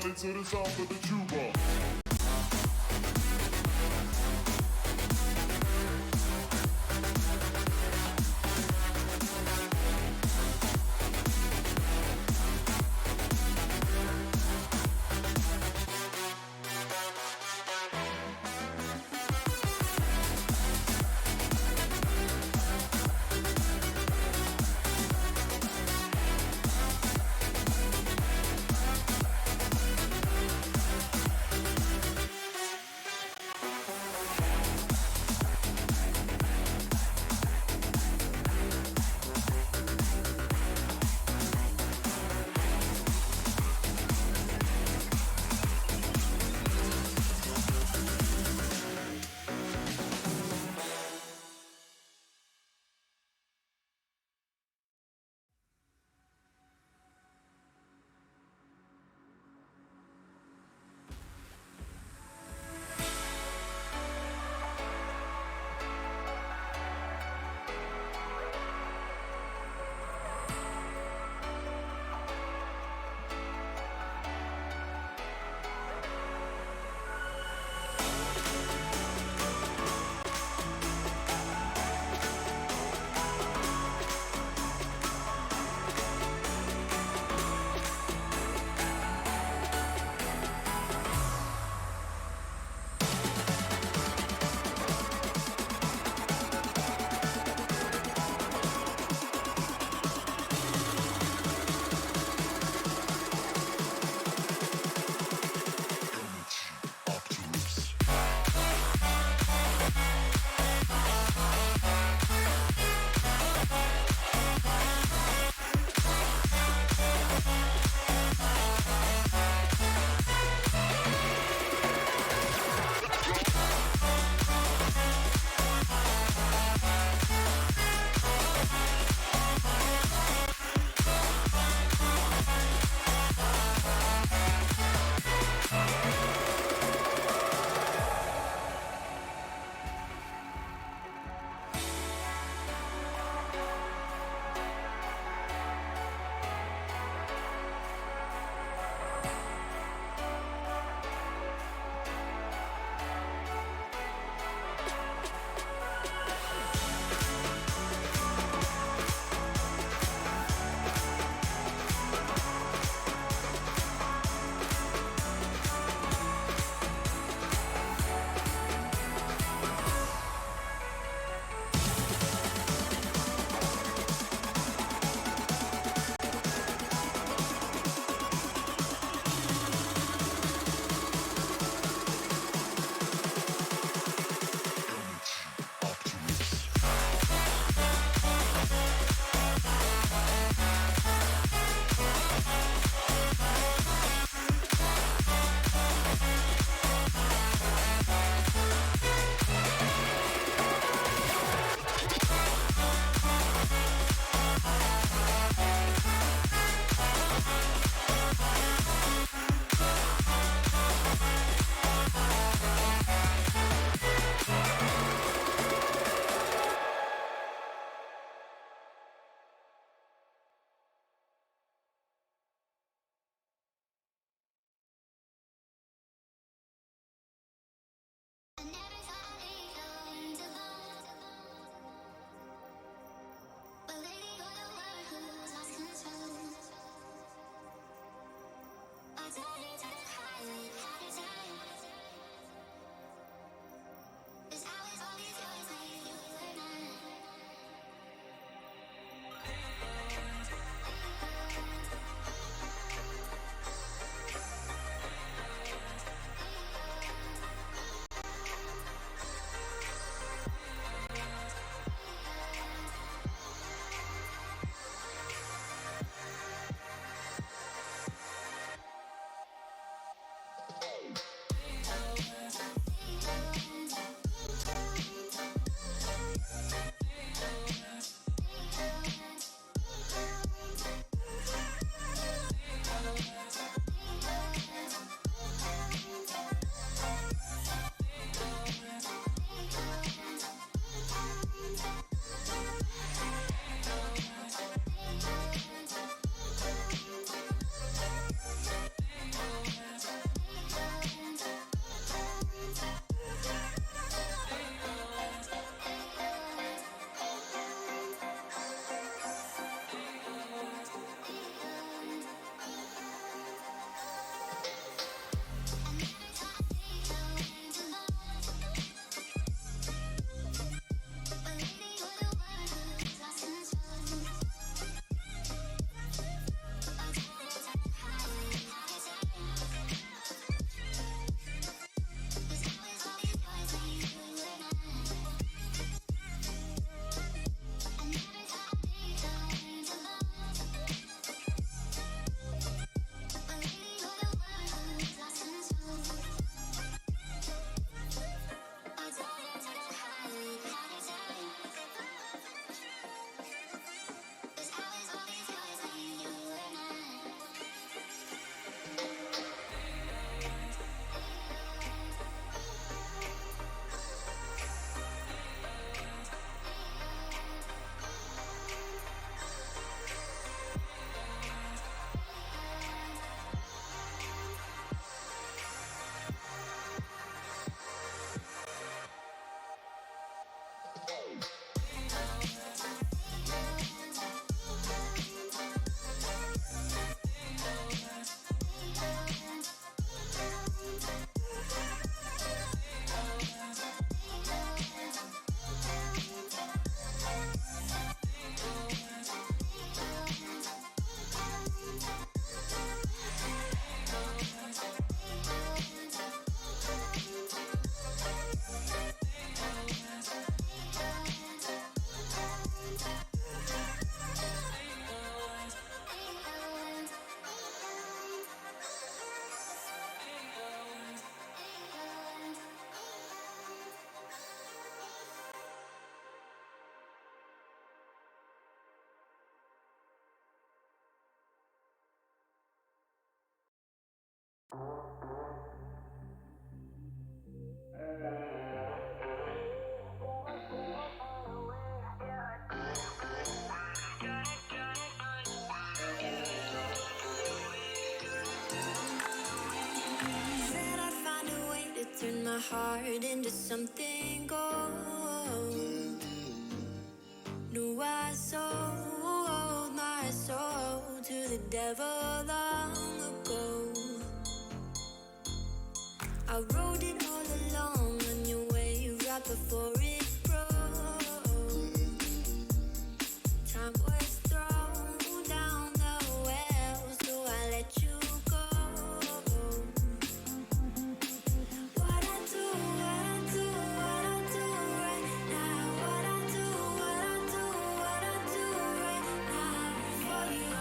body to the sound of the tuba. Said I'd find a way to turn my heart into something gold. Knew I sold my soul to the devil long ago. I rode it all along on your wave right before it broke. Time was thrown down the well, so I let you go. What I do right now. What I do right now for you.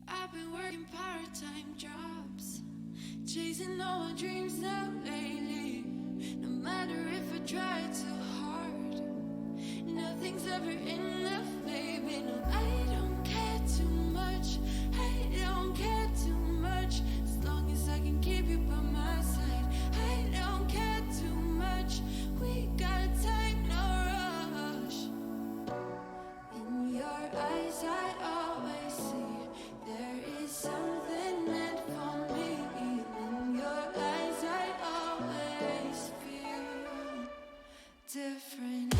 I've been working part-time jobs, chasing all my dreams now lately. No matter if I try too hard, nothing's ever enough, baby. No, I don't care too much. I don't care too much. As long as I can keep you by my side, I don't care too much. We got time, no rush. In your eyes, I always see there is something meant for me. In your eyes, I always feel different.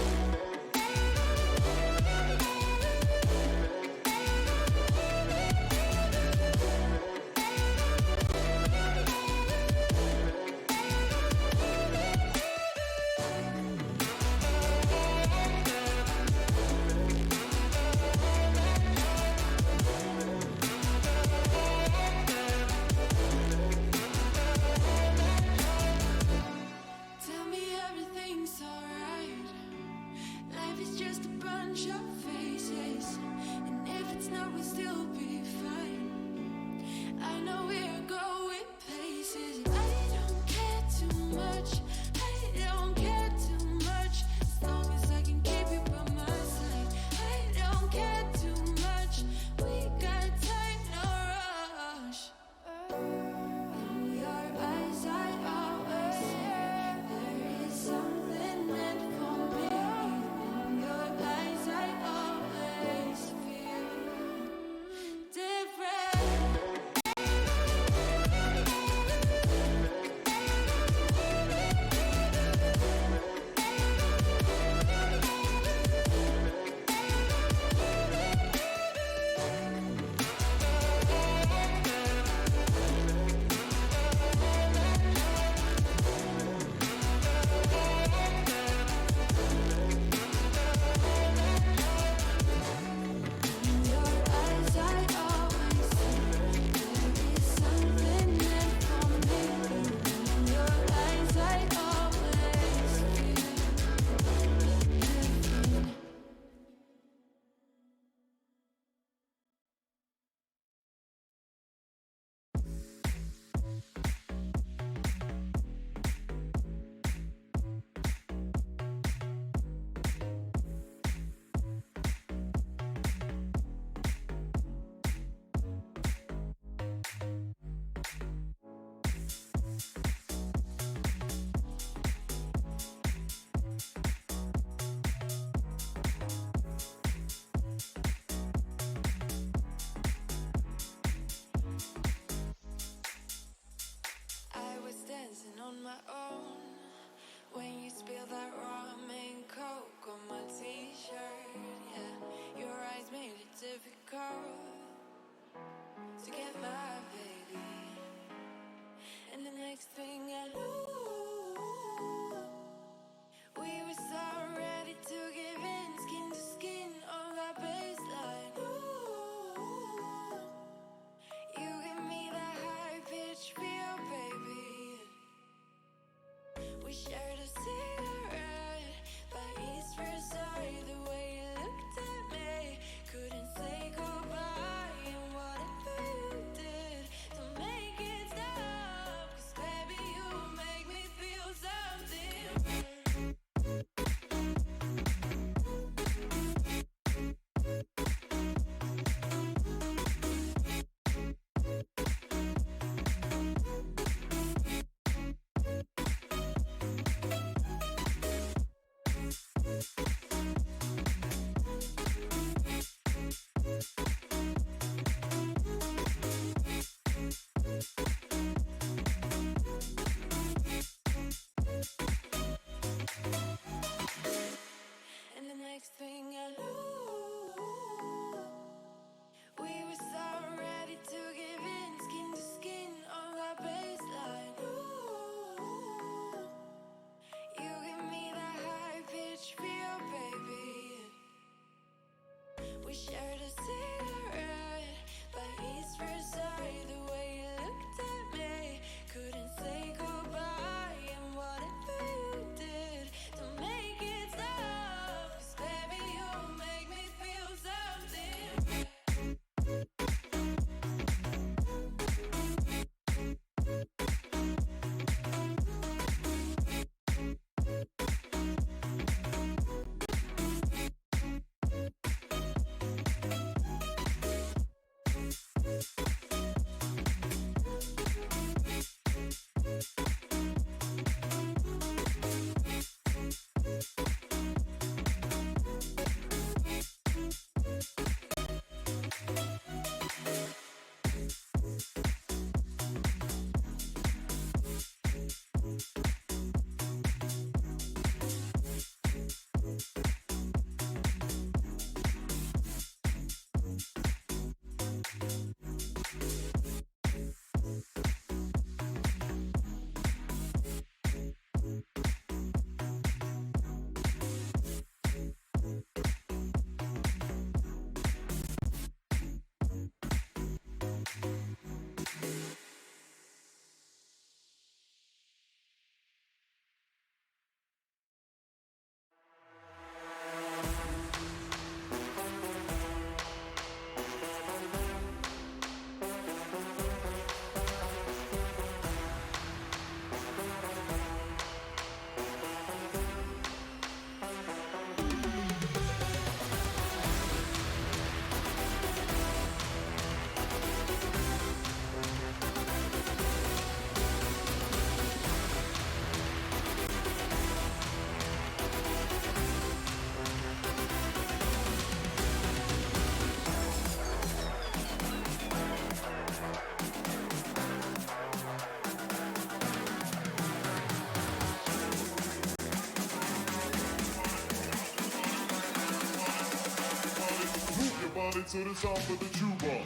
body to the sound of the tuba.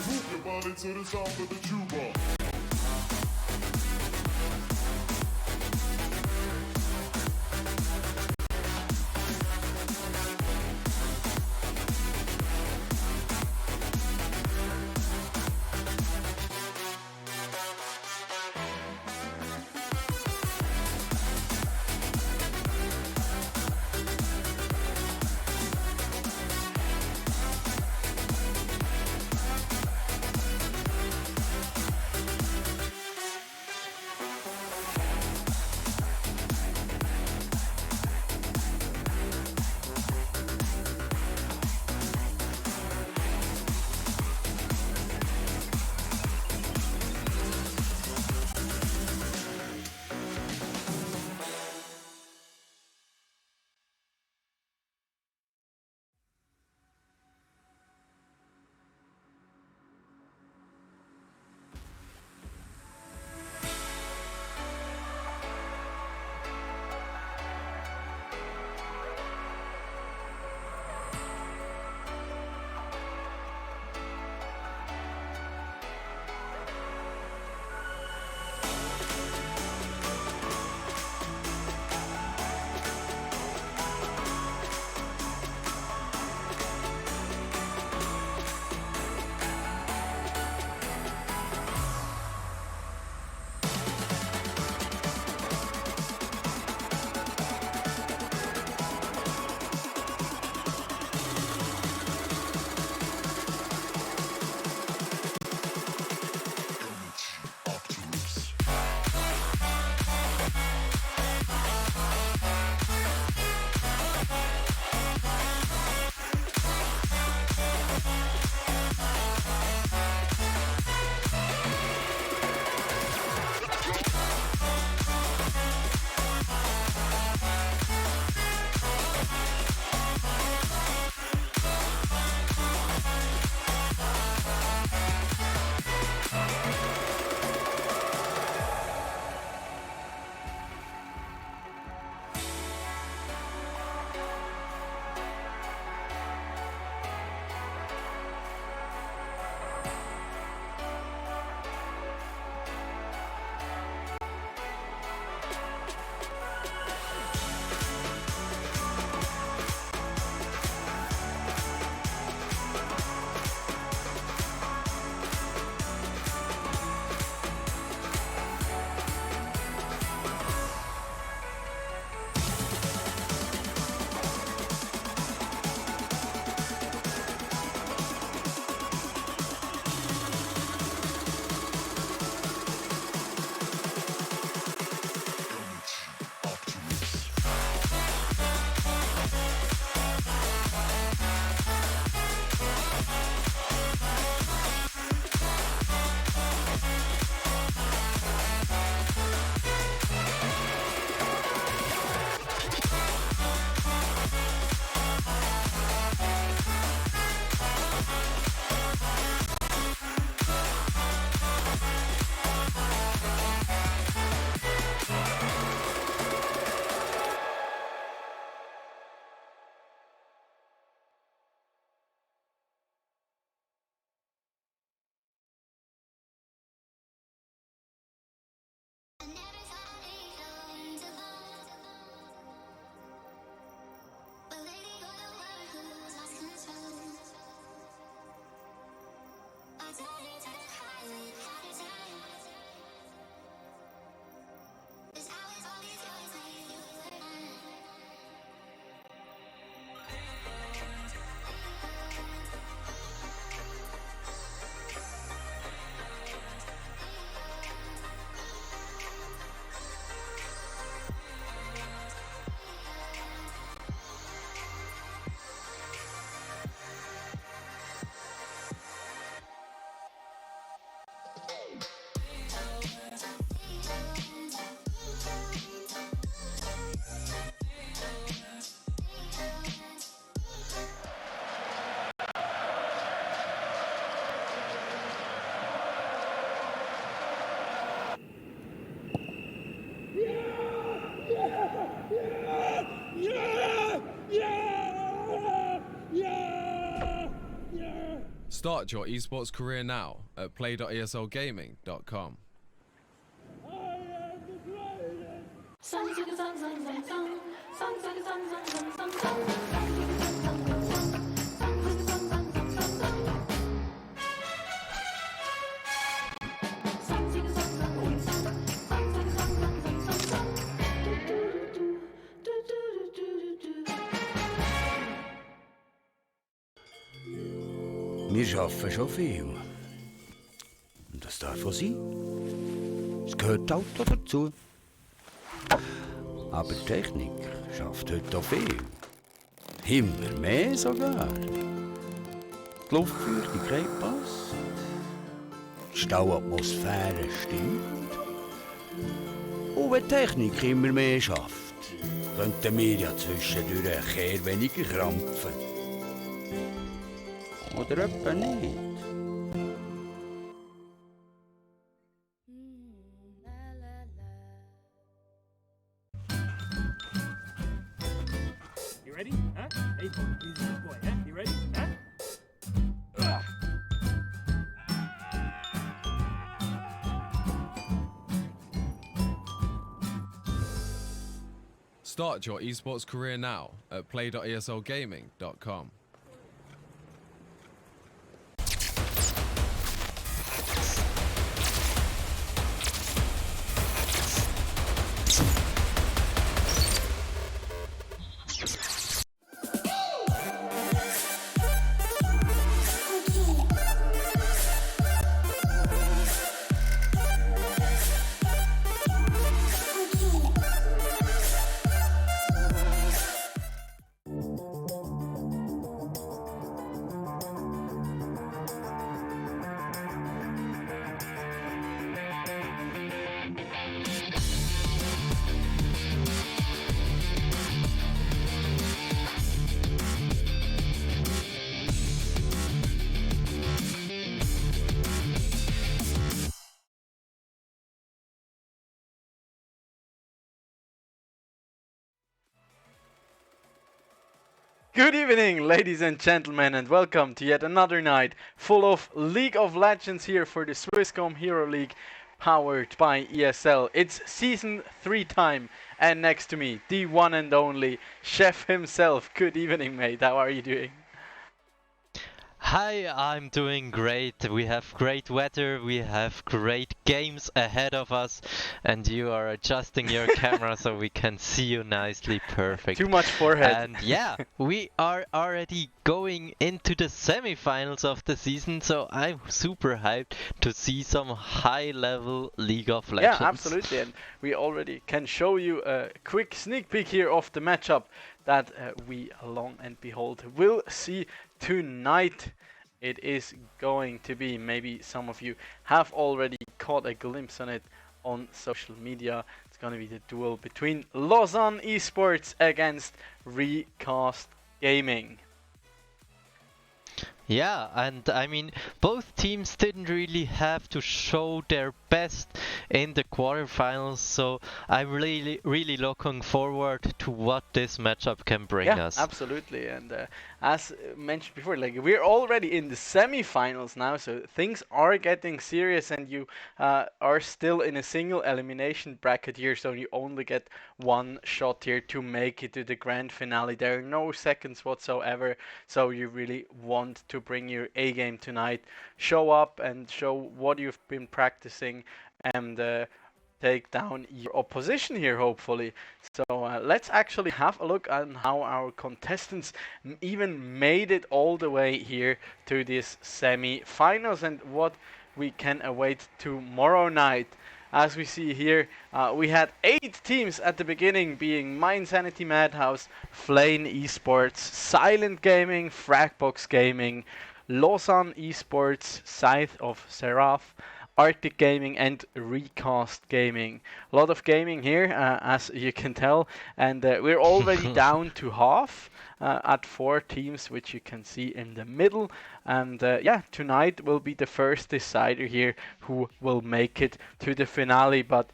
Move your body to the sound of the tuba. Start your esports career now at play.eslgaming.com. Wir arbeiten schon viel. Und das darf auch sein. Es gehört halt auch dazu. Aber die Technik schafft heute auch viel. Immer mehr sogar. Die Luftfeuchtigkeit passt. Die Stauatmosphäre stimmt. Und wenn die Technik immer mehr schafft, könnten wir ja zwischendurch ein Kehr weniger krampfen. Oder etwa nicht? You ready? Huh? Hey, boy, he's a good boy, huh? You ready? Huh? Start your esports career now at play.eslgaming.com. Good evening, ladies and gentlemen, and welcome to yet another night full of League of Legends here for the Swisscom Hero League, powered by ESL. It's season 3 time, and next to me, the one and only Chef himself. Good evening, mate. How are you doing? Hi, I'm doing great. We have great weather, we have great games ahead of us, and you are adjusting your camera so we can see you nicely. Perfect. Too much forehead. And yeah, we are already going into the semifinals of the season, so I'm super hyped to see some high-level League of Legends. Yeah, absolutely, and we already can show you a quick sneak peek here of the matchup that we, long and behold, will see tonight. It is going to be, maybe some of you have already caught a glimpse on it on social media. It's going to be the duel between Lausanne Esports against Recast Gaming. Yeah, and I mean, both teams didn't really have to show their best in the quarterfinals, so I'm really looking forward to what this matchup can bring us. Yeah, absolutely. And as mentioned before, like, we're already in the semifinals now, so things are getting serious, and you are still in a single elimination bracket here, so you only get one shot here to make it to the grand finale. There are no seconds whatsoever, so you really want to bring your A game tonight, show up and show what you've been practicing, and take down your opposition here, hopefully. So let's actually have a look at how our contestants even made it all the way here to this semi-finals and what we can await tomorrow night. As we see here, we had 8 teams at the beginning, being Mindsanity Madhouse, Flame Esports, Silent Gaming, Fragbox Gaming, Lausanne Esports, Scythe of Seraph, Arctic Gaming, and Recast Gaming. A lot of gaming here, as you can tell, and we're already down to half at 4 teams, which you can see in the middle. And yeah, tonight will be the first decider here who will make it to the finale. But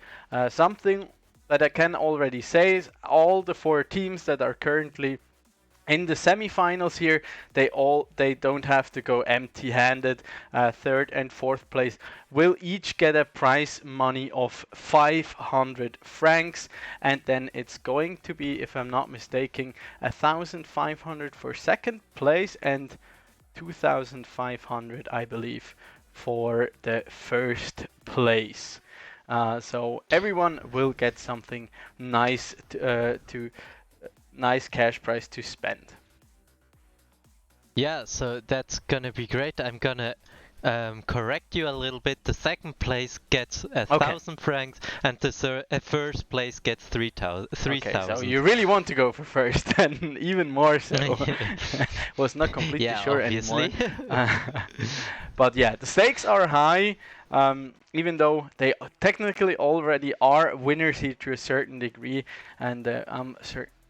something that I can already say is all the 4 teams that are currently In the semifinals here, they don't have to go empty-handed. Third and fourth place will each get a prize money of 500 francs, and then it's going to be, if I'm not mistaken, 1,500 for second place and 2,500, I believe, for the first place. So everyone will get something nice to nice cash prize to spend. Yeah, so that's gonna be great. I'm gonna correct you a little bit. The second place gets 1,000 francs, and the first place gets 3,000. Okay, so you really want to go for first, and even more so. Was not completely sure obviously. anymore. But yeah, the stakes are high. Even though they technically already are winners here to a certain degree, and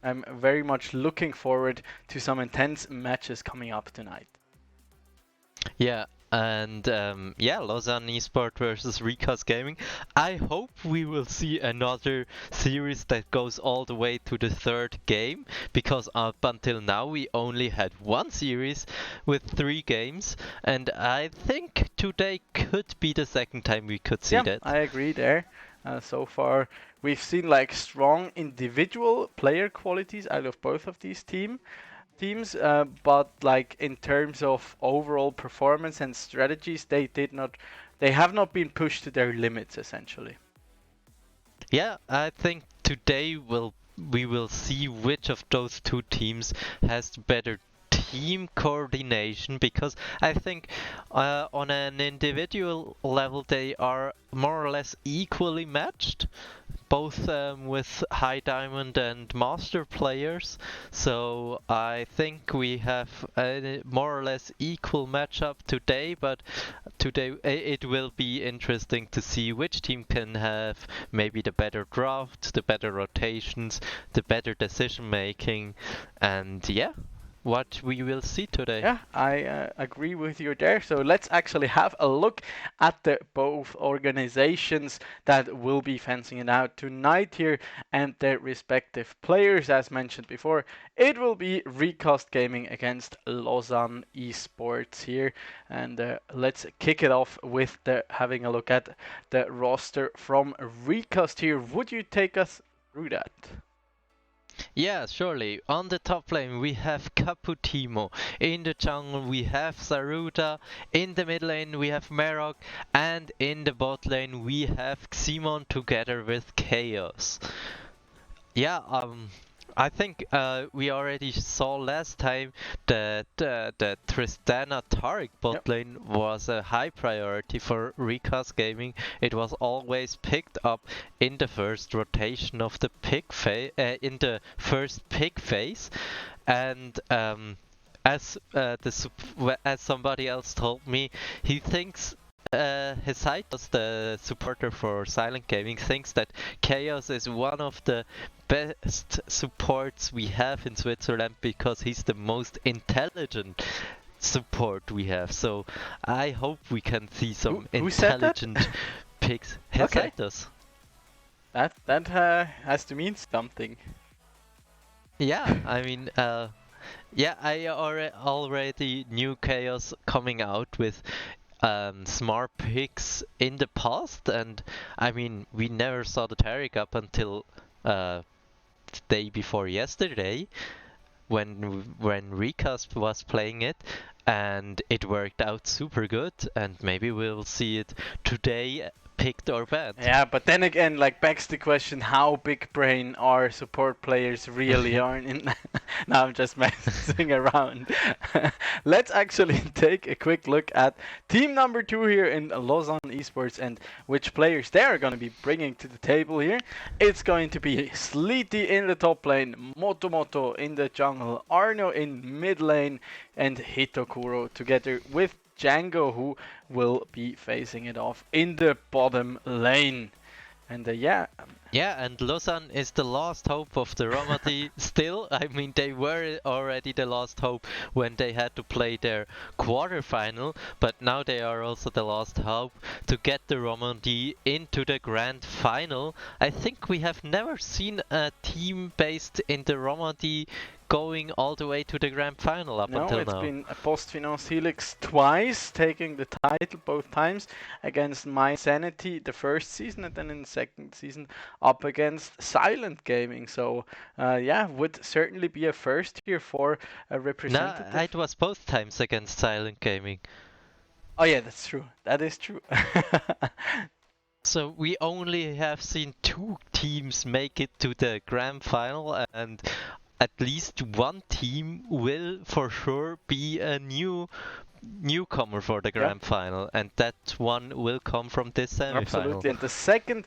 I'm very much looking forward to some intense matches coming up tonight. Yeah, and Lausanne Esport versus Recast Gaming. I hope we will see another series that goes all the way to the third game, because up until now we only had one series with 3 games, and I think today could be the second time we could see that. I agree there. So far, we've seen like strong individual player qualities out of both of these teams, but like in terms of overall performance and strategies, they have not been pushed to their limits essentially. Yeah, I think today we will see which of those two teams has the better team coordination, because I think on an individual level they are more or less equally matched, both with high diamond and master players. So I think we have a more or less equal matchup today, but today it will be interesting to see which team can have maybe the better draft, the better rotations, the better decision making, and yeah, what we will see today. Yeah, I agree with you there. So let's actually have a look at the both organizations that will be fencing it out tonight here and their respective players. As mentioned before, it will be Recast Gaming against Lausanne Esports here. And let's kick it off with having a look at the roster from Recast here. Would you take us through that? Yeah, surely. On the top lane we have Caputimo. In the jungle we have Saruda. In the mid lane we have Merok. And in the bot lane we have Ximon together with Chaos. Yeah, I think we already saw last time that the Tristana Taric bot lane was a high priority for Recast Gaming. It was always picked up in the first rotation of the pick phase, in the first pick phase, and as somebody else told me, he thinks. Hesaitos, the supporter for Silent Gaming, thinks that Chaos is one of the best supports we have in Switzerland because he's the most intelligent support we have. So I hope we can see some intelligent picks. Hesaitos. That has to mean something. Yeah, I mean, I already knew Chaos coming out with smart picks in the past, and I mean we never saw the Taric up until the day before yesterday when Recast was playing it, and it worked out super good, and maybe we'll see it today picked or banned. Yeah, but then again, like, begs the question, how big brain are support players really aren't in Now I'm just messing around. Let's actually take a quick look at team number 2 here in Lausanne Esports and which players they are going to be bringing to the table here. It's going to be Sleety in the top lane, Motomoto in the jungle, Arno in mid lane, and Hitokuro together with Django, who will be facing it off in the bottom lane. And yeah, and Lausanne is the last hope of the Romandie still. I mean, they were already the last hope when they had to play their quarterfinal, but now they are also the last hope to get the Romandie into the grand final. I think we have never seen a team based in the Romandie going all the way to the grand final up No, until it's now. been a Postfinals Helix twice, taking the title both times against My Sanity the first season, and then in the second season up against Silent Gaming. So, yeah, would certainly be a first here for a No, representative. it was both times against Silent Gaming. Oh yeah, that's true. That is true. So we only have seen 2 teams make it to the grand final, and at least one team will for sure be a newcomer for the grand final, and that one will come from this semi-final. Absolutely. And the second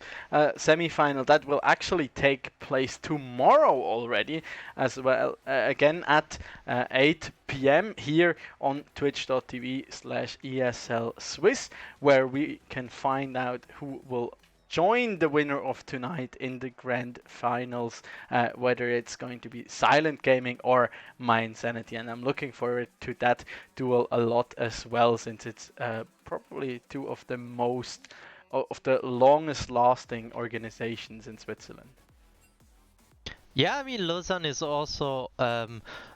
semi-final that will actually take place tomorrow already, as well, again at 8 p.m. here on twitch.tv/ESL Swiss, where we can find out who will join the winner of tonight in the grand finals, whether it's going to be Silent Gaming or My Insanity. And I'm looking forward to that duel a lot as well, since it's probably two of the longest lasting organizations in Switzerland. Yeah, I mean, Lausanne is also a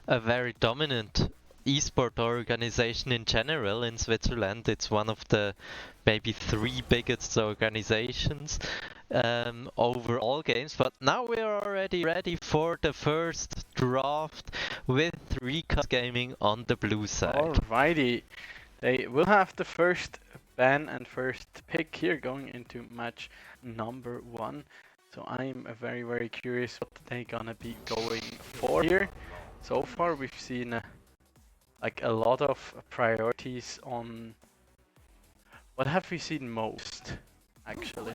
very dominant esport organization in general in Switzerland. It's one of the maybe 3 biggest organizations over all games. But now we are already ready for the first draft with Recast Gaming on the blue side. Alrighty, they will have the first ban and first pick here going into match number 1. So I'm very, very curious what they're gonna be going for here. So far we've seen like a lot of priorities on... What have we seen most, actually?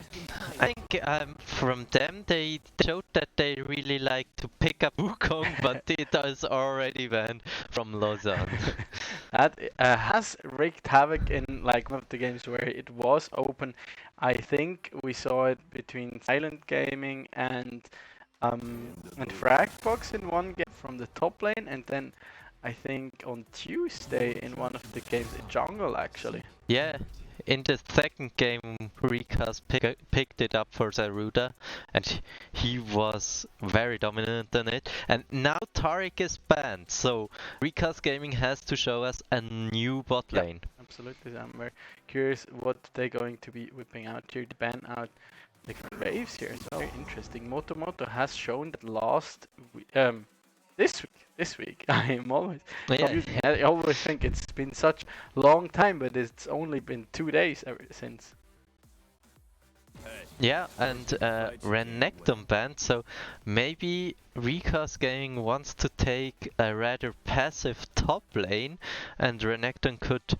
I think from them they showed that they really like to pick up Wukong, but it is already banned from Lausanne. That has wreaked havoc in like one of the games where it was open. I think we saw it between Silent Gaming and Fragbox in one game from the top lane, and then I think on Tuesday in one of the games in jungle actually. Yeah, in the second game Recast picked it up for Zaruda, and he was very dominant in it. And now Tariq is banned, so Recast Gaming has to show us a new bot lane. Absolutely, I'm very curious what they're going to be whipping out here to ban out the Graves here. It's very interesting. Motomoto has shown that this week I am always confused. I always think it's been such a long time, but it's only been 2 days ever since. Yeah, and Renekton banned, so maybe Recast Gaming wants to take a rather passive top lane, and Renekton could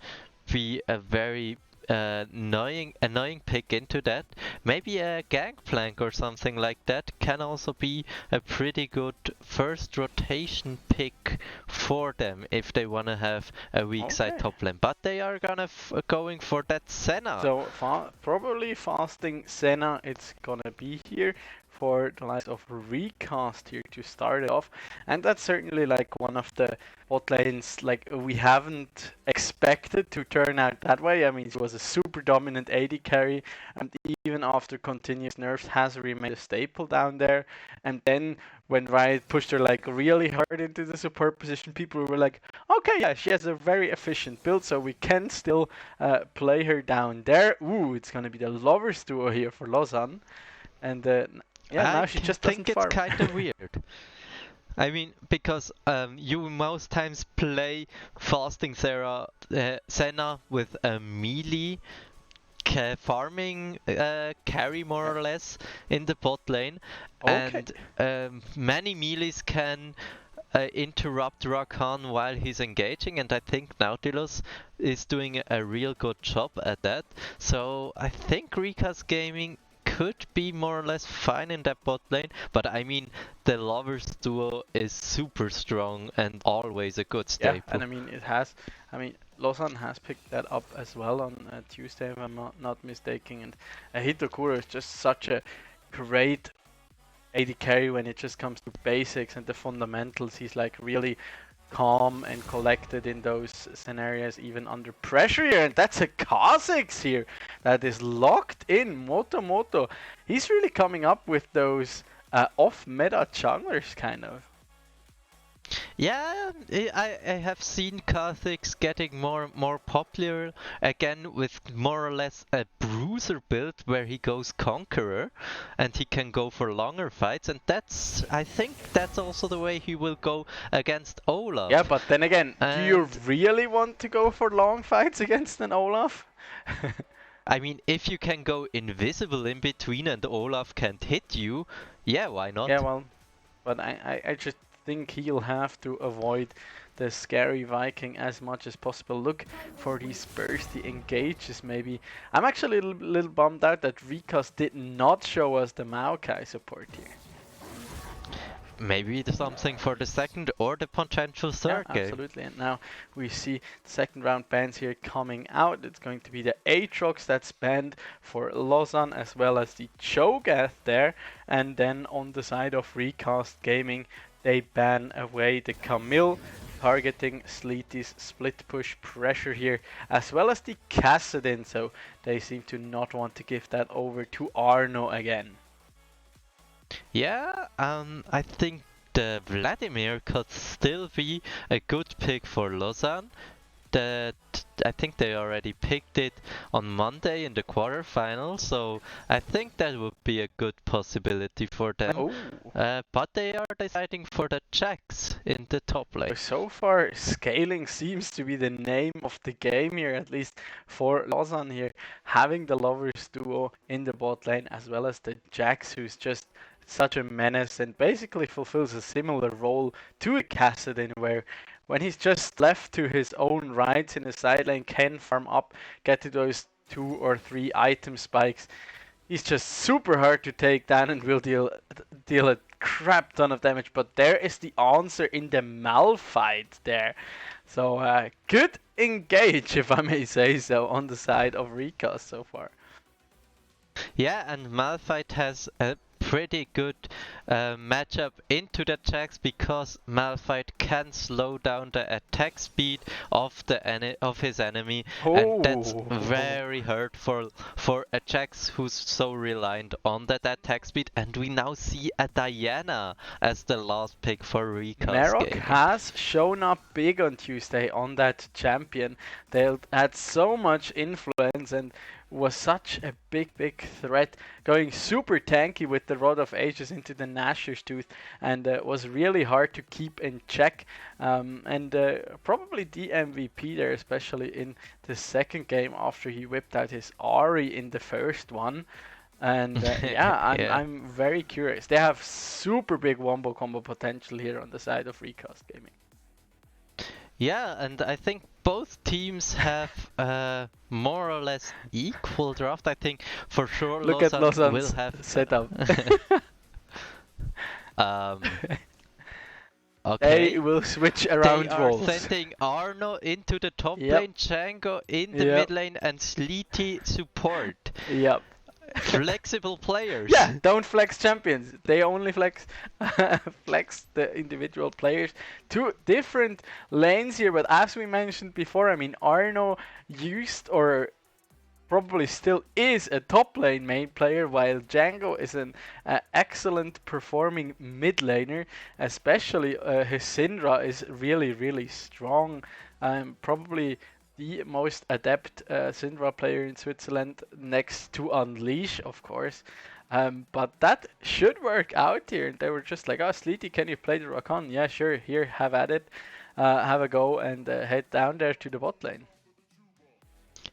be a very annoying pick into that. Maybe a Gangplank or something like that can also be a pretty good first rotation pick for them if they want to have a weak side top lane. But they are gonna going for that Senna. So probably fasting Senna it's gonna be here for the likes of Recast here to start it off, and that's certainly like one of the bot lanes like we haven't expected to turn out that way. I mean, it was a super dominant AD carry, and even after continuous nerfs has remained a staple down there. And then when Riot pushed her like really hard into the support position, people were like, okay, yeah, she has a very efficient build, so we can still play her down there. Ooh, it's gonna be the lovers duo here for Lausanne, and now she just doesn't farm. I think it's kind of weird. I mean, because you most times play fasting Senna with a melee farming carry more or less in the bot lane, and many melees can interrupt Rakan while he's engaging, and I think Nautilus is doing a real good job at that. So I think Recast Gaming could be more or less fine in that bot lane, but I mean the lovers duo is super strong and always a good staple. Yeah, and I mean Lausanne has picked that up as well on Tuesday if I'm not mistaken, and Hitokuro is just such a great AD carry when it just comes to basics and the fundamentals. He's like really calm and collected in those scenarios, even under pressure here, and that's a Kha'Zix here that is locked in. Motomoto, he's really coming up with those off-meta junglers, kind of. Yeah, I have seen Kha'Zix getting more popular again with more or less a bruiser build where he goes conqueror and he can go for longer fights, and I think that's also the way he will go against Olaf. Yeah, but then again, do you And really want to go for long fights against an Olaf? I mean, if you can go invisible in between and Olaf can't hit you, yeah, why not? Yeah, well, but I just think he'll have to avoid the scary Viking as much as possible. Look for these bursty engages maybe. I'm actually a little bummed out that Recast did not show us the Maokai support here. Maybe something for the second or the potential third Yeah, game. absolutely. And now we see the second round bans here coming out. It's going to be the Aatrox that's banned for Lausanne, as well as the Cho'Gath there. And then on the side of Recast Gaming, they ban away the Camille, targeting Sleety's split push pressure here, as well as the Kassadin. So they seem to not want to give that over to Arno again. Yeah, I think the Vladimir could still be a good pick for Lausanne. I think they already picked it on Monday in the quarterfinals, so I think that would be a good possibility for them. Oh. But they are deciding for the Jacks in the top lane. So far, scaling seems to be the name of the game here, at least for Lausanne here. Having the Lovers duo in the bot lane, as well as the Jax, who's just such a menace and basically fulfills a similar role to a Kassadin, where when he's just left to his own rights in the side lane, can farm up, get to those 2 or 3 item spikes. He's just super hard to take down and will deal a crap ton of damage. But there is the answer in the Malphite there. So good engage, if I may say so, on the side of Recast so far. Yeah, and Malphite has a pretty good matchup into the Jax because Malphite can slow down the attack speed of his enemy, and that's very hurtful for a Jax who's so reliant on that attack speed. And we now see a Diana as the last pick for Recast Marok Gaming. has shown up big on Tuesday on that champion. They had so much influence and was such a big threat, going super tanky with the Rod of Ages into the Nashor's Tooth, and was really hard to keep in check, and probably the MVP there, especially in the second game after he whipped out his Ari in the first one. And yeah, I'm very curious. They have super big wombo combo potential here on the side of Recast Gaming. Yeah, and I think both teams have more or less equal draft. I think for sure Look at Lausanne will Lausanne's have setup. Okay. They will switch around They are roles. sending Arno into the top Yep. lane, Django in the Yep. mid lane, and Sleety support. Yep. Flexible players. Yeah, don't flex champions. They only flex flex the individual players. 2 different lanes here, but as we mentioned before, I mean, Arno used or probably still is a top lane main player, while Django is an excellent performing mid laner. Especially his Syndra is really strong. Probably the most adept Syndra player in Switzerland, next to Unleash, of course. But that should work out here. They were just like, oh, Sleety, can you play the Rakan? Yeah, sure, here, have at it. Have a go and head down there to the bot lane.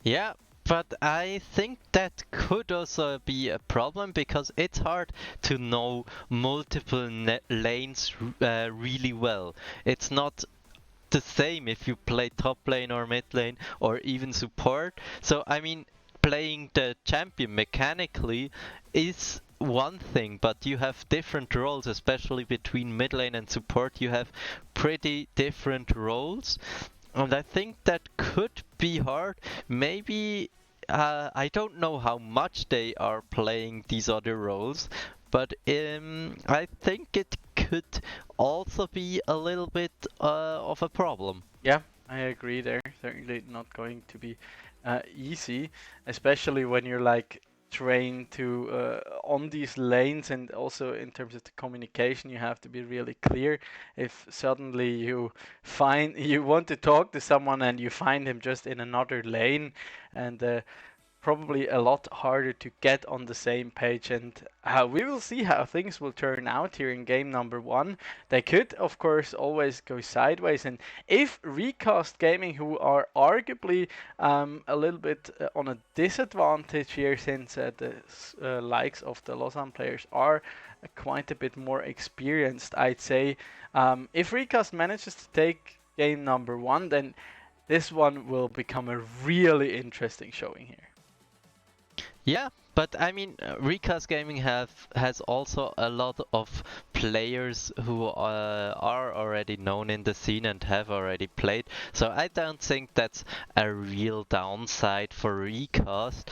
Yeah, but I think that could also be a problem because it's hard to know multiple lanes really well. It's not the same if you play top lane or mid lane or even support. So I mean, playing the champion mechanically is one thing, but you have different roles, especially between mid lane and support. You have pretty different roles, and I think that could be hard. Maybe I don't know how much they are playing these other roles, but I think it could also be a little bit of a problem. Yeah, I agree there. Certainly not going to be easy, especially when you're like trained to on these lanes, and also in terms of the communication, you have to be really clear. If suddenly you want to talk to someone and you find him just in another lane, and probably a lot harder to get on the same page. And we will see how things will turn out here in game number 1. They could, of course, always go sideways. And if Recast Gaming, who are arguably a little bit on a disadvantage here, since the likes of the Lausanne players are quite a bit more experienced, I'd say, if Recast manages to take game number 1, then this one will become a really interesting showing here. Yeah, but I mean, Recast Gaming has also a lot of players who are already known in the scene and have already played. So I don't think that's a real downside for Recast.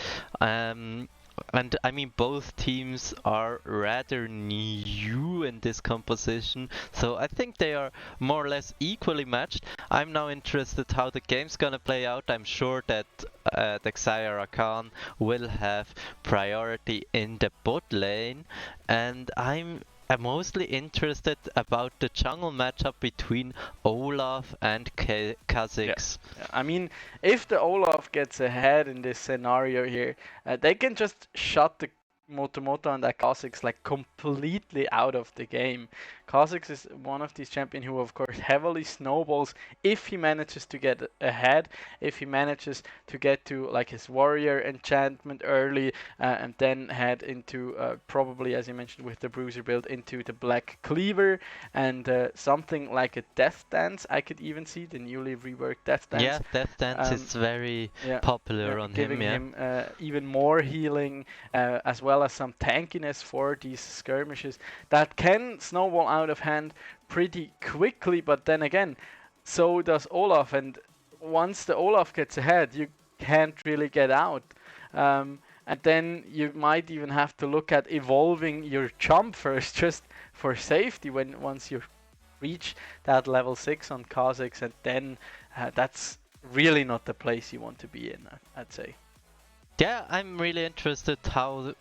And I mean, both teams are rather new in this composition, so I think they are more or less equally matched. I'm now interested how the game's gonna play out. I'm sure that the Xayah Rakan will have priority in the bot lane, and I'm mostly interested about the jungle matchup between Olaf and Kha'Zix. Yeah. I mean, if the Olaf gets ahead in this scenario here, they can just shut the Motomoto and that Kha'Zix like completely out of the game. Kha'Zix is one of these champions who, of course, heavily snowballs if he manages to get ahead, if he manages to get to like his warrior enchantment early, and then head into probably, as you mentioned, with the bruiser build, into the black cleaver, and something like a death dance. I could even see the newly reworked death dance. Yeah, death dance is very popular on giving him. him even more healing, as well as some tankiness for these skirmishes that can snowball out of hand pretty quickly. But then again, so does Olaf, and once the Olaf gets ahead, you can't really get out. And then you might even have to look at evolving your jump first, just for safety, once you reach that level 6 on Kha'Zix, and then that's really not the place you want to be in, I'd say. Yeah, I'm really interested how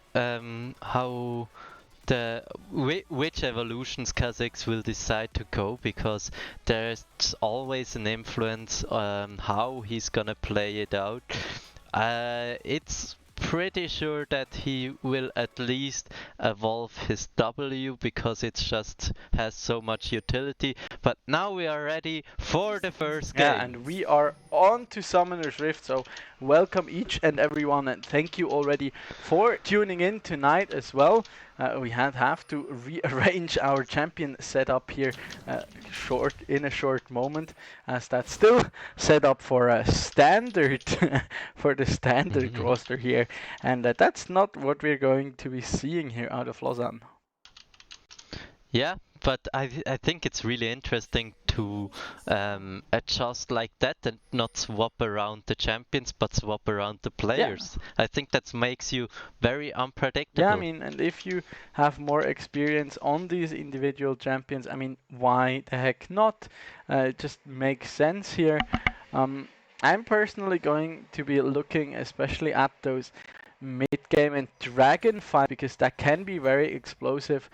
which evolutions Kha'Zix will decide to go, because there's always an influence on how he's gonna play it out. It's pretty sure that he will at least evolve his W, because it just has so much utility. But now we are ready for the first game. Yeah, and we are on to Summoner's Rift, so welcome each and everyone, and thank you already for tuning in tonight as well. We have to rearrange our champion setup here in a short moment, as that's still set up for a standard for the standard roster here, and that's not what we're going to be seeing here out of Lausanne. Yeah, but I think it's really interesting to adjust like that and not swap around the champions, but swap around the players. Yeah. I think that makes you very unpredictable. Yeah, I mean, and if you have more experience on these individual champions, I mean, why the heck not? It just makes sense here. I'm personally going to be looking especially at those mid-game and dragon fight, because that can be very explosive.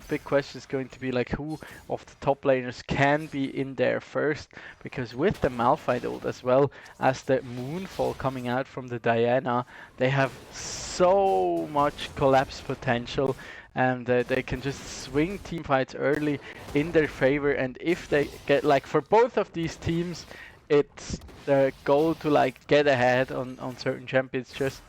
Big question is going to be like who of the top laners can be in there first, because with the Malphite ult as well as the Moonfall coming out from the Diana, they have so much collapse potential, and they can just swing team fights early in their favor. And if they get, like, for both of these teams, it's the goal to like get ahead on certain champions, just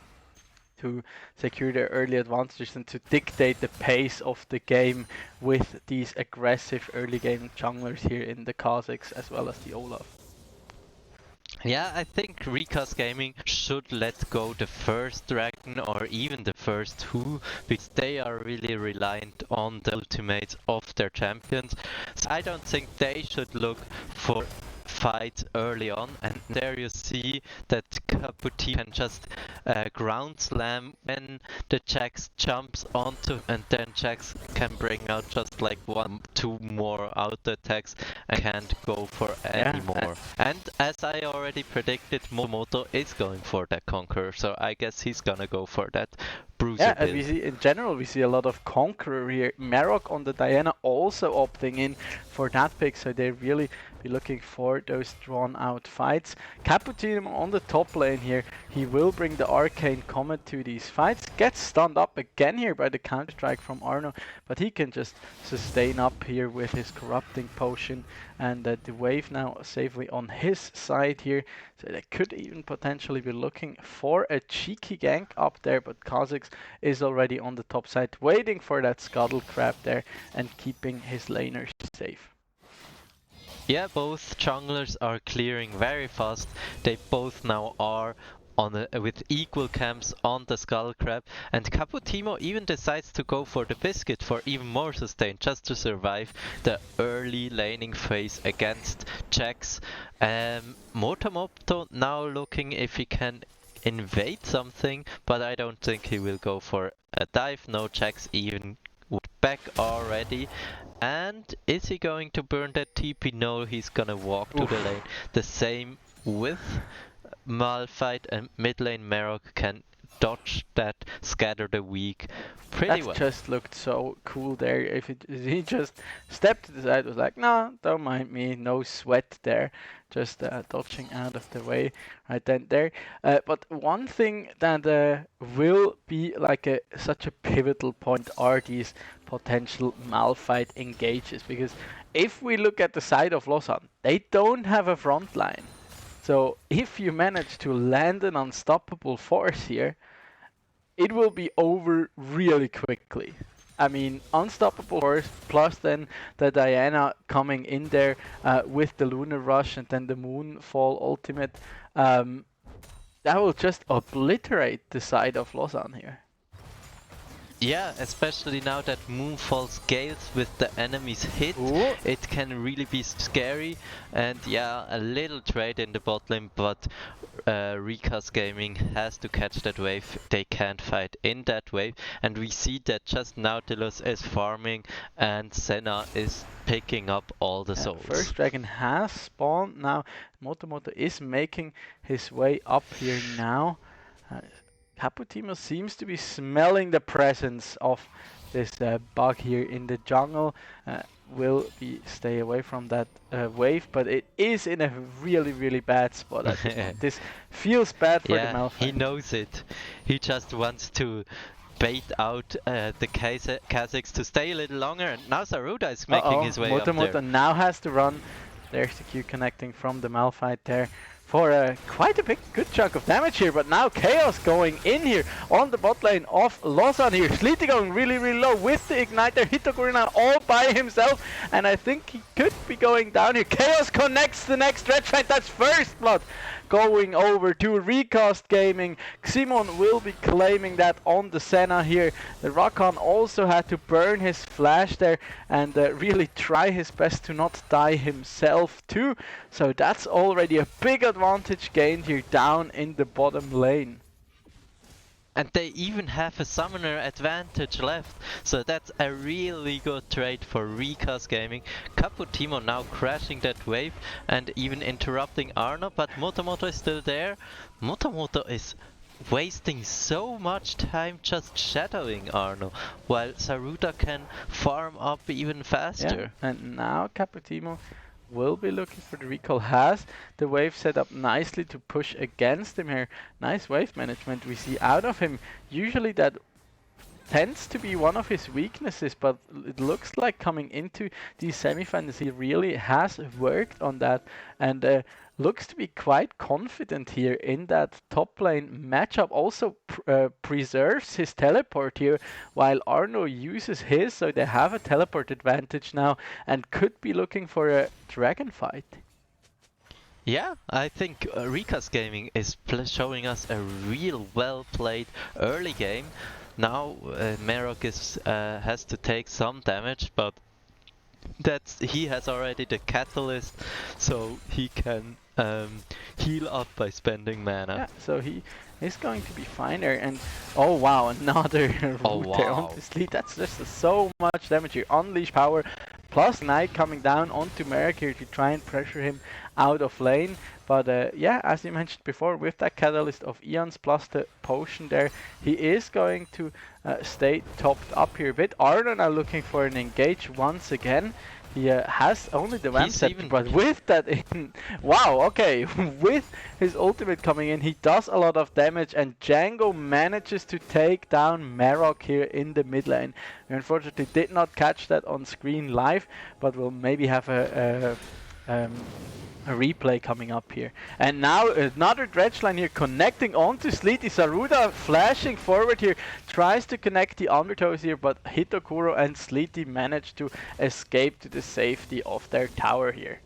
to secure their early advantages and to dictate the pace of the game with these aggressive early game junglers here in the Kha'Zix as well as the Olaf. Yeah, I think Recast Gaming should let go the first dragon or even the first two, because they are really reliant on the ultimates of their champions. So I don't think they should look for fight early on, and there you see that Caputi can just ground slam when the Jax jumps onto, and then Jax can bring out just like 1-2 more auto attacks and can't go for any more. And as I already predicted, Moto is going for that Conqueror, so I guess he's gonna go for that Bruiser Yeah, and build. we see in general we see a lot of Conqueror here. Marok on the Diana also opting in for that pick, so they really be looking for those drawn out fights. Cappuccino on the top lane here, he will bring the Arcane Comet to these fights. Gets stunned up again here by the counter strike from Arno, but he can just sustain up here with his Corrupting Potion, and the wave now safely on his side here. So they could even potentially be looking for a cheeky gank up there, but Kha'Zix is already on the top side waiting for that Scuttle Crab there and keeping his laners safe. Yeah, both junglers are clearing very fast. They both now are on with equal camps on the Skull Crab, and Caputimo even decides to go for the Biscuit for even more sustain, just to survive the early laning phase against Jax. Motomoto now looking if he can invade something, but I don't think he will go for a dive. No, Jax even back already. And is he going to burn that TP? No, he's gonna walk to the lane. The same with Malphite, and mid lane Marok can dodge that, scatter the weak pretty well. That just looked so cool there. If he just stepped to the side, was like, no, don't mind me, no sweat there, just dodging out of the way right then there. But one thing that will be like such a pivotal point are these potential Malphite engages, because if we look at the side of Lausanne, they don't have a front line. So if you manage to land an unstoppable force here, it will be over really quickly. I mean, unstoppable force plus then the Diana coming in there with the Lunar Rush and then the Moonfall ultimate. That will just obliterate the side of Lausanne here. Yeah, especially now that Moonfall scales with the enemy's hit, Ooh. it can really be scary. And yeah, a little trade in the bot lane, but Recast Gaming has to catch that wave. They can't fight in that wave, and we see that just Nautilus is farming and Senna is picking up all the souls. First dragon has spawned now. Motomoto is making his way up here now. Caputimo seems to be smelling the presence of this bug here in the jungle. Will be stay away from that wave, but it is in a really bad spot at this moment. This feels bad for the Malphite. He knows it. He just wants to bait out the Kha'Zix to stay a little longer, and now Saruda is making his way up there. Motomoto now has to run. There's the Q connecting from the Malphite there for quite a good chunk of damage here, but now Chaos going in here on the bot lane of Lausanne here. Sleety going really low with the Igniter. Hitogurina all by himself, and I think he could be going down here. Chaos connects the next Red Fight. That's first blood going over to Recast Gaming. Ximon will be claiming that on the Senna here. The Rakan also had to burn his flash there and really try his best to not die himself too. So that's already a big advantage gained here down in the bottom lane. And they even have a summoner advantage left, so that's a really good trade for Recast Gaming. Caputimo now crashing that wave and even interrupting Arno, but Motomoto is still there. Motomoto is wasting so much time just shadowing Arno, while Saruda can farm up even faster. Yeah, and now Caputimo will be looking for the recall, has the wave set up nicely to push against him here. Nice wave management we see out of him. Usually that tends to be one of his weaknesses, but it looks like coming into these semifinals he really has worked on that, and looks to be quite confident here in that top lane matchup. Also preserves his teleport here while Arno uses his, so they have a teleport advantage now and could be looking for a dragon fight. Yeah, I think Recast Gaming is showing us a real well played early game. Now Marok has to take some damage, but he has already the catalyst, so he can heal up by spending mana. Yeah, so he is going to be fine there. And oh wow, another root there wow. onto Sleet. That's just so much damage here. Unleash power plus Knight coming down onto Merrick here to try and pressure him out of lane. But yeah, as you mentioned before, with that catalyst of Eons plus the potion there, he is going to stay topped up here a bit. Arno now looking for an engage once again. He has only the Vamp Scepter, but with that in, wow, okay, with his ultimate coming in, he does a lot of damage, and Django manages to take down Marok here in the mid lane. We unfortunately did not catch that on screen live, but we'll maybe have a replay coming up here. And now another dredge line here connecting onto Sleety. Saruda flashing forward here, tries to connect the undertows here, but Hitokuro and Sleety manage to escape to the safety of their tower here.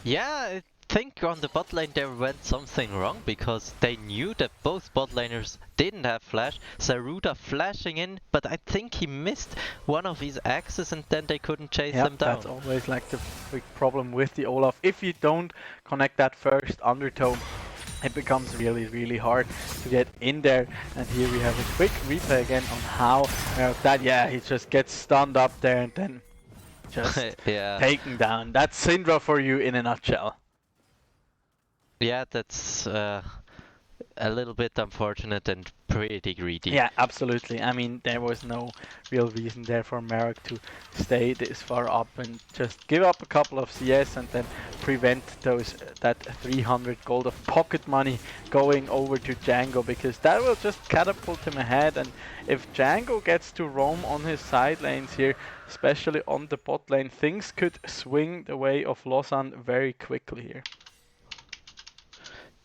Yeah, I think on the bot lane there went something wrong because they knew that both bot laners didn't have flash. Saruda flashing in, but I think he missed one of his axes and then they couldn't chase them down. That's always like the big problem with the Olaf. If you don't connect that first undertow, it becomes really hard to get in there. And here we have a quick replay again on how he just gets stunned up there and then just taken down. That's Syndra for you in a nutshell. Yeah, that's a little bit unfortunate and pretty greedy. Yeah, absolutely. I mean, there was no real reason there for Marek to stay this far up and just give up a couple of CS and then prevent that 300 gold of pocket money going over to Django, because that will just catapult him ahead. And if Django gets to roam on his side lanes here, especially on the bot lane, things could swing the way of Lausanne very quickly here.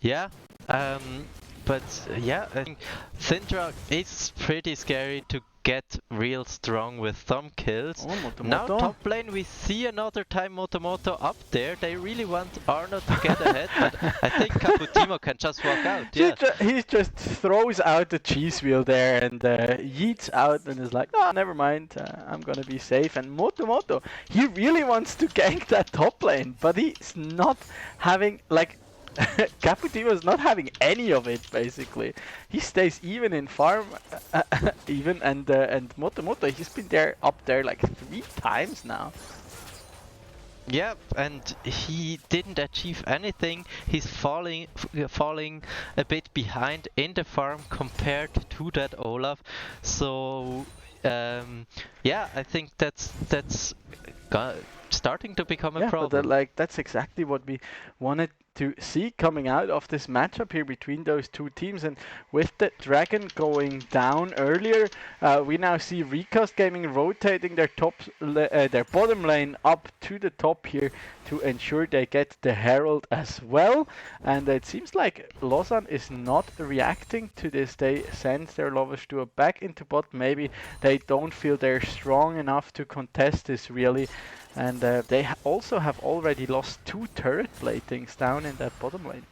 Yeah, but yeah, I think Syndra is pretty scary to get real strong with some kills. Oh, now top lane we see another time Motomoto up there. They really want Arno to get ahead, but I think Caputimo can just walk out. Yeah. He just throws out the cheese wheel there and yeets out and is like, oh, never mind, I'm gonna be safe. And Motomoto, he really wants to gank that top lane, but he's not having, like, Caputimo is not having any of it, basically. He stays even in farm, and Motomoto, he's been up there like 3 times now. Yep, and he didn't achieve anything. He's falling a bit behind in the farm compared to that Olaf. So yeah, I think that's starting to become a problem. But that's exactly what we wanted to see coming out of this matchup here between those two teams. And with the Dragon going down earlier, we now see Recast Gaming rotating their their bottom lane up to the top here to ensure they get the Herald as well. And it seems like Lausanne is not reacting to this. They send their Lovers Duo back into bot. Maybe they don't feel they're strong enough to contest this really. And they also have already lost 2 turret platings down in that bottom lane.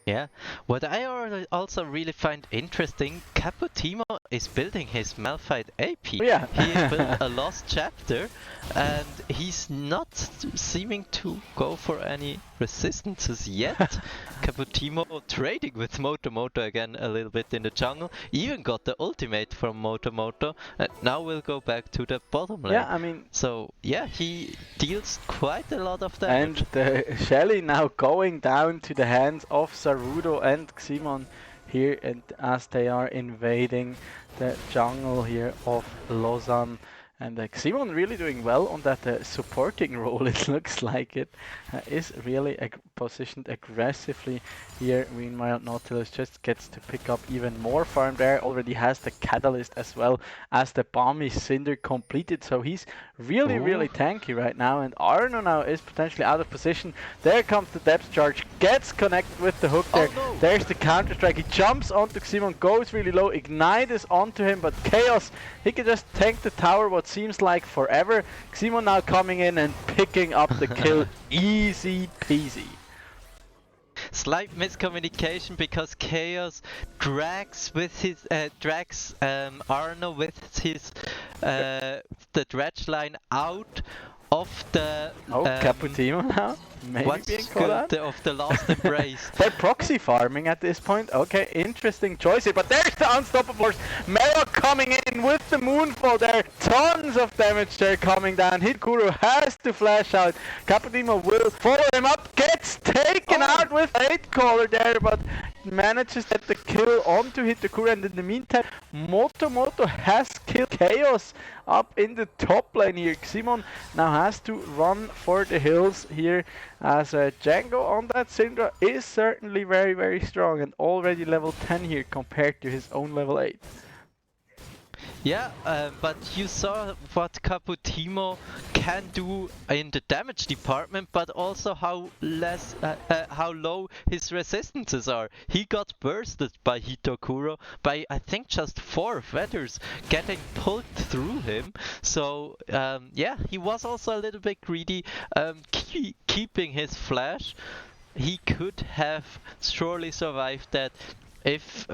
Yeah, what I also really find interesting, Caputimo is building his Malphite AP. Oh, yeah. He built a Lost Chapter and he's not seeming to go for any resistances yet. Caputimo trading with Motomoto again a little bit in the jungle, even got the ultimate from Motomoto, and now we'll go back to the bottom lane. Yeah, I mean... So, yeah, he deals quite a lot of damage. And the Shelly now going down to the hands of Sarudo and Ximon here, and as they are invading the jungle here of Lausanne. And Ximon really doing well on that supporting role, it looks like it is really positioned aggressively here. Meanwhile, Nautilus just gets to pick up even more farm there, already has the Catalyst as well as the Balmy Cinder completed, so he's really tanky right now. And Arno now is potentially out of position. There comes the depth charge, gets connected with the hook there. Oh, no. There's the counter strike, he jumps onto Ximon, goes really low, Ignite is onto him, but Chaos, he can just tank the tower what seems like forever. Ximon now coming in and picking up the kill, easy peasy. Slight miscommunication because Chaos drags with his Arno with his the dredge line out of the Caputino now? Maybe what's being called out? of the last embrace. They're proxy farming at this point. Okay, interesting choice here. But there's the unstoppable force. Mero coming in with the moonfall there. Tons of damage there coming down. Hitakuro has to flash out. Caputino will follow him up. Gets taken out with 8-caller there, but manages to get the kill onto Hitakuro. And in the meantime, Motomoto has killed Chaos up in the top lane here. Ximon now has to run for the hills here, as Django on that Syndra is certainly very, very strong and already level 10 here compared to his own level 8. Yeah, but you saw what Caputino can do in the damage department, but also how low his resistances are. He got bursted by Hitakuro by I think just 4 feathers getting pulled through him. So yeah, he was also a little bit greedy, keeping his flash. He could have surely survived that.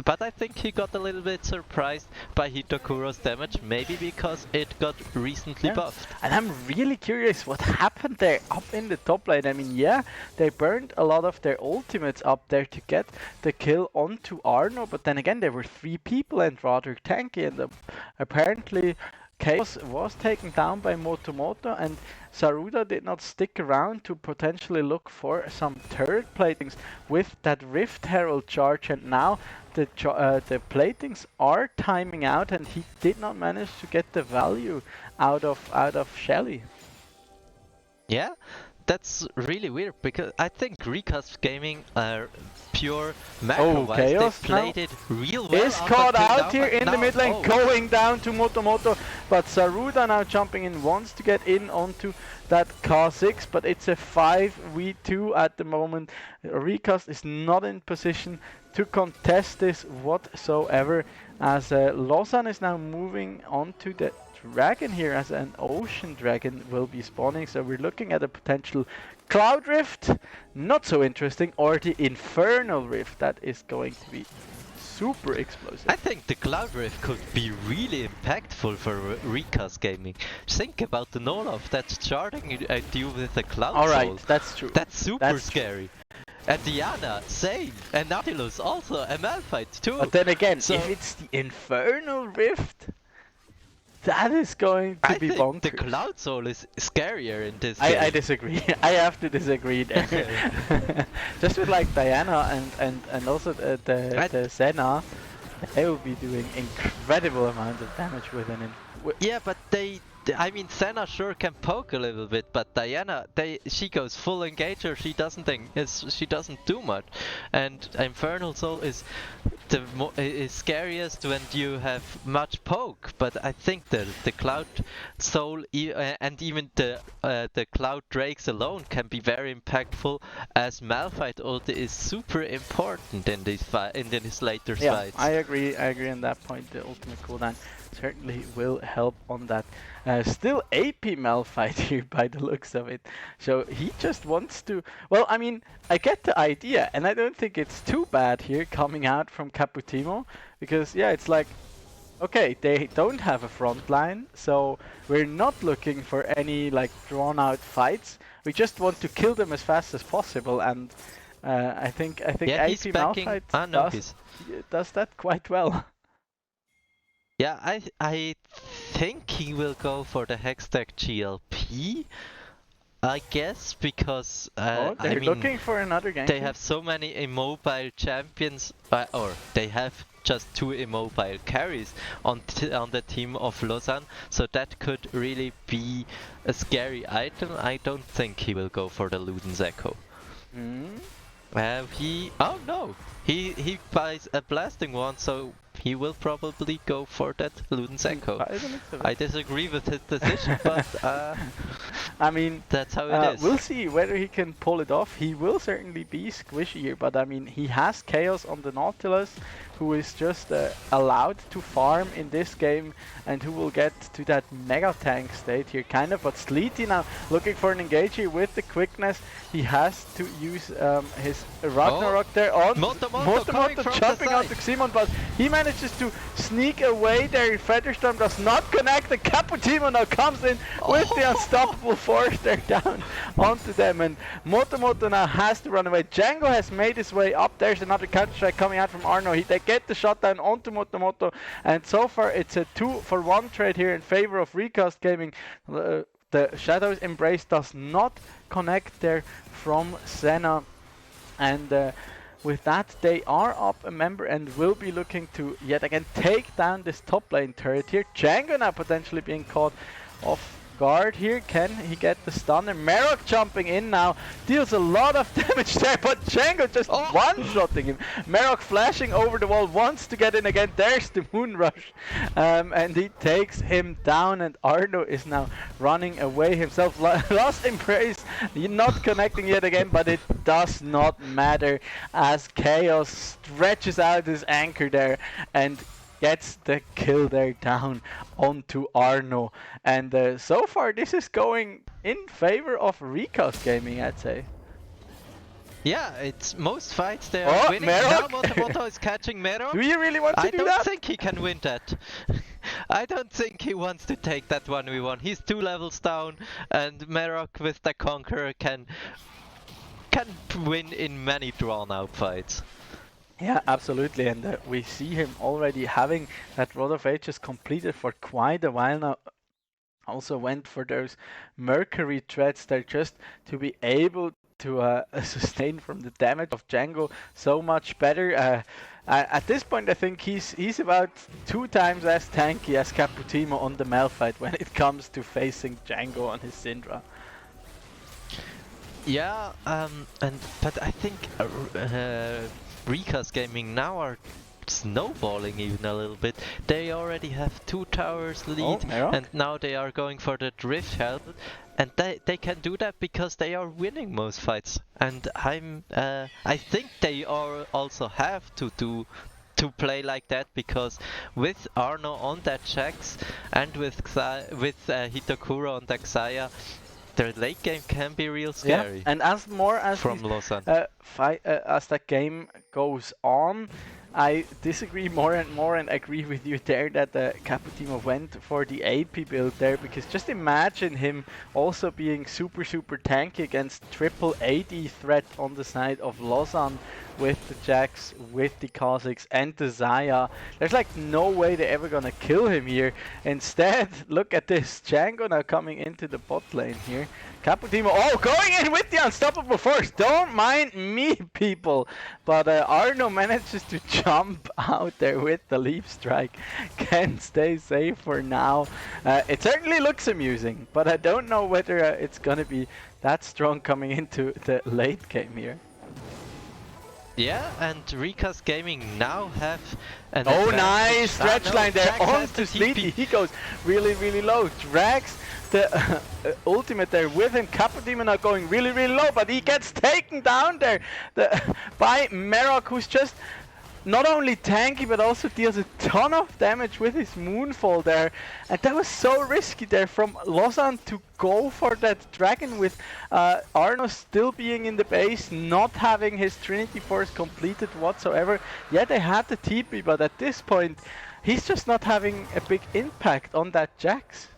But I think he got a little bit surprised by Hitakuro's damage, maybe because it got recently buffed. And I'm really curious what happened there up in the top lane. I mean, yeah, they burned a lot of their ultimates up there to get the kill onto Arno, but then again, there were 3 people and rather tanky, and apparently Chaos was taken down by Motomoto, and Saruda did not stick around to potentially look for some turret platings with that Rift Herald charge, and now the platings are timing out, and he did not manage to get the value out of Shelly. Yeah, that's really weird, because I think Recast Gaming are pure macro-wise. Chaos they played it real well. Is caught out here in the mid lane, going down to Motomoto, but Saruda now jumping in, wants to get in onto that K6, but it's a 5v2 at the moment. Recast is not in position to contest this whatsoever, as Lausanne is now moving onto the dragon here, as an ocean dragon will be spawning. So we're looking at a potential Cloud Rift, not so interesting, or the Infernal Rift that is going to be super explosive. I think the Cloud Rift could be really impactful for Recast Gaming. Think about the Nolof that's charging you with the Cloud Soul. Alright, that's true. That's super scary. And Diana, same. And Nautilus also, a Malphite too. But then again, if it's the Infernal Rift, that is going to be bonkers. The Cloud Soul is scarier in this I game. disagree. I have to disagree there. Just with like Diana and also the Senna, they will be doing incredible amount of damage with an yeah, but I mean, Senna sure can poke a little bit, but Diana, she goes full engager. She doesn't do much, and Infernal Soul is scariest when you have much poke. But I think the Cloud Soul and even the Cloud Drakes alone can be very impactful, as Malphite ulti is super important in these later fights. Yeah, I agree on that point. The ultimate cooldown certainly will help on that. Still AP Malphite here by the looks of it. So he just wants to... Well, I mean, I get the idea, and I don't think it's too bad here coming out from Caputino, because yeah, it's like, okay, they don't have a front line, so we're not looking for any like drawn out fights. We just want to kill them as fast as possible, and I think yeah, AP Malphite does that quite well. Yeah, I think he will go for the Hextech GLP, I guess, because they're I mean, looking for another game. They have so many immobile champions, or they have just 2 immobile carries on the team of Lausanne, so that could really be a scary item. I don't think he will go for the Luden's Echo. Oh no, he buys a blasting one, so he will probably go for that Luden's Echo. I disagree with his decision, but I mean, that's how it is. We'll see whether he can pull it off. He will certainly be squishy here, but I mean, he has Chaos on the Nautilus, who is just allowed to farm in this game, and who will get to that mega tank state here, kind of. But Sleety now looking for an engage here with the quickness. He has to use his Ragnarok there on Motomoto jumping out to Ximon, but He manages to sneak away there. Featherstorm does not connect. The Caputino now comes in with the unstoppable force there down onto them. And Motomoto now has to run away. Django has made his way up. There's another counter strike coming out from Arno. They get the shot down onto Motomoto. And so far it's a 2-for-1 trade here in favor of Recast Gaming. The Shadow's Embrace does not connect there from Senna. And with that, they are up a member and will be looking to yet again take down this top lane turret here. Django now potentially being caught off guard here. Can he get the stunner? Merok jumping in now, deals a lot of damage there, but Django just one-shotting him. Merok flashing over the wall, wants to get in again. There's the Moon Rush, and he takes him down, and Arno is now running away himself. Lost Embrace, not connecting yet again, but it does not matter as Chaos stretches out his anchor there and gets the kill there down onto Arno. And so far this is going in favor of Recast Gaming, I'd say. Yeah, it's most fights they are winning. Merok? Now Motomoto is catching Merok. Do you really want to do that? I don't think he can win that. I don't think he wants to take that 1v1. He's 2 levels down, and Merok with the Conqueror can win in many drawn-out fights. Yeah, absolutely, and we see him already having that Rod of Ages completed for quite a while now. Also went for those Mercury threads there just to be able to sustain from the damage of Django so much better. At this point I think he's about 2 times as tanky as Caputino on the Malphite when it comes to facing Django on his Syndra. Yeah, but I think Recast Gaming now are snowballing even a little bit. They already have 2 towers lead, and now they are going for the Drift Help, and they can do that because they are winning most fights. And I think they are also have to play like that, because with Arno on that Jax and with Hitokuro on that Xayah, their late game can be real scary. Yeah, and as more as from Lausanne. As that game goes on, I disagree more and more and agree with you there that Caputino went for the AP build there, because just imagine him also being super tanky against triple AD threat on the side of Lausanne with the Jax, with the Kha'Zix and the Xayah. There's like no way they're ever gonna kill him here. Instead, look at this, Django now coming into the bot lane here. Caputino, going in with the unstoppable force. Don't mind me, people. But Arno manages to jump out there with the leap strike. Can stay safe for now. It certainly looks amusing, but I don't know whether it's gonna be that strong coming into the late game here. Yeah, and Recast Gaming now have an nice stretch line there onto Sleety. He goes really low. Drags the ultimate there with him. Caputino now going really low, but he gets taken down there by Merok, who's just not only tanky but also deals a ton of damage with his Moonfall there. And that was so risky there from Lausanne to go for that dragon with Arno still being in the base, not having his Trinity Force completed whatsoever. Yeah, they had the TP, but at this point he's just not having a big impact on that Jax.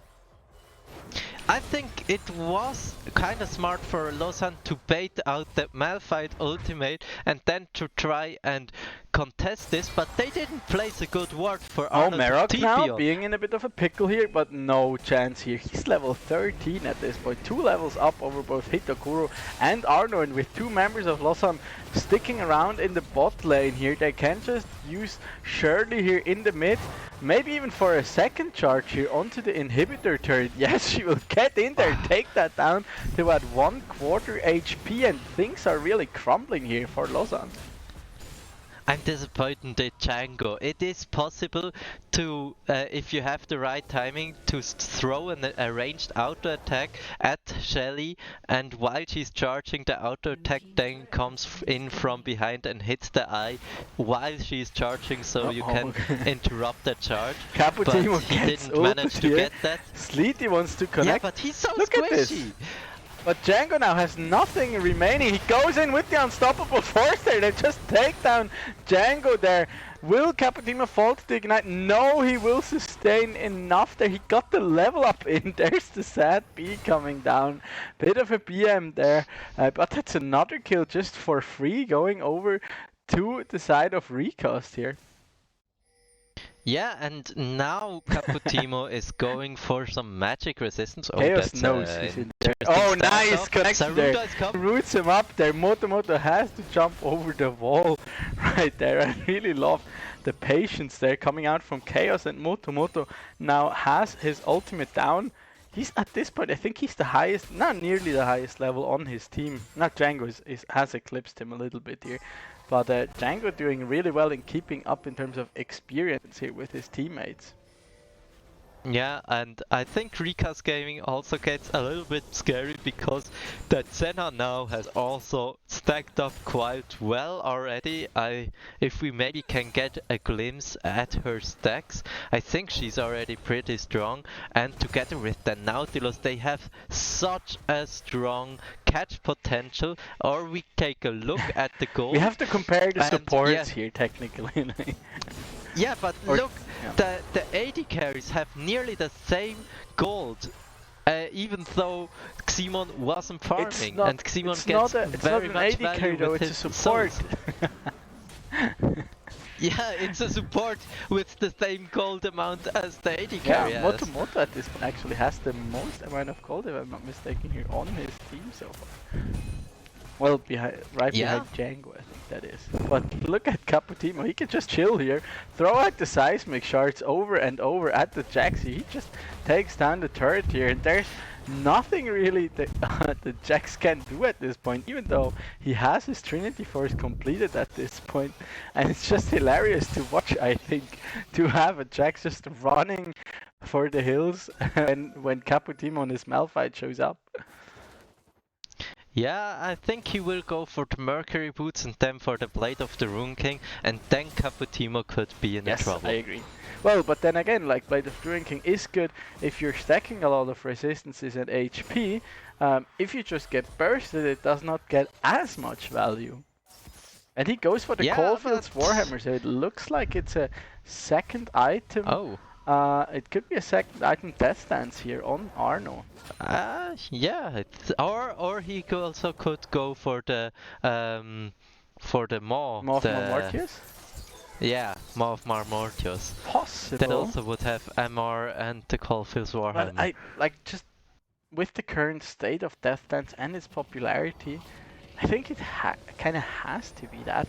I think it was kind of smart for Lausanne to bait out the Malphite ultimate and then to try and contest this, but they didn't place a good ward for Arno to Merok TP now on. being in a bit of a pickle here, but no chance here. He's level 13 at this point, 2 levels up over both Hitokuro and Arno, and with 2 members of Lausanne sticking around in the bot lane here, they can just use Shirley here in the mid, maybe even for a second charge here onto the inhibitor turret. Yes, she will get in there, take that down to about 1/4 HP, and things are really crumbling here for Lausanne. I'm disappointed in Django. It is possible to, if you have the right timing, to throw a ranged auto attack at Shelly, and while she's charging, the auto attack then comes in from behind and hits the eye while she's charging, so you can interrupt the charge. Caputino but he gets didn't manage to here. get that. Sleety wants to connect. Yeah, but he's so Look squishy. at this. But Django now has nothing remaining. He goes in with the unstoppable force there. They just take down Django there. Will Caputino fall to the ignite? No, he will sustain enough there. He got the level up in. There's the sad B coming down. Bit of a BM there. But that's another kill just for free going over to the side of Recast here. Yeah, and now Caputimo is going for some magic resistance. Chaos knows he's in there. Oh, nice connection there. Roots him up there. Moto has to jump over the wall right there. I really love the patience there coming out from Chaos, and Moto now has his ultimate down. He's at this point, I think he's the highest, not nearly the highest level on his team. Not Django has eclipsed him a little bit here. But Django doing really well in keeping up in terms of experience here with his teammates. Yeah, and I think Recast Gaming also gets a little bit scary because that Senna now has also stacked up quite well already. If we maybe can get a glimpse at her stacks, I think she's already pretty strong. And together with the Nautilus, they have such a strong catch potential. Or we take a look at the goal. We have to compare the supports here technically. Yeah, but look, the AD carries have nearly the same gold, even though Ximon wasn't farming, and Ximon gets very much value carry, though, with it's his a support. Yeah, it's a support with the same gold amount as the AD carry has. Moto at this point actually has the most amount of gold, if I'm not mistaken, here on his team so far. Well, behind Django, I think that is. But look at Caputino, he can just chill here, throw out the seismic shards over and over at the Jaxi. He just takes down the turret here, and there's nothing really that the Jax can do at this point, even though he has his Trinity Force completed at this point. And it's just hilarious to watch, I think, to have a Jax just running for the hills when Caputino on his Malphite shows up. Yeah, I think he will go for the Mercury Boots and then for the Blade of the Rune King, and then Caputino could be in trouble. Yes, I agree. Well, but then again, like Blade of the Rune King is good if you're stacking a lot of resistances and HP. If you just get bursted, it does not get as much value. And he goes for the Coalfields Warhammer, so it looks like it's a second item. Oh. It could be a second item Death Dance here on Arno. Yeah, or he also could go for the Maw. Maw of Marmortius? Yeah, Maw of Marmortius. Possible. That also would have MR and the Coalfields Warhammer. But I like just with the current state of Death Dance and its popularity, I think it kind of has to be that.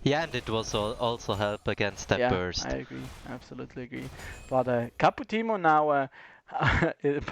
Yeah, and it was also help against that burst. I agree, absolutely agree. But Caputino now,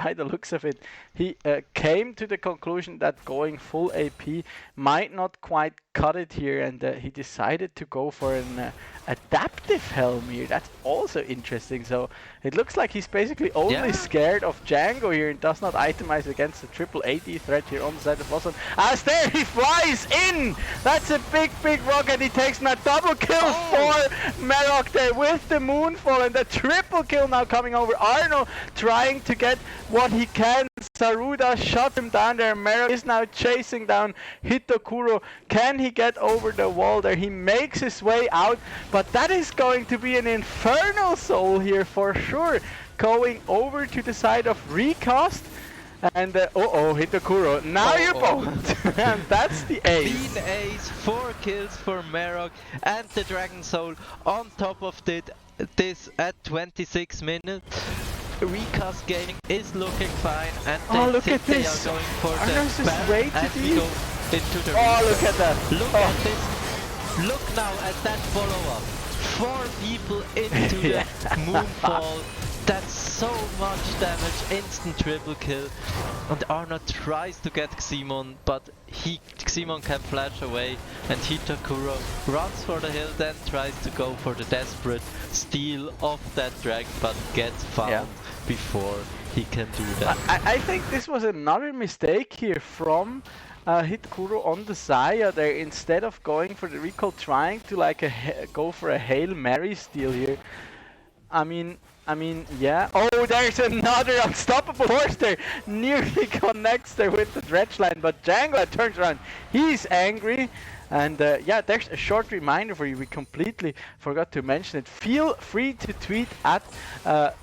by the looks of it, he came to the conclusion that going full AP might not quite cut it here, and he decided to go for an adaptive helm here. That's also interesting. So it looks like he's basically only scared of Django here and does not itemize against the triple AD threat here on the side of Blossom. As there he flies in! That's a big rock, and he takes now double kill for Merok there with the Moonfall, and the triple kill now coming over. Arno trying to get what he can. Saruda shot him down there. Merok is now chasing down Hitokuro. Can he get over the wall there? He makes his way out, but that is going to be an Infernal Soul here for sure. Going over to the side of Recast. And Hitokuro, now you both! And that's the ace. Clean ace, 4 kills for Merok and the Dragon Soul on top of this at 26 minutes. Recast Gaming is looking fine, and look at this. They are going for Arno's the just way as too we deep. go into the Look at that. Look at this. Look now at that follow-up. 4 people into the Moonfall. That's so much damage, instant triple kill. And Arno tries to get Ximon, but Ximon can flash away, and Hitokuro runs for the hill, then tries to go for the desperate steal of that dragon, but gets found before he can do that. I think this was another mistake here from Hitokuro on the Zaya there. Instead of going for the recall, trying to like go for a Hail Mary steal here. I mean, I mean, yeah. Oh, there's another unstoppable force there. Nearly connects there with the dredge line, but Jangla turns around. He's angry. And yeah, there's a short reminder for you. We completely forgot to mention it. Feel free to tweet at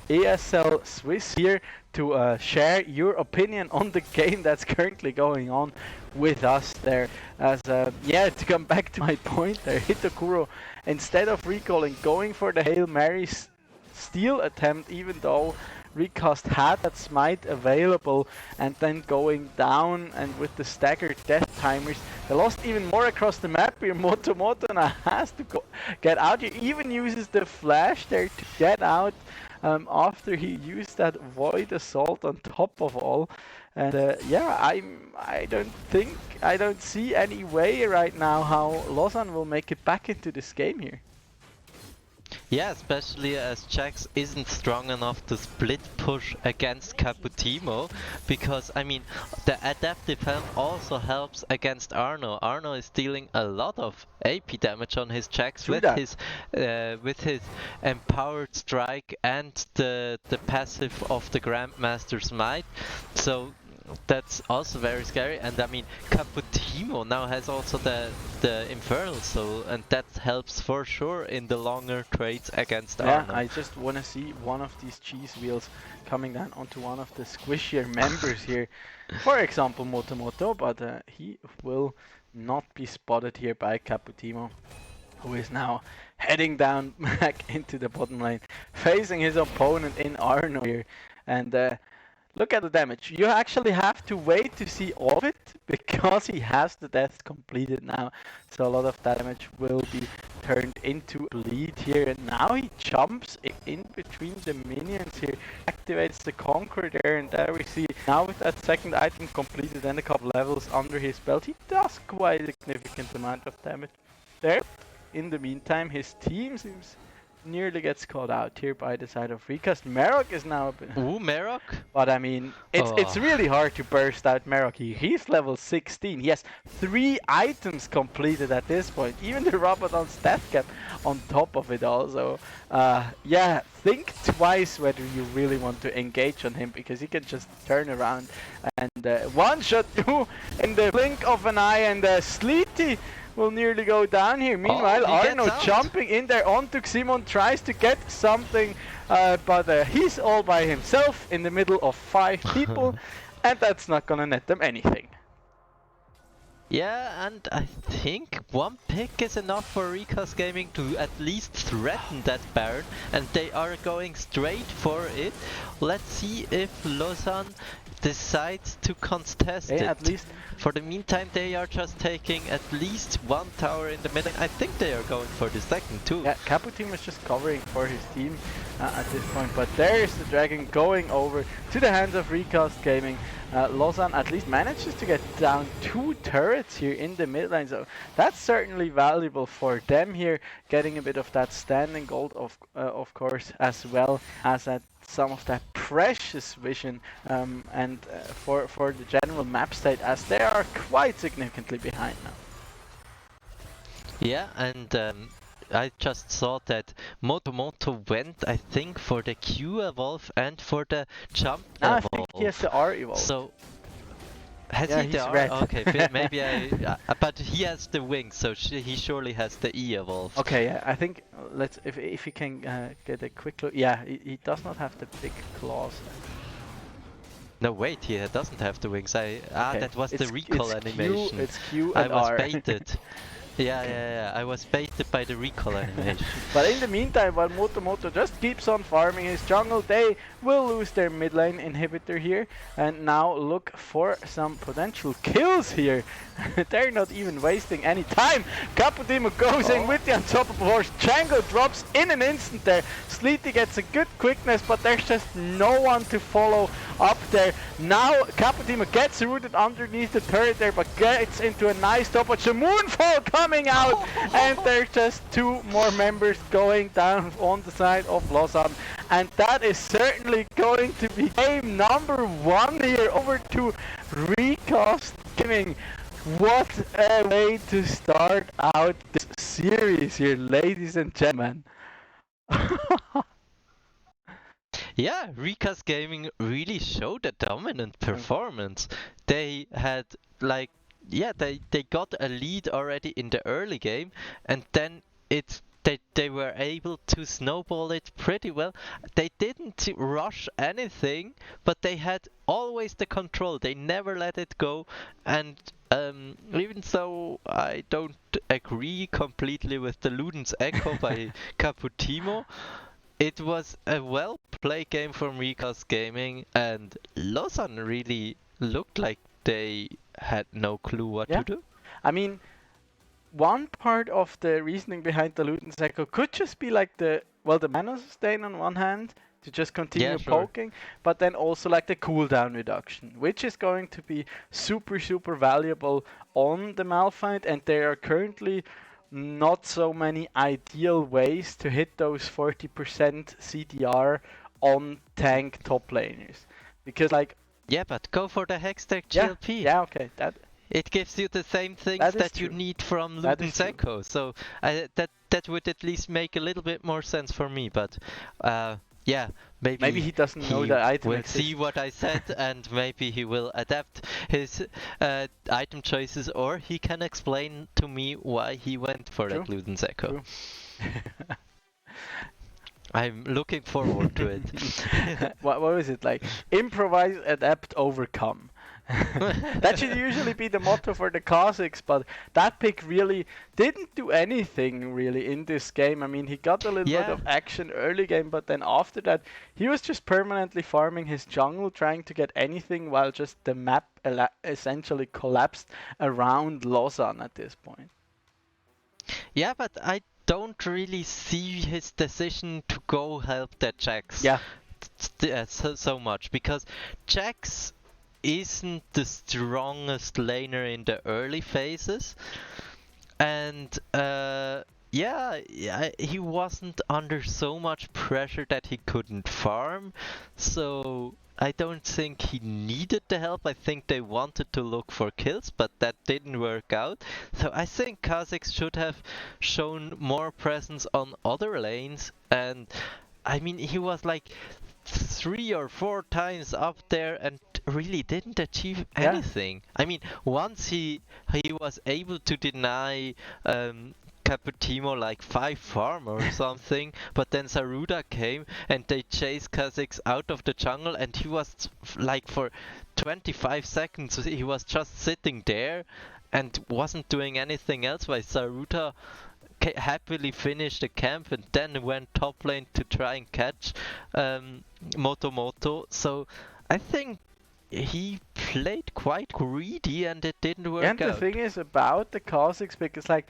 ESL Swiss here to share your opinion on the game that's currently going on with us there. As yeah, to come back to my point there, Hitokuro, instead of recalling, going for the Hail Mary steal attempt, even though Recast had that smite available, and then going down and with the staggered death timers, they lost even more across the map here. Moto now has to get out. He even uses the flash there to get out after he used that void assault on top of all. And yeah, I don't see any way right now how Lausanne will make it back into this game here. Yeah, especially as Jax isn't strong enough to split push against Caputimo, because I mean the adaptive helm also helps against Arno. Arno is dealing a lot of AP damage on his Jax with his empowered strike and the passive of the Grandmaster's might. So that's also very scary, and I mean Caputimo now has also the Infernal Soul, and that helps for sure in the longer trades against Arno. I just want to see one of these cheese wheels coming down onto one of the squishier members here. For example, Moto, but he will not be spotted here by Caputimo, who is now heading down back into the bottom lane, facing his opponent in Arno here. And look at the damage. You actually have to wait to see all of it because he has the death completed now. So a lot of damage will be turned into bleed here. And now he jumps in between the minions here, activates the Conqueror there, and there we see now with that second item completed and a couple levels under his belt, he does quite a significant amount of damage there. In the meantime, his team seems nearly gets caught out here by the side of Recast. Merok is now Ooh, Merok? But I mean, it's really hard to burst out Merok. He's level 16. He has 3 items completed at this point. Even the Rabadon's death cap on top of it also. Yeah, think twice whether you really want to engage on him, because he can just turn around and one-shot you in the blink of an eye, and Sleety will nearly go down here. Meanwhile, Arno jumping in there onto Ximon, tries to get something, but he's all by himself in the middle of 5 people, and that's not gonna net them anything. Yeah, and I think one pick is enough for Recast Gaming to at least threaten that Baron, and they are going straight for it. Let's see if Lausanne decides to contest it. At least for the meantime, they are just taking at least 1 tower in the middle. I think they are going for the second too. Yeah, Caputimo is just covering for his team at this point, but there is the dragon going over to the hands of Recast Gaming. Lausanne at least manages to get down 2 turrets here in the mid lane, so that's certainly valuable for them here, getting a bit of that standing gold of course, as well as some of that precious vision, and for the general map state, as they are quite significantly behind now. Yeah, and I just saw that Moto went, I think, for the Q evolve and for the jump evolve. I think he has the R evolve. So has yeah, he the R? red. Okay, maybe but he has the wings, so he surely has the E evolve. Okay, yeah, I think let's if you can get a quick look. Yeah, he does not have the big claws. No, wait, he doesn't have the wings. Okay. That was the recall animation. It's Q and I was R. baited. Yeah, I was baited by the recall animation. But in the meantime, while Moto just keeps on farming his jungle, they will lose their mid lane inhibitor here, and now look for some potential kills here. They're not even wasting any time. Caputimo goes in with the unstoppable horse. Django drops in an instant there. Sleety gets a good quickness, but there's just no one to follow up there. Now Caputimo gets rooted underneath the turret there, but gets into a nice dodge. The Moonfall coming out, and there's just 2 more members going down on the side of Lausanne. And that is certainly going to be game number 1 here over to Recast Gaming. What a way to start out this series here, ladies and gentlemen. Yeah, Rika's Gaming really showed a dominant performance. They had like they got a lead already in the early game, and then they were able to snowball it pretty well. They didn't rush anything, but they had always the control. They never let it go, and even though I don't agree completely with the Luden's Echo by Caputimo, it was a well played game from Rika's Gaming, and Lausanne really looked like they had no clue what Yeah. to do. I mean, one part of the reasoning behind the Luton's Echo could just be like the mana sustain on one hand to just continue Yeah, sure. poking, but then also like the cooldown reduction, which is going to be super valuable on the Malphite, and there are currently not so many ideal ways to hit those 40% CDR on tank top laners. Because like Yeah, but go for the Hextech yeah, GLP. yeah, okay, that It gives you the same things That is that you true. need from That is Luden's true. Echo. So that would at least make a little bit more sense for me. But yeah, maybe he doesn't know he the item will exists. see what I said, and maybe he will adapt his item choices, or he can explain to me why he went for that True. Luden's Echo. True. I'm looking forward to it. What was it like? Improvise, adapt, overcome. That should usually be the motto for the Kazakhs, but that pick really didn't do anything really in this game. I mean, he got a little bit Yeah. of action early game, but then after that, he was just permanently farming his jungle, trying to get anything while just the map essentially collapsed around Lausanne at this point. Yeah, but I don't really see his decision to go help the Jacks Yeah. so much, because Jax isn't the strongest laner in the early phases, and he wasn't under so much pressure that he couldn't farm, so I don't think he needed the help. I think they wanted to look for kills, but that didn't work out. So I think Kazakhs should have shown more presence on other lanes, and I mean, he was like 3 or 4 times up there and really didn't achieve Yeah. anything. I mean, once he was able to deny Caputimo like 5 farm or something, but then Saruda came and they chased Kazakhs out of the jungle, and he was like for 25 seconds he was just sitting there and wasn't doing anything else, while Saruda happily finished the camp and then went top lane to try and catch Moto. So I think he played quite greedy and it didn't work And the out. thing is about the Kazakhs, because like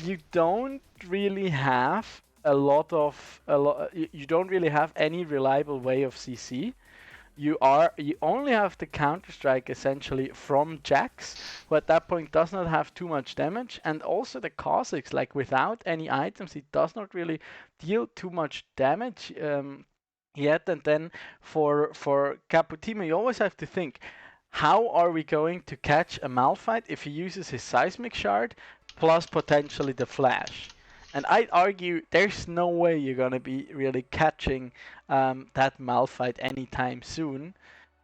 you don't really have you don't really have any reliable way of CC. You only have the Counter Strike essentially from Jax, who at that point does not have too much damage, and also the Kazakhs, like without any items, he does not really deal too much damage yet. And then for Caputimo, you always have to think, how are we going to catch a Malphite if he uses his Seismic Shard plus potentially the Flash? And I'd argue there's no way you're going to be really catching that Malphite anytime soon.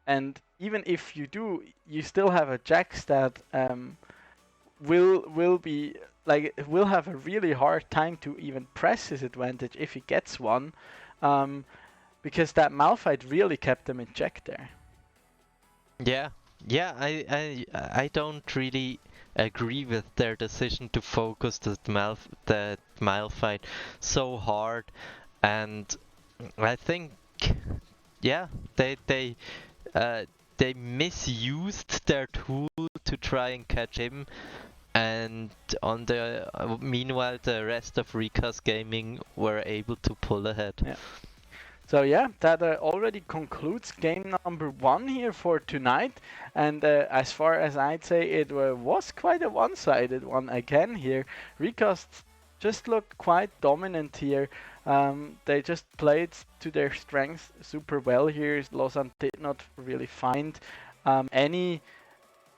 And even if you do, you still have a Jax that will be like will have a really hard time to even press his advantage if he gets one, because that Malphite really kept him in check there. Yeah, I don't really agree with their decision to focus that Malphite so hard, and I think they misused their tool to try and catch him, and on the meanwhile the rest of Rika's Gaming were able to pull ahead. Yeah. So yeah, that already concludes game number 1 here for tonight. And as far as I'd say, it was quite a one-sided one again here. Ricast just looked quite dominant here. They just played to their strengths super well here. Lausanne did not really find any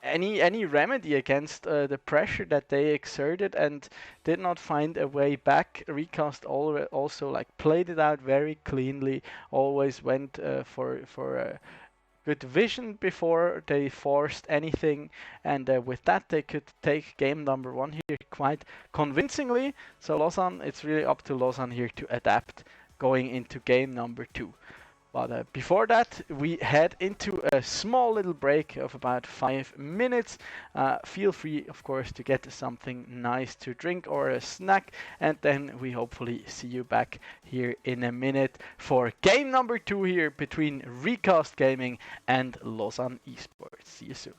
any remedy against the pressure that they exerted and did not find a way back. Recast also like played it out very cleanly. Always went for good vision before they forced anything, and with that they could take game number 1 here quite convincingly. So Lausanne, it's really up to Lausanne here to adapt going into game number 2. But before that, we head into a small little break of about 5 minutes. Feel free, of course, to get something nice to drink or a snack, and then we hopefully see you back here in a minute for game number 2 here between Recast Gaming and Lausanne Esports. See you soon.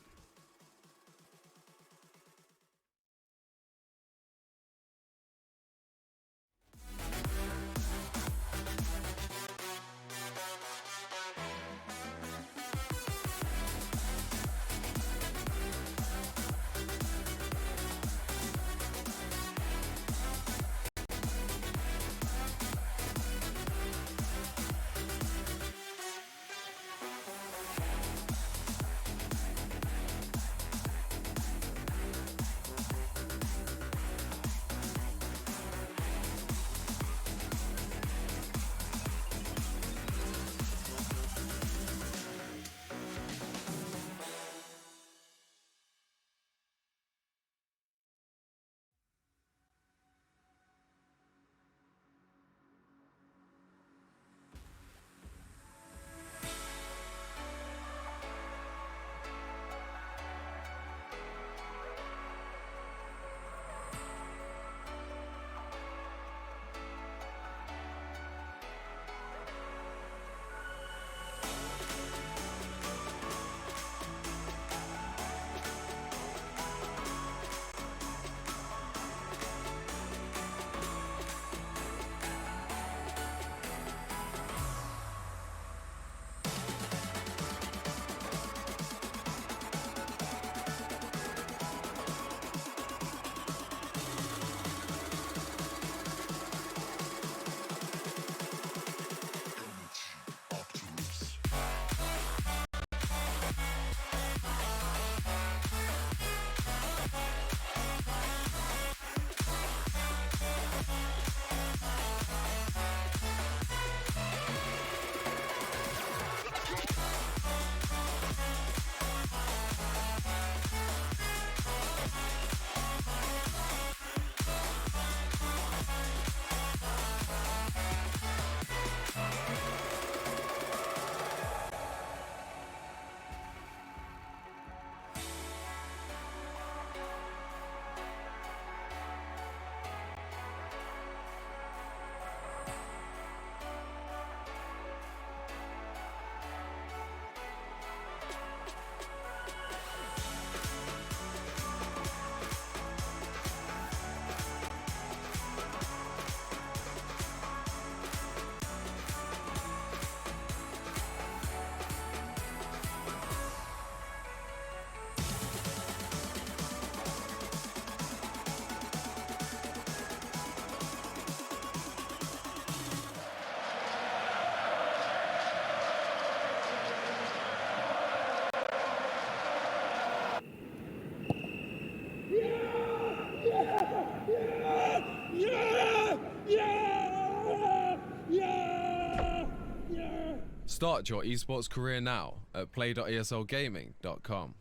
Start your esports career now at play.eslgaming.com.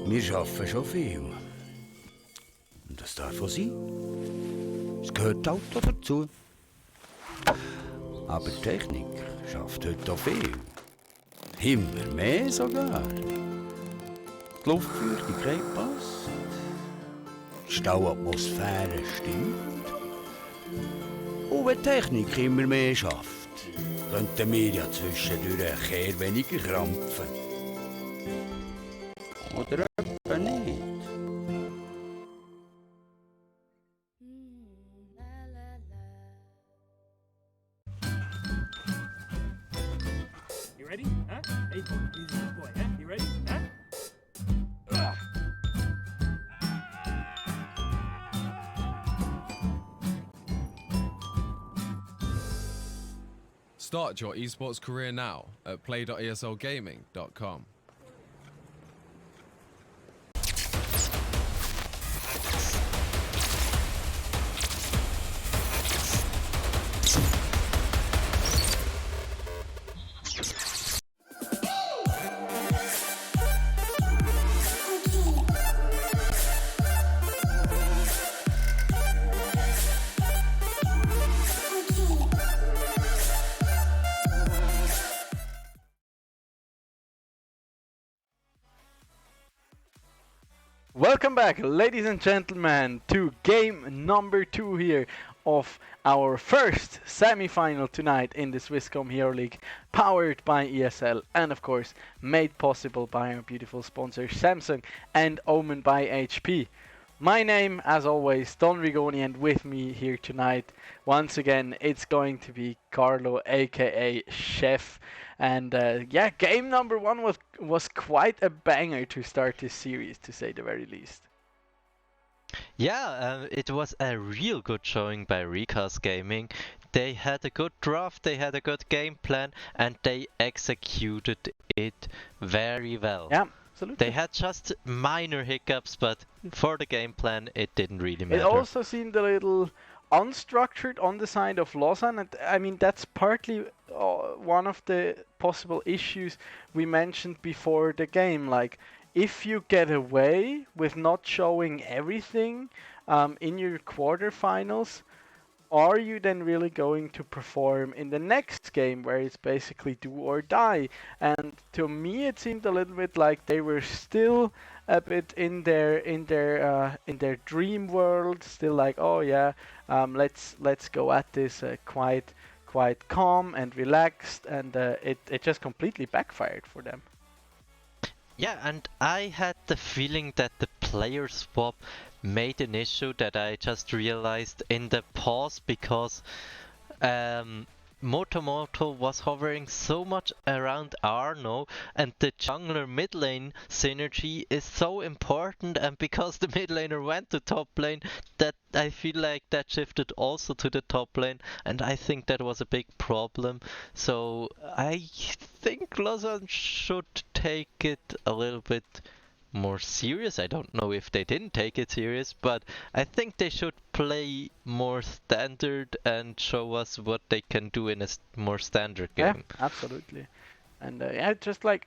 Wir arbeiten schon viel. Und das darf auch sein. Es gehört halt auch dazu. Aber die Technik schafft heute auch viel. Immer mehr sogar. Die Luftfeuchtigkeit passt. Die Stauatmosphäre stimmt. Und wenn die Technik immer mehr schafft, könnten wir ja zwischendurch ein Kehr weniger krampfen. Oder etwa nicht. huh? Hey, he's a good boy, huh? You ready? Huh? Start your esports career now at play.eslgaming.com. Welcome back, ladies and gentlemen, to game number 2 here of our first semi-final tonight in the Swisscom Hero League, powered by ESL and of course made possible by our beautiful sponsor Samsung and owned by HP. My name, as always, Don Rigoni, and with me here tonight, once again, it's going to be Carlo, aka Chef. And yeah, game number 1 was quite a banger to start this series, to say the very least. Yeah, it was a real good showing by Recast Gaming. They had a good draft, they had a good game plan, and they executed it very well. Yeah, absolutely. They had just minor hiccups, but for the game plan, it didn't really matter. It also seemed a little unstructured on the side of Lausanne, and I mean that's partly one of the possible issues we mentioned before the game. Like, if you get away with not showing everything in your quarterfinals, are you then really going to perform in the next game where it's basically do or die? And to me, it seemed a little bit like they were still a bit in their dream world, still like, oh yeah, let's go at this quite calm and relaxed, and it just completely backfired for them. Yeah, and I had the feeling that the player swap made an issue that I just realized in the pause, because Motomoto was hovering so much around Arno, and the jungler mid lane synergy is so important, and because the mid laner went to top lane, that I feel like that shifted also to the top lane, and I think that was a big problem. So I think Lausanne should take it a little bit more serious. I don't know if they didn't take it serious, but I think they should play more standard and show us what they can do in a more standard game. Yeah, absolutely. And yeah, just like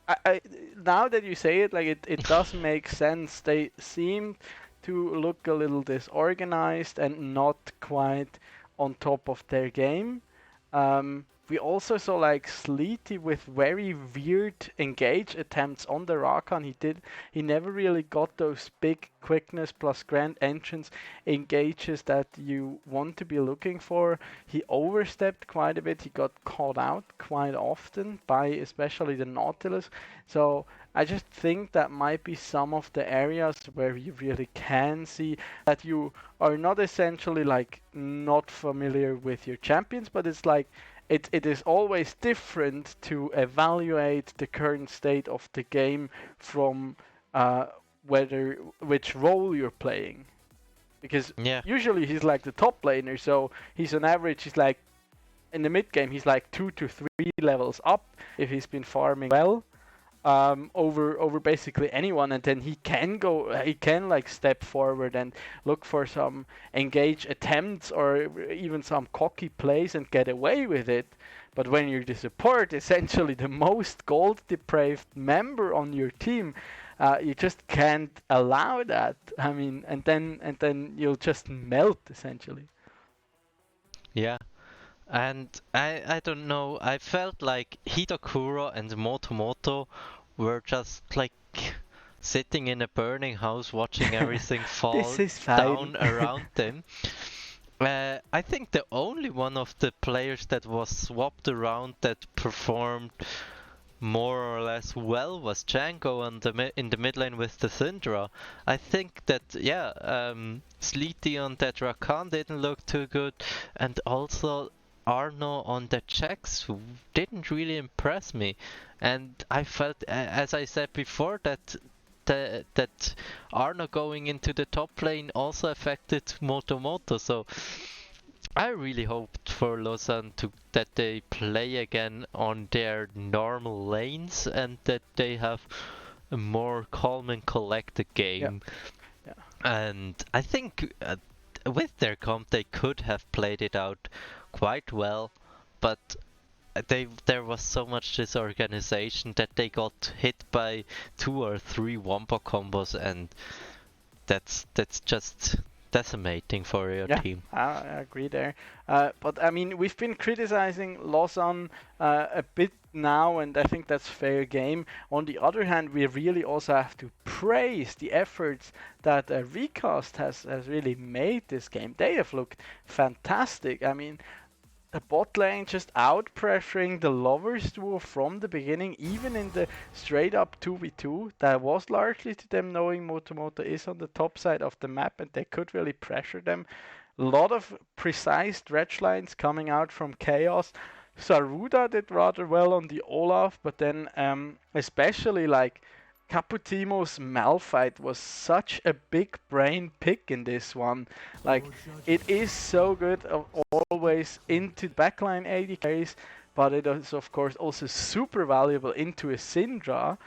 I now that you say it, like it does make sense. They seem to look a little disorganized and not quite on top of their game. We also saw like Sleety with very weird engage attempts on the Rakan. He never really got those big quickness plus grand entrance engages that you want to be looking for. He overstepped quite a bit. He got caught out quite often by especially the Nautilus. So I just think that might be some of the areas where you really can see that you are not essentially like not familiar with your champions, but it's like it is always different to evaluate the current state of the game from which role you're playing. Because usually he's like the top laner, so he's on average, he's like, in the mid game, he's like 2 to 3 levels up if he's been farming well. Over basically anyone, and then he can like step forward and look for some engage attempts or even some cocky plays and get away with it. But when you're the support, essentially the most gold deprived member on your team, you just can't allow that. I mean, and then you'll just melt essentially. Yeah. And I don't know, I felt like Hidokuro and Motomoto were just like sitting in a burning house watching everything fall down around them. I think the only one of the players that was swapped around that performed more or less well was Django in the mid lane with the Syndra. I think that, Sleety on that Rakan didn't look too good, and also Arno on the checks didn't really impress me, and I felt, as I said before, that Arno going into the top lane also affected Moto. So I really hoped for Lausanne that they play again on their normal lanes and that they have a more calm and collected game. Yeah. And I think with their comp they could have played it out quite well, but there was so much disorganization that they got hit by 2 or 3 wombo combos, and that's just decimating for your team. I agree there. But I mean, we've been criticizing Lausanne a bit now, and I think that's fair game. On the other hand, we really also have to praise the efforts that Recast has really made this game. They have looked fantastic. I mean, the bot lane just out pressuring the lovers duo from the beginning, even in the straight up 2v2. That was largely to them knowing Moto is on the top side of the map and they could really pressure them. A lot of precise dredge lines coming out from Chaos. Saruda did rather well on the Olaf, but then especially like Caputimo's Malphite was such a big brain pick in this one. Like, it is so good always into backline AD carries, but it is of course also super valuable into a Syndra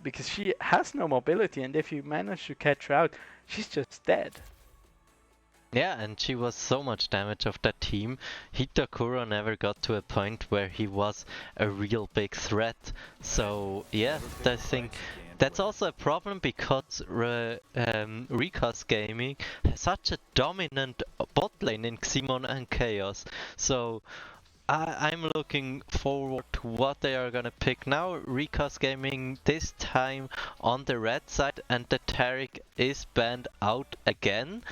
because she has no mobility, and if you manage to catch her out, she's just dead. Yeah, and she was so much damage of that team. Hitakura never got to a point where he was a real big threat. So yeah, I think that's also a problem because Recast Gaming has such a dominant bot lane in Ximon and Chaos. So I'm looking forward to what they are gonna pick now. Recast Gaming this time on the red side, and the Taric is banned out again.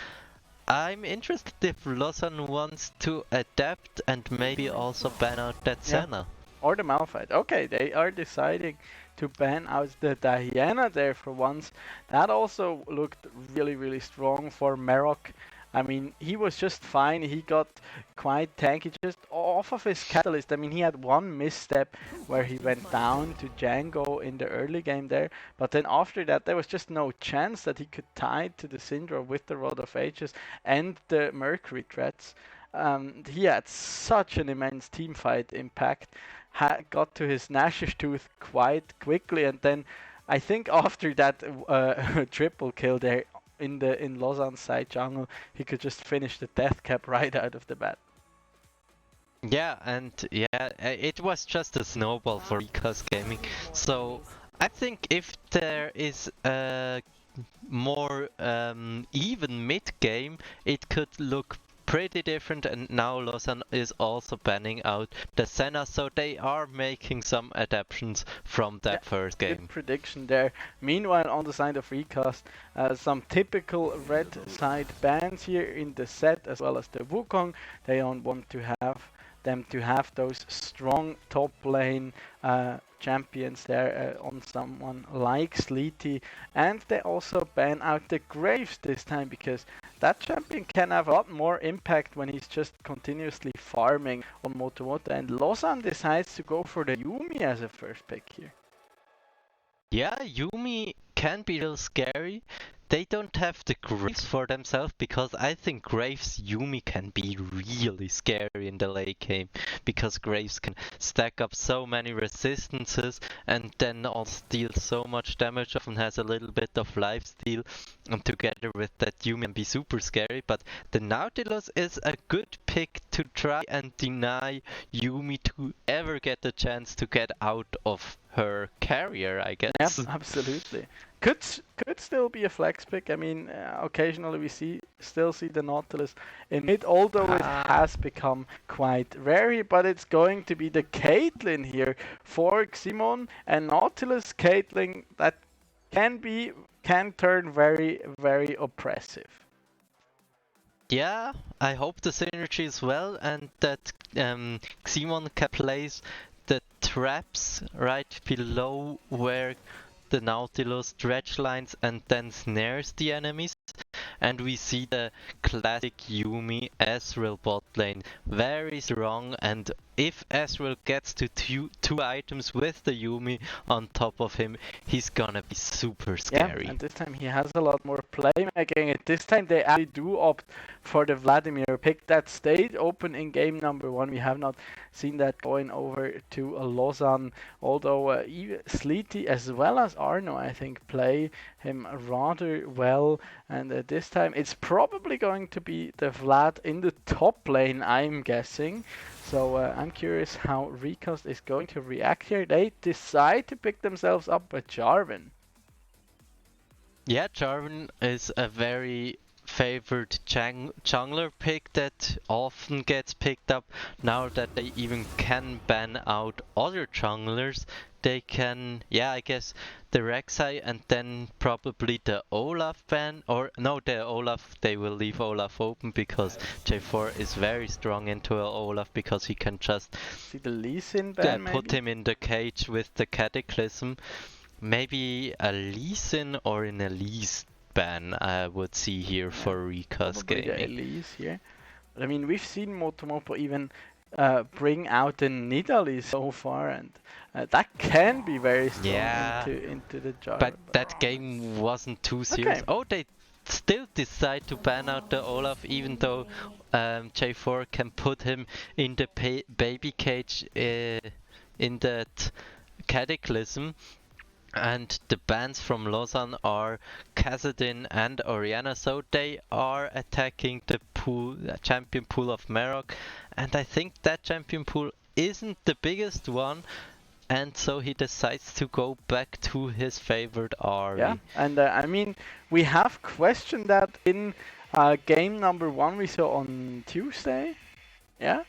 I'm interested if Lausanne wants to adapt and maybe also ban out that Senna. Or the Malphite. Okay, they are deciding to ban out the Diana there for once. That also looked really strong for Merok. I mean, he was just fine. He got quite tanky just off of his catalyst. I mean, he had one misstep where he went down to Django in the early game there. But then after that, there was just no chance that he could tie to the Syndra with the Rod of Ages and the Mercury threats. He had such an immense team fight impact. Got to his Nash's Tooth quite quickly, and then I think after that triple kill there in Lausanne's side jungle, he could just finish the death cap right out of the bat. Yeah, and yeah, it was just a snowball for Recast Gaming. So I think if there is a more even mid game, it could look pretty different, and now Lausanne is also banning out the Senna, so they are making some adaptations from that first game. Good prediction there. Meanwhile, on the side of Recast, some typical red side bans here in the set, as well as the Wukong. They don't want to have them to have those strong top lane champions there on someone like Sleety, and they also ban out the Graves this time because that champion can have a lot more impact when he's just continuously farming on Moto, and Lausanne decides to go for the Yuumi as a first pick here. Yeah, Yuumi can be real scary. They don't have the Graves for themselves, because I think Graves Yuumi can be really scary in the late game, because Graves can stack up so many resistances and then also deal so much damage, often has a little bit of lifesteal, and together with that Yuumi can be super scary. But the Nautilus is a good pick to try and deny Yuumi to ever get the chance to get out of her carrier, I guess. Yeah, absolutely. Could still be a flex pick. I mean, occasionally we still see the Nautilus in mid, although it has become quite rare. But it's going to be the Caitlyn here for Ximon, and Nautilus Caitlyn that can turn very oppressive. Yeah, I hope the synergy is well, and that Ximon can place the traps right below where the Nautilus dredge lines and then snares the enemies. and we see the classic Yumi Ezreal bot lane very strong, and if Ezreal gets to two items with the Yumi on top of him, he's gonna be super scary. Yeah, and this time he has a lot more playmaking. And this time they actually do opt for the Vladimir pick that stayed open in game number 1. We have not seen that going over to Lausanne, although Sleety as well as Arno, I think, play him rather well. And this time it's probably going to be the Vlad in the top lane, I'm guessing. So I'm curious how Recast is going to react here. They decide to pick themselves up with Jarvan. Yeah, Jarvan is a very favored jungler pick that often gets picked up. Now that they even can ban out other junglers, they can, yeah, I guess the Rek'Sai and then probably the Olaf ban, or no, the Olaf, they will leave Olaf open because J4 is very strong into Olaf because he can just See the Lee Sin ban, put him in the cage with the Cataclysm. Maybe a Lee Sin or an Elise ban I would see here for Recast Probably the Gaming. Elise here. But I mean, we've seen Motomopo even bring out the Nidalee so far, and that can be very strong into the jar. But that game wasn't too serious. Okay. Oh, they still decide to ban out the Olaf, even though J4 can put him in the baby cage in that Cataclysm. And the bans from Lausanne are Khazadin and Orianna, so they are attacking the champion pool of Merok, and I think that champion pool isn't the biggest one, and so he decides to go back to his favorite Ahri. Yeah, and I mean, we have questioned that in game number 1 we saw on Tuesday. Yeah.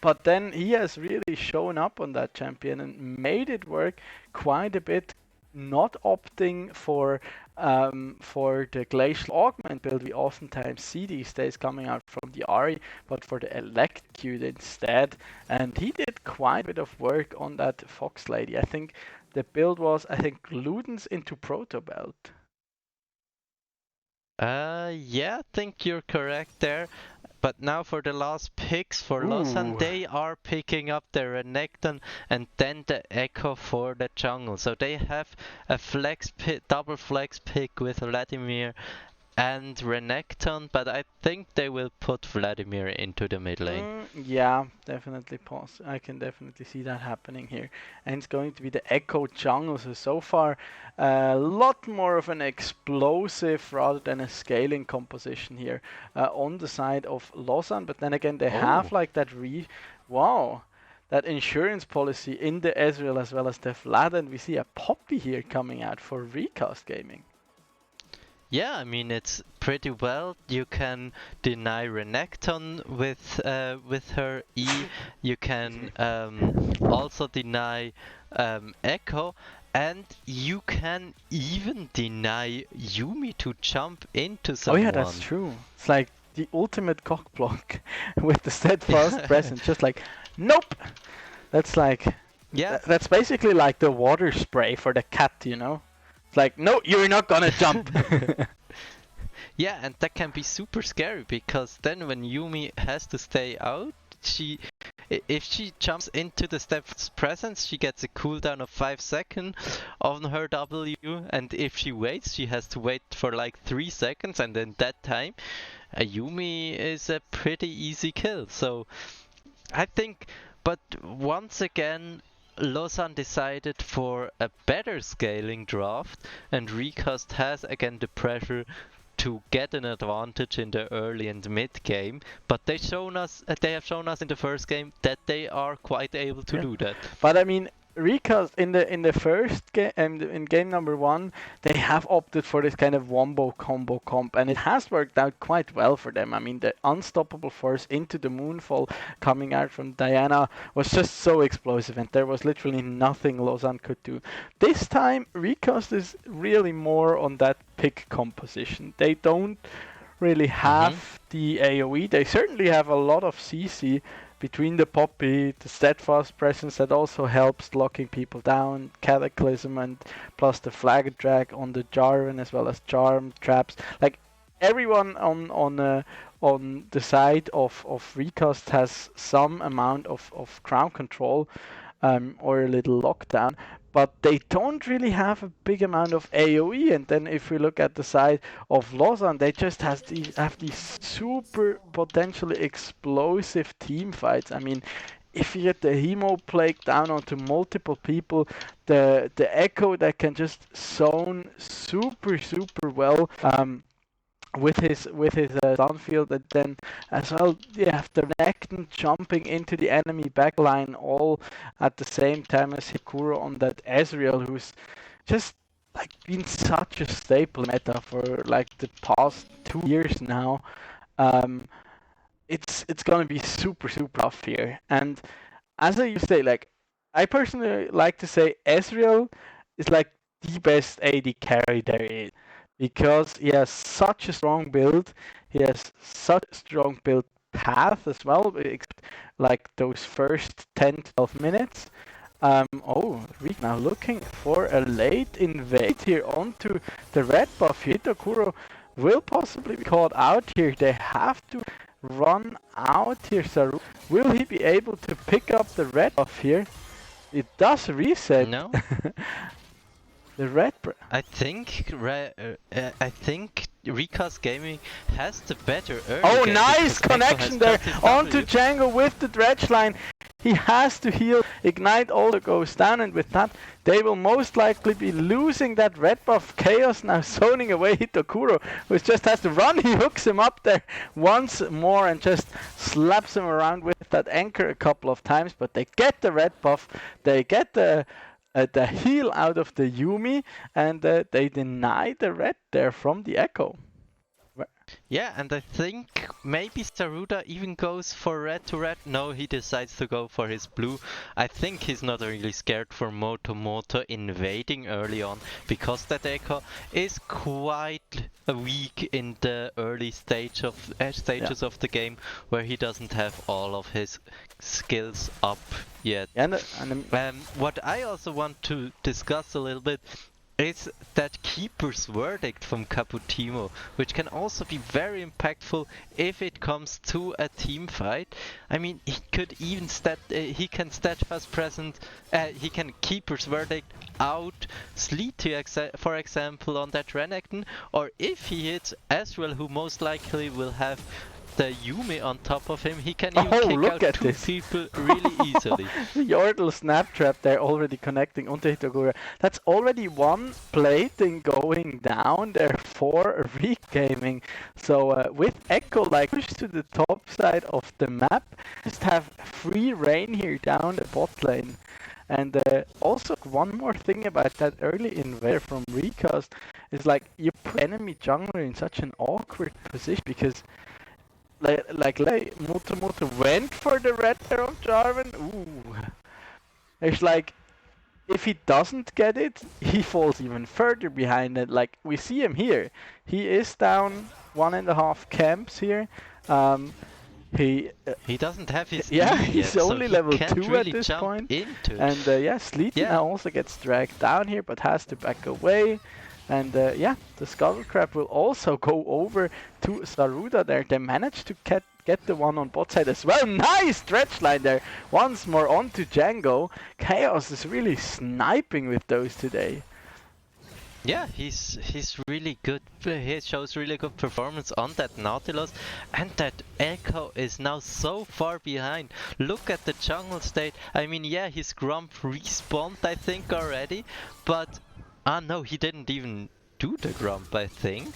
But then he has really shown up on that champion and made it work quite a bit, not opting for the Glacial Augment build we oftentimes see these days coming out from the Ahri, but for the Electrocute instead. And he did quite a bit of work on that Fox Lady. I think the build was, Ludens into Proto Belt. Yeah, I think you're correct there. But now for the last picks for Lausanne, they are picking up the Renekton and then the Echo for the jungle. So they have a double flex pick with Vladimir and Renekton, but I think they will put Vladimir into the mid lane. Yeah, definitely I can definitely see that happening here. And it's going to be the Echo jungle. So far, a lot more of an explosive rather than a scaling composition here on the side of Lausanne. But then again, they have like that that insurance policy in the Ezreal as well as the Vlad. And we see a Poppy here coming out for Recast Gaming. Yeah, I mean it's pretty well. You can deny Renekton with her E. You can also deny Echo, and you can even deny Yumi to jump into someone. Oh yeah, that's true. It's like the ultimate cock block with the steadfast presence. Just like, nope. That's like, that's basically like the water spray for the cat, you know. Like, no, you're not gonna jump. Yeah, and that can be super scary because then when Yumi has to stay out, if she jumps into the step's presence, she gets a cooldown of 5 seconds on her W, and if she waits, she has to wait for like 3 seconds, and in that time, a Yumi is a pretty easy kill. So I think, but once again, Lausanne decided for a better scaling draft, and Recast has again the pressure to get an advantage in the early and mid game, but they have shown us in the first game that they are quite able to do that. But I mean, Recast in the first game, in game number 1, they have opted for this kind of wombo combo comp, and it has worked out quite well for them. I mean, the unstoppable force into the Moonfall coming out from Diana was just so explosive, and there was literally nothing Lausanne could do. This time, Recast is really more on that pick composition. They don't really have the AoE. They certainly have a lot of CC between the Poppy, the steadfast presence that also helps locking people down, Cataclysm, and plus the flag drag on the Jarvan as well as charm traps. Like, everyone on the side of Recast has some amount of ground control or a little lockdown, but they don't really have a big amount of AoE. And then if we look at the side of Lausanne, they just have these super potentially explosive team fights. I mean, if you get the Hemo Plague down onto multiple people, the Echo that can just zone super well. With his Sunfield, and then as well you have the Renekton jumping into the enemy backline all at the same time as Hikuro on that Ezreal, who's just like been such a staple meta for like the past 2 years now. It's gonna be super rough here, and as I used to say, like I personally like to say Ezreal is like the best AD carry there is, because he has such a strong build, he has such a strong build path as well, like those first 10-12 minutes. Rick now looking for a late invade here onto the red buff. Hitokuro will possibly be caught out here. They have to run out here. So will he be able to pick up the red buff here? It does reset. No. The red. I think Recast Gaming has the better early Oh, game nice because Echo connection has there got his onto W. Django with the dredge line. He has to heal. Ignite also goes down, and with that, they will most likely be losing that red buff. Chaos now zoning away Hitokuro, who just has to run. He hooks him up there once more and just slaps him around with that anchor a couple of times. But they get the red buff. They get the heal out of the Yumi, and they deny the red there from the Echo. Yeah, and I think maybe Saruda even goes for red to red. No, he decides to go for his blue. I think he's not really scared for Moto invading early on, because that Echo is quite weak in the early stages of the game, where he doesn't have all of his skills up yet. What I also want to discuss a little bit is that keeper's verdict from Caputimo, which can also be very impactful if it comes to a team fight. I mean, he could even he can steadfast present, he can keeper's verdict out Sleety, for example, on that Renekton, or if he hits Ezreal, who most likely will have the Yumi on top of him, he can even kick out two people really easily. The Yordle snap trap there already connecting onto Hitogura. That's already one plating going down there for Reek Gaming. So with Echo like push to the top side of the map, just have free reign here down the bot lane. And also one more thing about that early invader from Recast is like you put enemy jungler in such an awkward position, because like Muto went for the red arrow of Jarvan. Ooh. It's like, if he doesn't get it, he falls even further behind it. Like, we see him here. He is down 1.5 camps here. He doesn't have his he's yet, only so level 2 really at this point. And Sleety Yeah. now also gets dragged down here, but has to back away. And the Scuttle Crab will also go over to Saruda there. They managed to get the one on bot side as well. Nice stretch line there. Once more onto Django. Chaos is really sniping with those today. Yeah, he's really good. He shows really good performance on that Nautilus, and that Echo is now so far behind. Look at the jungle state. I mean, yeah, his Grump respawned, I think, already, but no, he didn't even do the Grump, I think.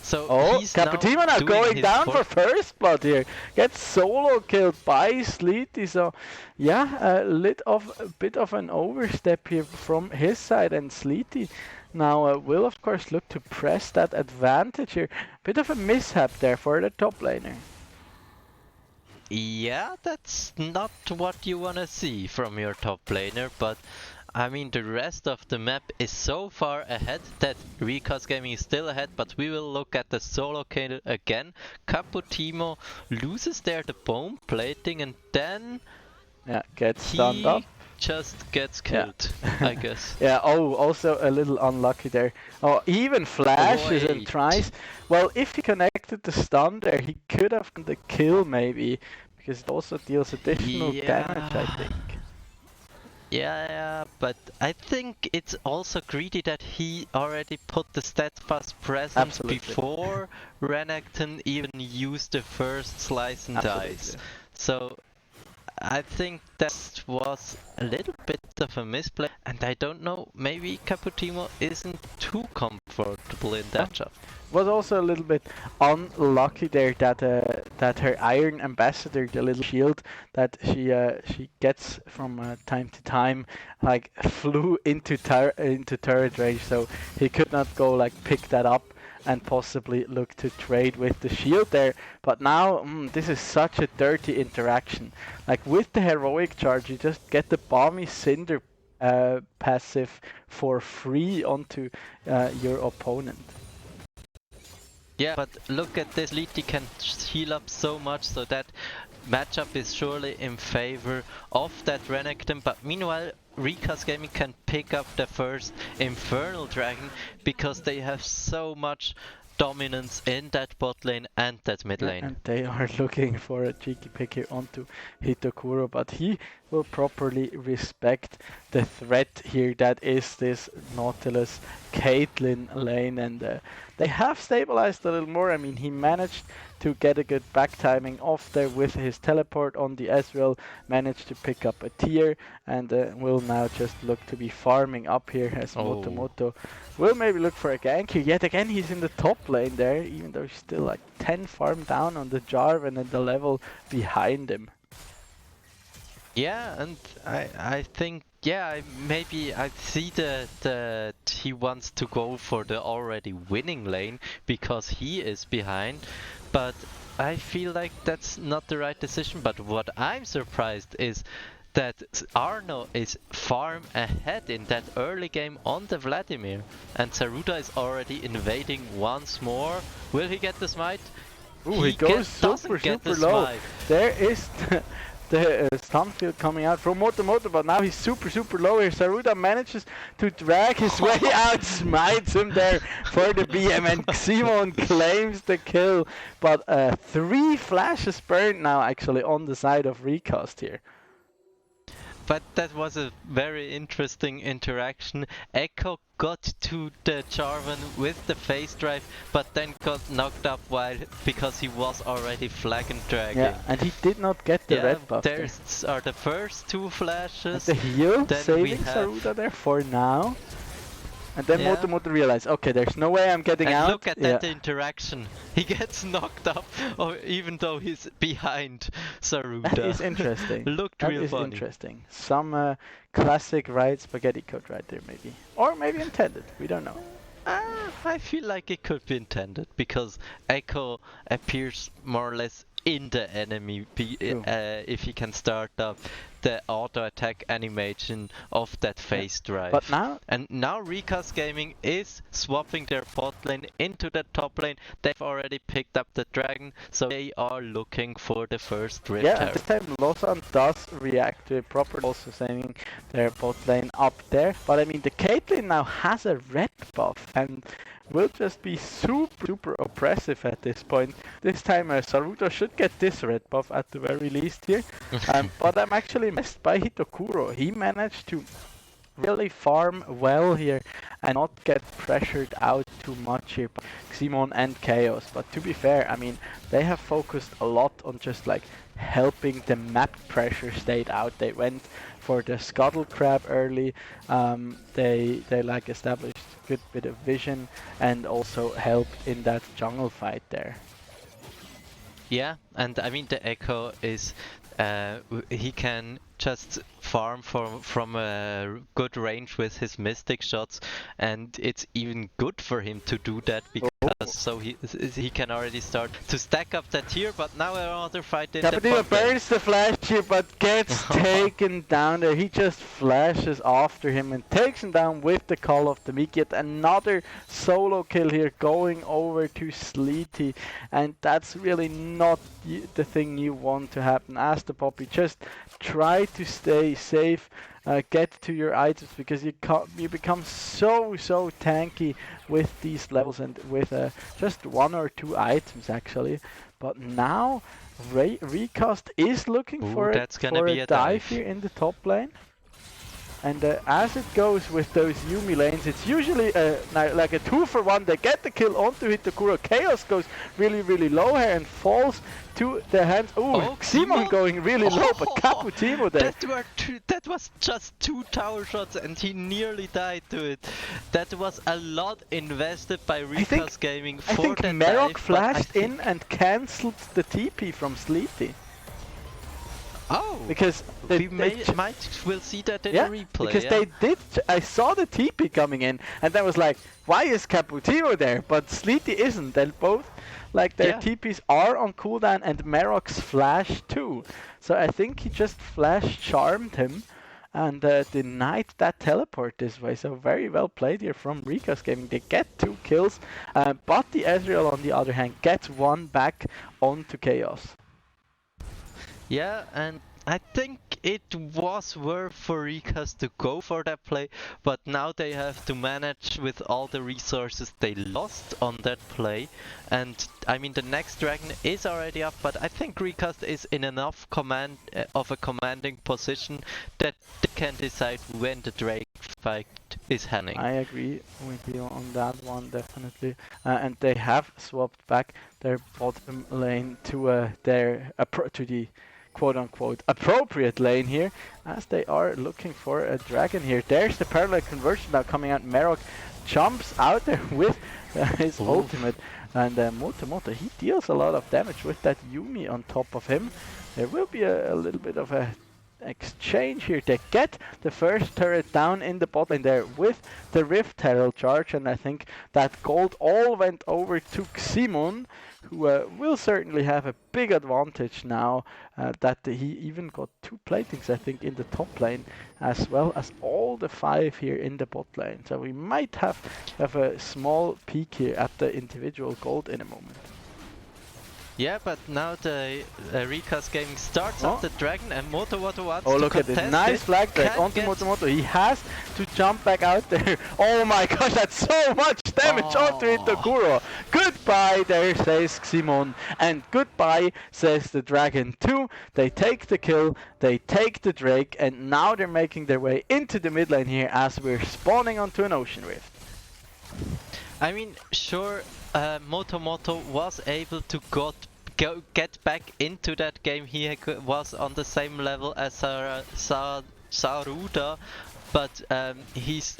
So he's Caputino now going down for first blood here. Gets solo killed by Sleety. So yeah, a bit of an overstep here from his side, and Sleety now will of course look to press that advantage here. Bit of a mishap there for the top laner. Yeah, that's not what you wanna see from your top laner, but I mean, the rest of the map is so far ahead that Recast Gaming is still ahead, but we will look at the solo kill again. Caputimo loses there the bone plating, and then gets stunned up. just gets Yeah. killed, I guess. Yeah, oh, also a little unlucky there. Oh, he even flashes and Wait. tries. Well, if he connected the stun there, he could have gotten the kill maybe, because it also deals additional damage, I think. Yeah, but I think it's also greedy that he already put the stats pass presence Absolutely. before Renekton even used the first slice and dice. Absolutely. So I think that was a little bit of a misplay, and I don't know, maybe Caputimo isn't too comfortable in that job. Was also a little bit unlucky there that that her Iron Ambassador, the little shield that she gets from time to time, like flew into turret range, so he could not go like pick that up and possibly look to trade with the shield there. But now this is such a dirty interaction. Like with the heroic charge, you just get the Balmy Cinder passive for free onto your opponent. Yeah, but look at this, Liti can heal up so much, so that matchup is surely in favor of that Renekton, but meanwhile Recast Gaming can pick up the first Infernal Dragon because they have so much dominance in that bot lane and that mid lane. And they are looking for a cheeky pick here onto Hitokuro, but he will properly respect the threat here that is this Nautilus Caitlyn lane, and they have stabilized a little more. I mean, he managed to get a good back timing off there with his teleport on the Ezreal, managed to pick up a tier, and will now just look to be farming up here as Motomoto will maybe look for a gank here. Yet again, he's in the top lane there, even though he's still like 10 farm down on the Jarvan and the level behind him. Yeah, and I think, yeah, maybe I see that he wants to go for the already winning lane because he is behind, but I feel like that's not the right decision. But what I'm surprised is that Arno is farm ahead in that early game on the Vladimir, and Saruda is already invading once more. Will he get the smite? Ooh, he goes super low. There is the stun field coming out from Motomoto, but now he's super low here. Saruda manages to drag his way out, smites him there for the BM, and Ximon claims the kill. But 3 flashes burned now actually on the side of Recast here. But that was a very interesting interaction. Echo got to the Jarvan with the phase drive, but then got knocked up because he was already flag and dragging. Yeah, and he did not get the red buff. There are the first 2 flashes. And the heal then saving Saruda there for now. And then Motomoto realized, okay, there's no way I'm getting out. Look at that interaction. He gets knocked up, even though he's behind Saruda. That is interesting. Looked real funny. That is interesting. Some classic right spaghetti code right there, maybe. Or maybe intended. We don't know. I feel like it could be intended, because Echo appears more or less in the enemy if he can start up the auto attack animation of that phase drive. But now Recast Gaming is swapping their bot lane into the top lane. They've already picked up the dragon, so they are looking for the first rift tower. Yeah, this time Lawson does react to it properly, also saving their bot lane up there. But I mean, the Caitlyn now has a red buff and will just be super oppressive at this point. This time Saruda should get this red buff at the very least here. But I'm actually messed by Hitokuro. He managed to really farm well here and not get pressured out too much here by Ximon and Chaos. But to be fair, I mean, they have focused a lot on just like helping the map pressure stayed out. They went for the Scuttle Crab early. They like established a good bit of vision and also helped in that jungle fight there. Yeah, and I mean the Echo is he can just farm from a good range with his mystic shots, and it's even good for him to do that because so he can already start to stack up that tier. But now another fight in Caputino burns the flash here but gets taken down there. He just flashes after him and takes him down with the Call of the Meek. Yet another solo kill here going over to Sleety, and that's really not the thing you want to happen, as the Poppy just try to stay safe, get to your items, because you become so tanky with these levels and with just 1 or 2 items actually. But now Recast is looking Ooh, for that's gonna be a a dive dive. here in the top lane. And as it goes with those Yumi lanes, it's usually like a 2-for-1. They get the kill onto Hitokuro. Chaos goes really low here and falls to the hands. Ooh, Oh, Ximon going really low, but Caputino there. That was just 2 tower shots and he nearly died to it. That was a lot invested by Recast Gaming for I think that Merok dive, flashed in and cancelled the TP from Sleety. Oh, Because we'll see that in yeah, the replay. because they did. I saw the TP coming in, and I was like, "Why is Caputino there?" But Sleety isn't. They're both like their TPs are on cooldown, and Merok's flash too. So I think he just flash charmed him and denied that teleport this way. So very well played here from Recast Gaming. They get 2 kills, but the Ezreal on the other hand gets 1 back onto Chaos. Yeah, and I think it was worth for Recast to go for that play, but now they have to manage with all the resources they lost on that play. And I mean, the next dragon is already up, but I think Recast is in enough of a commanding position that they can decide when the Drake fight is happening. I agree with you on that one, definitely. And they have swapped back their bottom lane to to the quote-unquote appropriate lane here, as they are looking for a dragon here. There's the parallel conversion now coming out. Merok jumps out there with his ultimate, and Moto, he deals a lot of damage with that Yumi on top of him. There will be a little bit of a exchange here. They get the first turret down in the bot lane there with the Rift Herald charge, and I think that gold all went over to Ximon, who will certainly have a big advantage now that he even got 2 platings, I think, in the top lane, as well as all the 5 here in the bot lane. So we might have a small peek here at the individual gold in a moment. Yeah, but now the Recast Gaming starts up the dragon, and Motomoto wants oh, to look at this nice flag break onto Motomoto. He has to jump back out there. Oh my gosh, that's so much damage onto Hitokuro. Goodbye there, says Ximon, and goodbye, says the dragon too. They take the kill, they take the Drake, and now they're making their way into the mid lane here as we're spawning onto an Ocean Rift. I mean, sure, Motomoto was able to get back into that game. He was on the same level as Saruda, but he's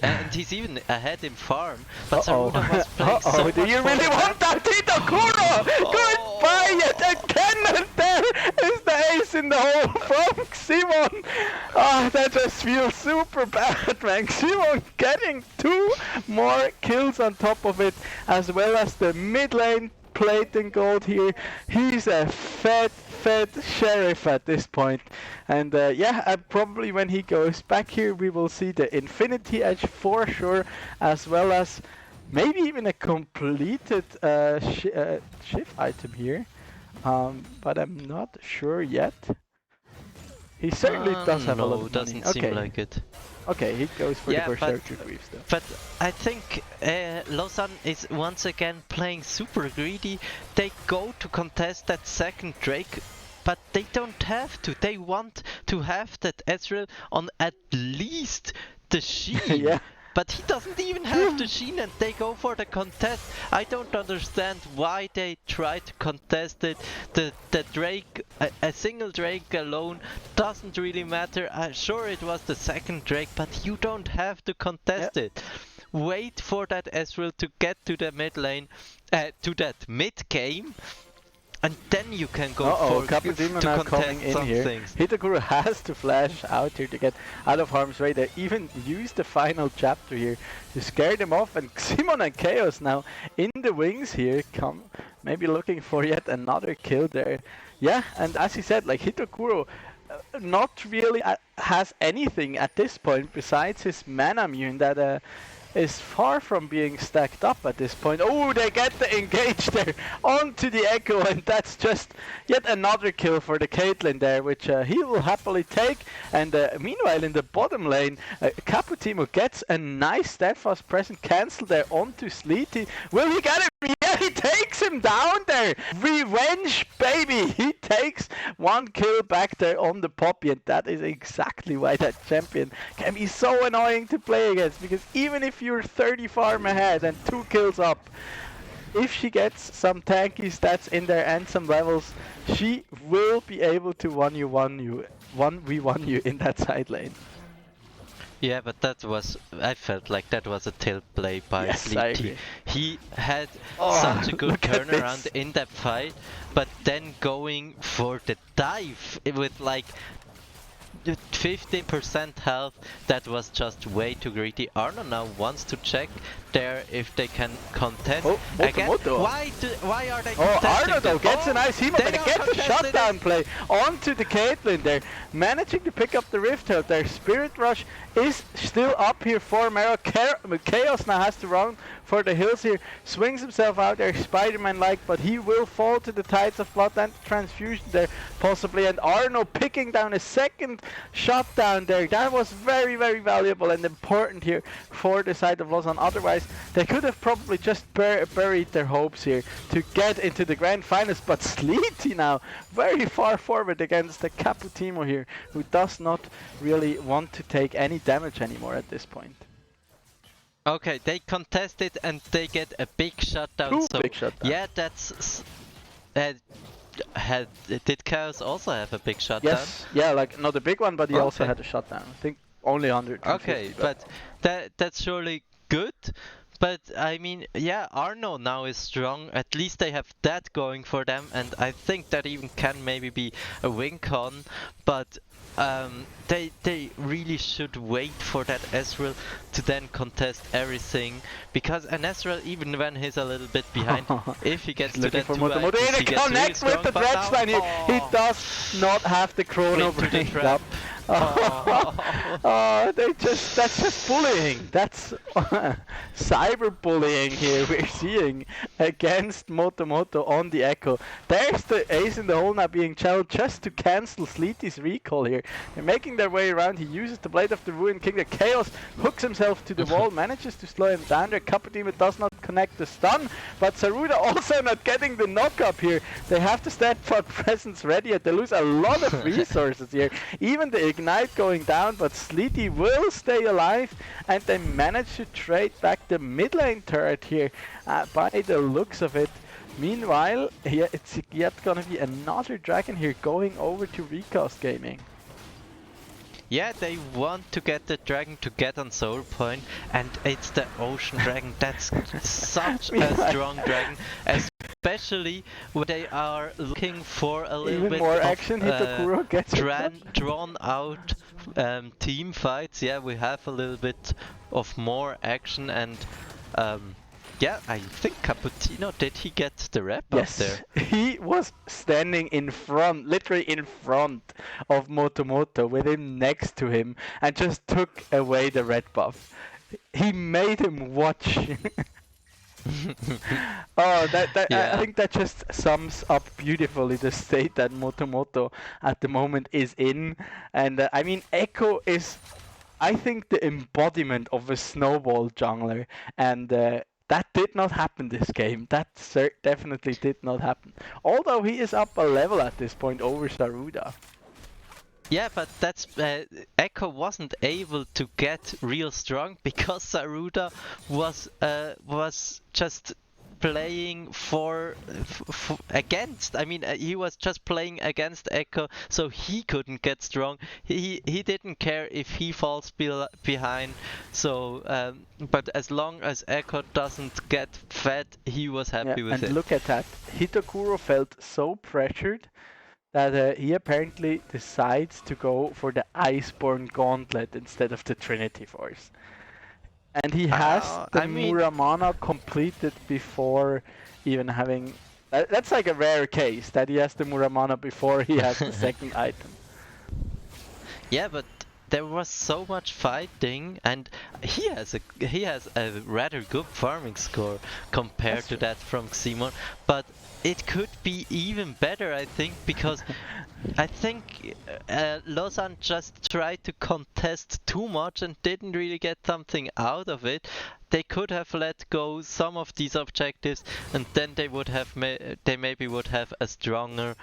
even ahead in farm. But Saruda was playing so much. Do you really want that, Hitokuro? Goodbye yet again, and there is the ace in the hole from Ximon. That just feels super bad, man. Ximon getting 2 more kills on top of it, as well as the mid lane plate in gold here. He's a fed sheriff at this point. And probably when he goes back here, we will see the Infinity Edge for sure, as well as maybe even a completed shift item here. But I'm not sure yet. He certainly does have a lot of money. Doesn't seem like it. Okay, he goes for the Berserker Greaves though. But I think Lausanne is once again playing super greedy. They go to contest that second Drake, but they don't have to. They want to have that Ezreal on at least the Sheen. Yeah. But he doesn't even have the Sheen, and they go for the contest. I don't understand why they try to contest it. The Drake, a single Drake alone doesn't really matter. Sure, it was the second Drake, but you don't have to contest it. Wait for that Ezreal to get to the mid lane, to that mid game. And then you can go for Cappuccino to now contest coming in some here. things. Hitokuro has to flash out here to get out of harm's way. They even use the final chapter here to scare them off. And Ximon and Chaos now in the wings here, come maybe looking for yet another kill there. Yeah, and as he said, like Hitokuro not really has anything at this point besides his mana mune that is far from being stacked up at this point. Oh, they get the engage there onto the Echo, and that's just yet another kill for the Caitlyn there, which he will happily take. And meanwhile, in the bottom lane, Caputimo gets a nice steadfast present cancel there onto Sleety. Will he get him? Yeah, he takes him down there. Revenge, baby. He takes one kill back there on the Poppy, and that is exactly why that champion can be so annoying to play against, because even if you're 30 farm ahead and 2 kills up, if she gets some tanky stats in there and some levels, she will be able to 1v1 you in that side lane. Yeah, but that was, I felt like that was a tilt play by Yes, I Sleety. agree. He had Oh, such a good look at turnaround this. in that fight, but then going for the dive with like 15% health, that was just way too greedy. Arno now wants to check there if they can contest. Oh, Again, Moto. why are they Oh, contesting Arno though them? gets a nice hemo, they but are he gets a contesting shutdown it. play onto the Caitlyn there, managing to pick up the Rift Herald. Their Spirit Rush is still up here for Mero. Chaos now has to run for the hills here, swings himself out there Spider-Man-like, but he will fall to the tides of blood and transfusion there possibly, and Arno picking down a second shutdown there. That was very, very valuable and important here for the side of Lausanne. Otherwise, they could have probably just buried their hopes here to get into the grand finals, but Sleety now very far forward against the Caputimo here, who does not really want to take any damage anymore at this point. Okay, they contest it and they get a big shutdown. Two so big shutdowns. yeah, that's did Chaos also have a big shutdown? Yes, yeah, like not a big one, but he also Okay. had a shutdown. I think only 100. Okay, but that's surely good. But I mean, yeah, Arno now is strong. At least they have that going for them, and I think that even can maybe be a win con. But they really should wait for that Ezreal to then contest everything, because an Ezreal, even when he's a little bit behind, if he gets to Looking that for 2 Moto. items, He he gets really connects with strong, the but now- Dredge line here. He does not have the chrono Into the break trap. up. Oh, that's just bullying. That's cyber bullying here we're seeing against Moto on the Echo. There's the ace in the hole now being challenged just to cancel Sleety's recall here. They're making their way around. He uses the Blade of the Ruined King. The Chaos hooks himself to the wall, manages to slow him down there. Caputimo does not connect the stun, but Saruda also not getting the knock up here. They have the Steadfast Presence ready, and they lose a lot of resources here. Even the Ignite going down, but Sleety will stay alive, and they manage to trade back the mid lane turret here by the looks of it. Meanwhile, it's yet gonna be another dragon here going over to Recast Gaming. Yeah, they want to get the dragon to get on Soul Point, and it's the Ocean Dragon. That's such a strong dragon, especially when they are looking for a little Even bit more of action, Hitokuro gets it up. drawn out team fights. Yeah, we have a little bit of more action, and yeah, I think Cappuccino, did he get the rep up there? Yes, he was standing in front, literally in front of Moto with him next to him, and just took away the red buff. He made him watch. Oh, Yeah. I think that just sums up beautifully the state that Moto at the moment is in. And I mean, Echo is, I think, the embodiment of a snowball jungler, and that did not happen this game. That definitely did not happen. Although he is up a level at this point over Saruda. Yeah, but that's Echo wasn't able to get real strong because Saruda was just playing against. I mean, he was just playing against Echo, so he couldn't get strong. He didn't care if he falls behind. So, but as long as Echo doesn't get fed, he was happy with and it. look at that. Hitokuro felt so pressured that he apparently decides to go for the Iceborne Gauntlet instead of the Trinity Force. And he has the Muramana completed before even having... that's like a rare case, that he has the Muramana before he has the second item. Yeah, but there was so much fighting, and he has a rather good farming score compared to that from Ximon, but it could be even better, I think, because I think Lausanne just tried to contest too much and didn't really get something out of it. They could have let go some of these objectives, and then they would have they maybe would have a stronger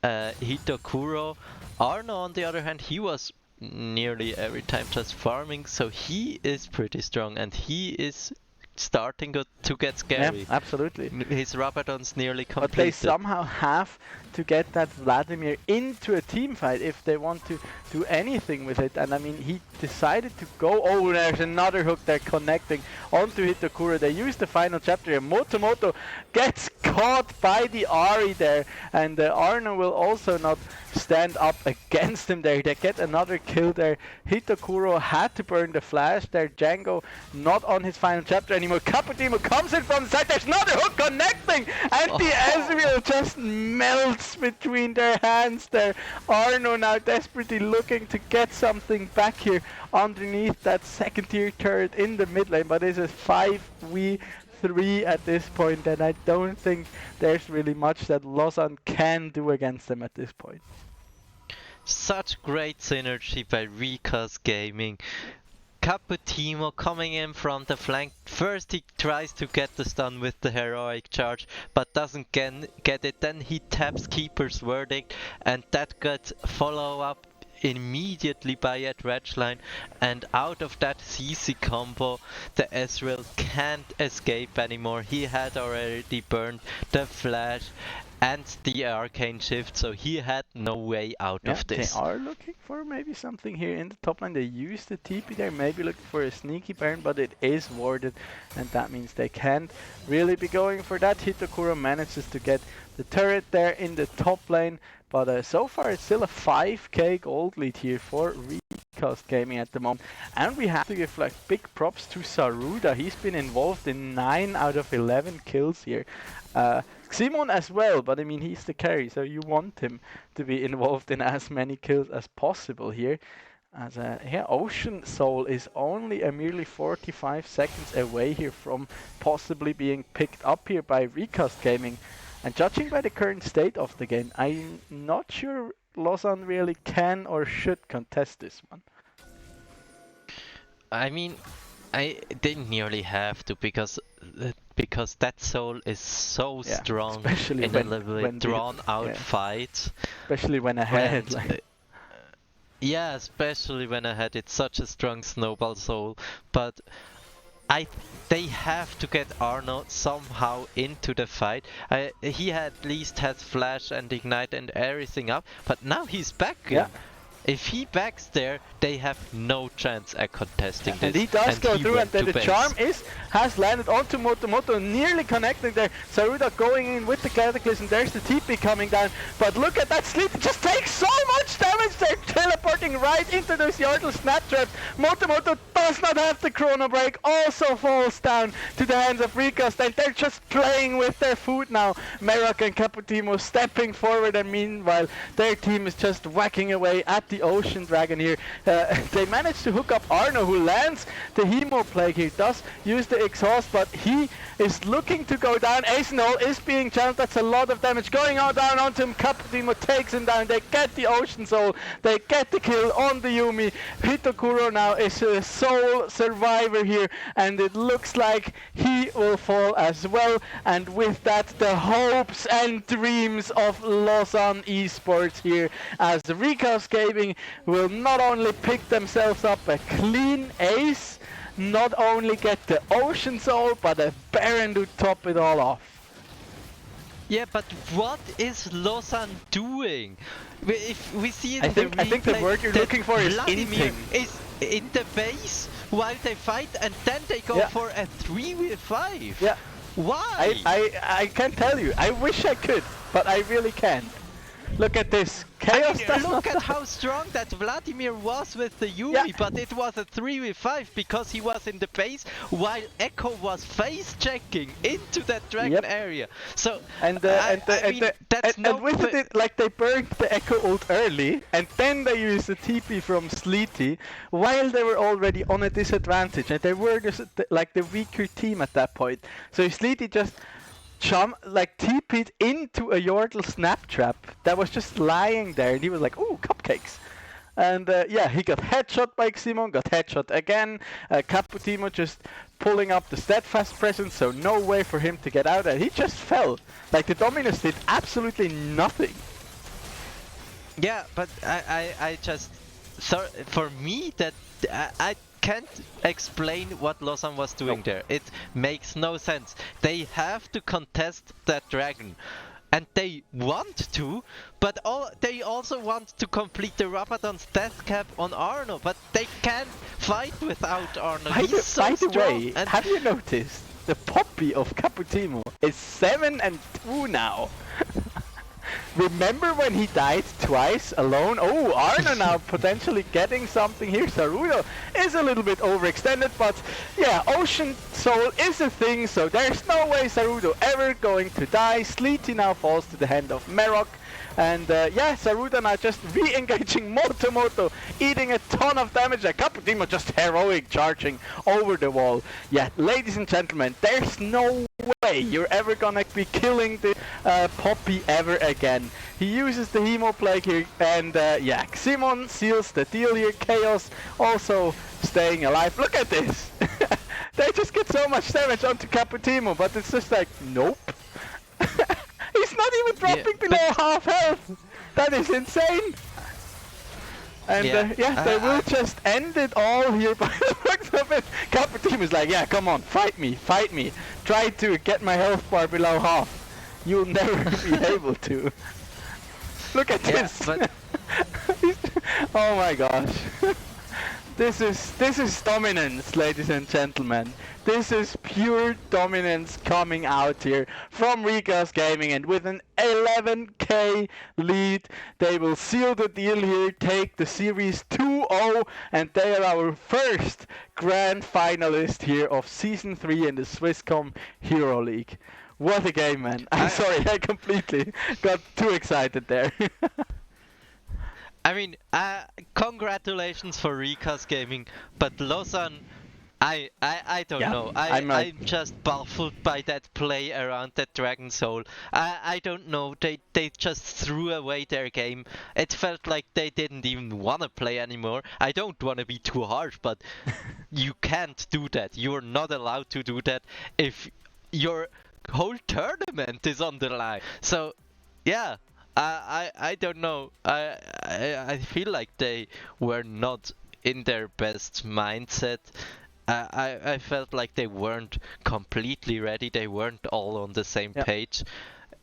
Hitokuro. Arno, on the other hand, he was nearly every time just farming, so he is pretty strong, and he is starting to get scary. Yeah, absolutely. His Rabadon's nearly completed. But they somehow have to get that Vladimir into a team fight if they want to do anything with it. And I mean, he decided to go. Oh, there's another hook there connecting onto Hitokura. They use the final chapter here. Motomoto gets caught by the Ari there, and Arno will also not stand up against him there. They get another kill there. Hitokuro had to burn the flash there. Django not on his final chapter anymore. Caputimo comes in from the side. There's another hook connecting, and the Ezreal just melts between their hands there. Arno now desperately looking to get something back here underneath that second tier turret in the mid lane, but it's a 5v3 at this point, and I don't think there's really much that Lausanne can do against them at this point. Such great synergy by Rikas Gaming. Caputimo coming in from the flank. First he tries to get the stun with the heroic charge, but doesn't get it. Then he taps Keeper's Verdict, and that gets follow up immediately by a dredge line, and out of that CC combo the Ezreal can't escape anymore. He had already burned the flash and the arcane shift, so he had no way out of this. They are looking for maybe something here in the top line. They use the TP there, maybe looking for a sneaky burn, but it is warded, and that means they can't really be going for that. Hitokuro manages to get the turret there in the top lane, but so far it's still a 5k gold lead here for Recast Gaming at the moment. And we have to give like big props to Saruda. He's been involved in 9 out of 11 kills here. Ximon as well, but I mean, he's the carry, so you want him to be involved in as many kills as possible here. As yeah, Ocean Soul is only a merely 45 seconds away here from possibly being picked up here by Recast Gaming. And judging by the current state of the game, I'm not sure Lausanne really can or should contest this one. I mean, they nearly have to, because that soul is so strong, especially in a drawn out fight. Especially when ahead. Yeah, especially when ahead. It's such a strong snowball soul, but they have to get Arno somehow into the fight. He at least has flash and ignite and everything up, but now he's back. Yeah. If he backs there, they have no chance at contesting this. And he does go through, and then the charm has landed onto Motomoto, nearly connecting there. Saruda going in with the Cataclysm. There's the TP coming down, but look at that sleep. It just takes so much damage. They're teleporting right into those Yardle snap traps. Motomoto does not have the Chrono Break, also falls down to the hands of Recast, and they're just playing with their food now. Merak and Caputimo stepping forward, and meanwhile their team is just whacking away at the Ocean Dragon here. They managed to hook up Arno, who lands the Hemo Plague here, does use the exhaust, but he is looking to go down. Asenol is being challenged. That's a lot of damage going on down onto him. Caputimo takes him down. They get the Ocean Soul. They get the kill on the Yumi. Hitokuro now is a sole survivor here, and it looks like he will fall as well. And with that, the hopes and dreams of Lausanne Esports here, as the Recast Gaming will not only pick themselves up a clean ace, not only get the Ocean Soul, but a Baron to top it all off. Yeah, but what is Lausanne doing? If we see in I think the word you're looking for is Vladimir is in the base while they fight, and then they go for a 3v5. Yeah. Why? I can't tell you. I wish I could, but I really can't. Look at this. Chaos does Look not at how strong that Vladimir was with the Yumi, Yeah. but it was a 3v5 because he was in the base while Echo was face checking into that dragon Yep. area. So And that's no with it, like they burned the Echo ult early, and then they used the TP from Sleety while they were already on a disadvantage, and they were just like the weaker team at that point. So Sleety just TP'd into a Yordle snap trap that was just lying there, and he was like, "Ooh, cupcakes." And yeah, he got headshot by Ximon, got headshot again. Caputimo just pulling up the steadfast presence, so no way for him to get out, and he just fell. Like the Dominus did absolutely nothing. Yeah, but I just thought, for me, that I can't explain what Lausanne was doing there. It makes no sense. They have to contest that dragon. And they want to, but they also want to complete the Rabadon's death cap on Arno, but they can't fight without Arno. He's so By the strong. way, And have you noticed the Poppy of Caputimo is 7-2 now? Remember when he died twice alone? Oh, Arno now potentially getting something here. Sarudo is a little bit overextended, but yeah, Ocean Soul is a thing, so there's no way Sarudo ever going to die. Sleety now falls to the hand of Merok. And yeah, Saruda now just re-engaging Moto, eating a ton of damage. Caputimo just heroic charging over the wall. Yeah, ladies and gentlemen, there's no way you're ever gonna be killing the Poppy ever again. He uses the Hemo Plague here, and yeah, Ximon seals the deal here. Chaos also staying alive. Look at this! They just get so much damage onto Caputimo, but it's just like, nope. He's not even dropping below half health! That is insane! And yeah, they will just end it all here by the looks of it. Caputimo is like, yeah, come on, fight me. Try to get my health bar below half. You'll never be able to. Look at this! but Oh my gosh. This is dominance, ladies and gentlemen. This is pure dominance coming out here from Recast Gaming, and with an 11k lead, they will seal the deal here, take the series 2-0, and they are our first grand finalist here of Season 3 in the Swisscom Hero League. What a game, man. I'm sorry, I completely got too excited there. I mean, congratulations for Recast Gaming, but Lausanne, I don't know. I'm just baffled by that play around that Dragon Soul. I don't know. They just threw away their game. It felt like they didn't even want to play anymore. I don't want to be too harsh, but you can't do that. You're not allowed to do that if your whole tournament is on the line. So, yeah. I don't know. I feel like they were not in their best mindset. I felt like they weren't completely ready. They weren't all on the same page.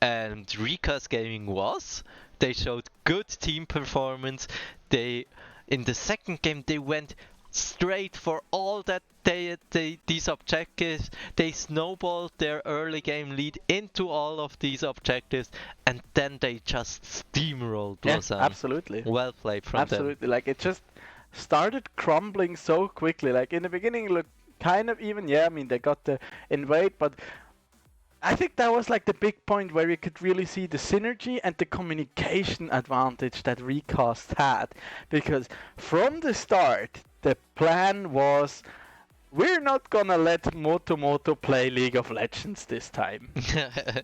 And Recast Gaming was. They showed good team performance. In the second game they went straight for all that these objectives. They snowballed their early game lead into all of these objectives, and then they just steamrolled Lausanne. Absolutely. Well played from them. Absolutely. Like, it just started crumbling so quickly. Like, in the beginning it looked kind of even. Yeah, I mean, they got the invade, but I think that was like the big point where you could really see the synergy and the communication advantage that Recast had, because from the start the plan was, we're not gonna let Moto play League of Legends this time.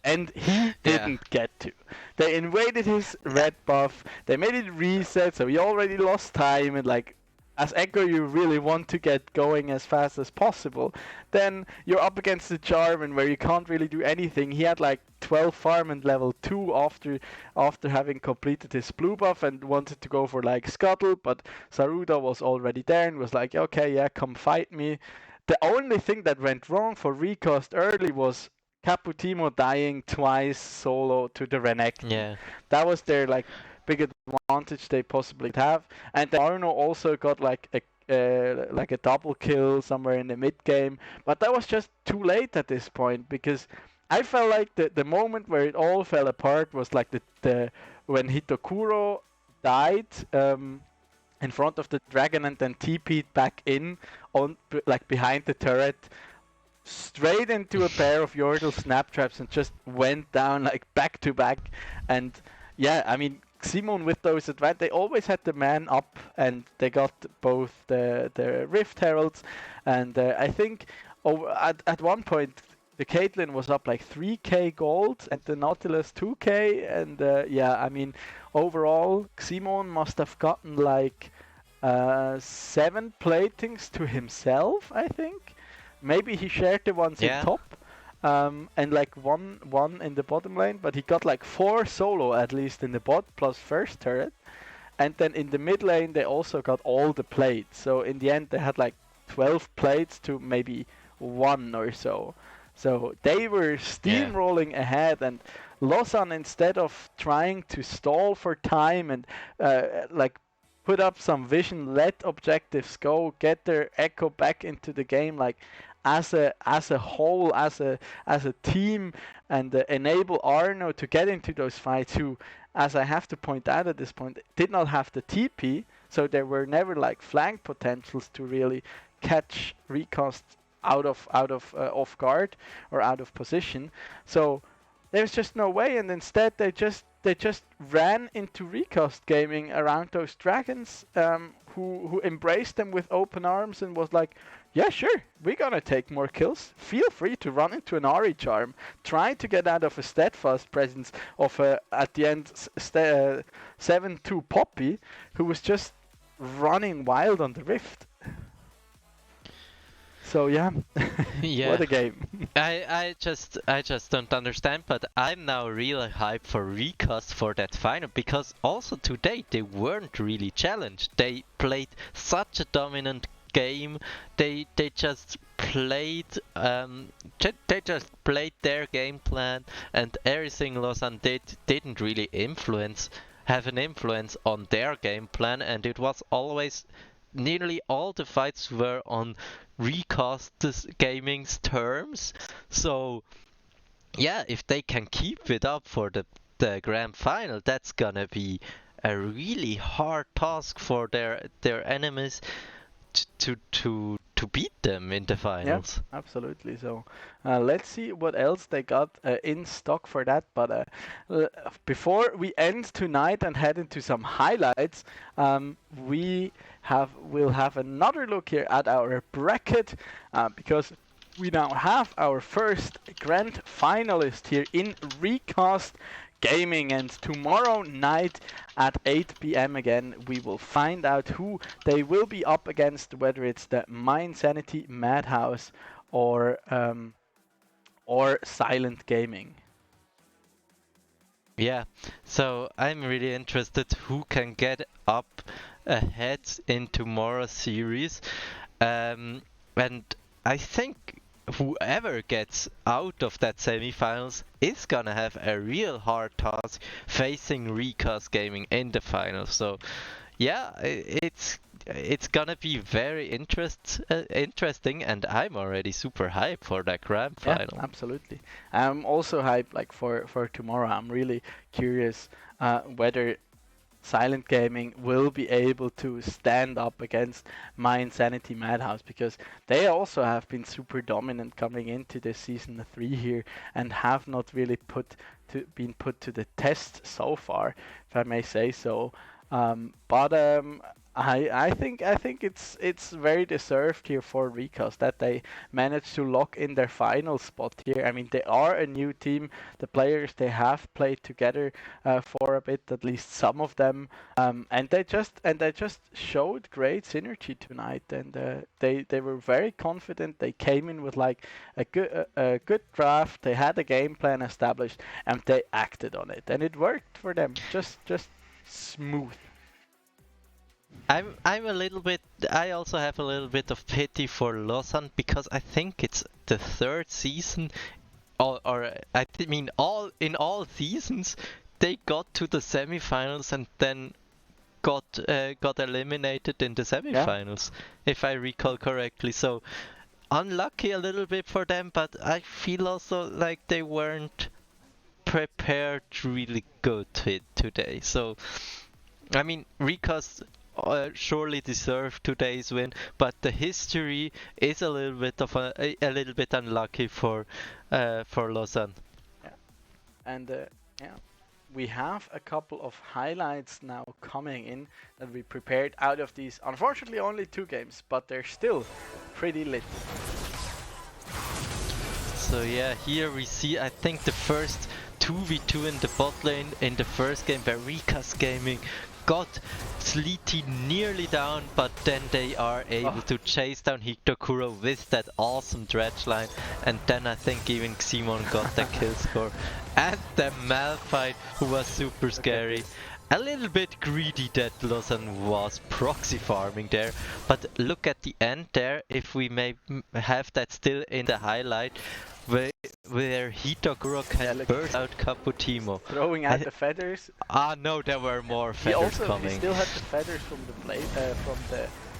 And he didn't get to. They invaded his red buff, they made it reset, so he already lost time, and like, as Echo you really want to get going as fast as possible. Then you're up against the Jarvan where you can't really do anything. He had like 12 farm and level 2 after having completed his blue buff and wanted to go for like Scuttle, but Saruda was already there and was like, okay, yeah, come fight me. The only thing that went wrong for Recast early was Caputimo dying twice solo to the Renekton. Yeah. That was their like big advantage they possibly have, and then Arno also got like a double kill somewhere in the mid game, but that was just too late at this point, because I felt like the moment where it all fell apart was like the when Hitokuro died in front of the dragon and then TP'd back in on like behind the turret, straight into a pair of Yordle snap traps and just went down like back to back. And yeah, I mean, Simon with those they always had the man up, and they got both the Rift Heralds, and I think at one point the Caitlyn was up like 3k gold and the Nautilus 2k, and yeah, I mean, overall Simon must have gotten like 7 platings to himself, I think. Maybe he shared the ones in top, and like one in the bottom lane, but he got like 4 solo at least in the bot plus first turret, and then in the mid lane they also got all the plates. So in the end they had like 12 plates to maybe 1 or so. So they were steamrolling ahead, and Lausanne, instead of trying to stall for time and like put up some vision, let objectives go, get their echo back into the game, like as a whole, as a team, and enable Arno to get into those fights, who, as I have to point out at this point, did not have the TP, so there were never like flank potentials to really catch Recast out of off guard or out of position. So there's just no way, and instead they just ran into Recast gaming around those dragons, who embraced them with open arms and was like, yeah, sure, we're gonna take more kills. Feel free to run into an Ari charm. Try to get out of a steadfast presence of at the end 7-2 Poppy, who was just running wild on the Rift. So yeah, what a game. I just don't understand, but I'm now really hyped for Recast for that final, because also today they weren't really challenged. They played such a dominant game. They just played their game plan, and everything Lausanne didn't really have an influence on their game plan, and it was always, nearly all the fights were on Recast Gaming's terms. So yeah, if they can keep it up for the grand final, that's gonna be a really hard task for their enemies to beat them in the finals. Yeah, absolutely. So let's see what else they got in stock for that. But before we end tonight and head into some highlights, we'll have another look here at our bracket, because we now have our first grand finalist here in Recast Gaming, and tomorrow night at 8 p.m. again we will find out who they will be up against, whether it's the Mind Sanity Madhouse or Silent Gaming. Yeah, so I'm really interested who can get up ahead in tomorrow's series, and I think whoever gets out of that semifinals is gonna have a real hard task facing Recast Gaming in the finals. So yeah, it's gonna be very interesting, and I'm already super hyped for that grand final. Yeah, absolutely. I'm also hyped like for tomorrow. I'm really curious whether Silent Gaming will be able to stand up against Mind Sanity Madhouse, because they also have been super dominant coming into this season 3 here, and have not really been put to the test so far, if I may say so. But I think it's very deserved here for Recast that they managed to lock in their final spot here. I mean, they are a new team. The players, they have played together for a bit, at least some of them, and they just showed great synergy tonight. And they were very confident. They came in with like a good draft. They had a game plan established, and they acted on it, and it worked for them. Just smooth. I also have a little bit of pity for Lausanne, because I think it's the 3rd season, or I mean in all seasons they got to the semifinals and then got eliminated in the semifinals, if I recall correctly. So unlucky a little bit for them, but I feel also like they weren't prepared really good today. So, I mean, Recast surely deserved today's win, but the history is a little bit of a little bit unlucky for Lausanne. And yeah, we have a couple of highlights now coming in that we prepared out of these. Unfortunately, only 2 games, but they're still pretty lit. So yeah, here we see, I think, the first 2v2 in the bot lane in the first game where Recast Gaming got Sleety nearly down, but then they are able to chase down Hitokuro with that awesome dredge line, and then I think even Ximon got the kill score. And the Malphite, who was super scary. A little bit greedy that Lausanne was proxy farming there, but look at the end there, if we may have that still in the highlight, where Hitokuro can burst out Caputimo. Throwing out the feathers. Ah no, there were more feathers coming. He still had the feathers from the blade,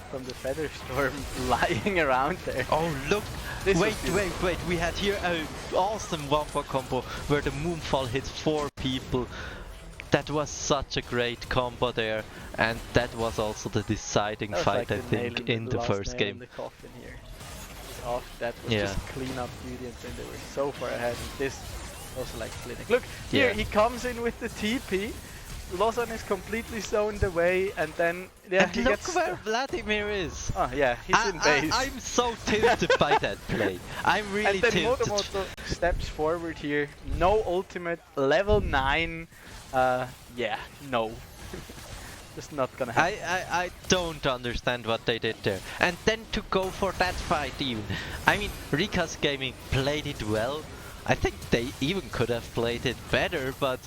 from the feather storm lying around there. Oh look! This wait! We had here an awesome one-for combo where the Moonfall hits 4 people. That was such a great combo there, and that was also the deciding fight, I think, in the first game. In the coffin here. After that was just clean up duty, and then they were so far ahead. And this also like clinic. Look here, he comes in with the TP. Lausanne is completely zoned away, and then and he look gets where Vladimir is. Oh yeah, he's in base. I'm so tilted by that play. I'm really tilted. And then Motomoto steps forward here. No ultimate, level 9. Yeah, no. Just not gonna happen. I don't understand what they did there. And then to go for that fight even. I mean, Recast Gaming played it well. I think they even could have played it better, but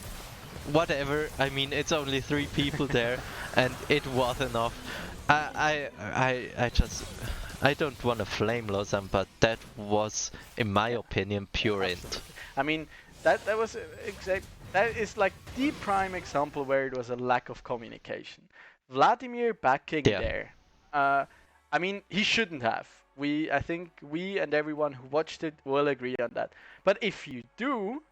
whatever. I mean, it's only 3 people there, and it was enough. I don't want to flame Lausanne, but that was, in my opinion, pure int. I mean, that was exact. That is like the prime example where it was a lack of communication. Vladimir backing there. I mean, he shouldn't have. I think we and everyone who watched it will agree on that. But if you do,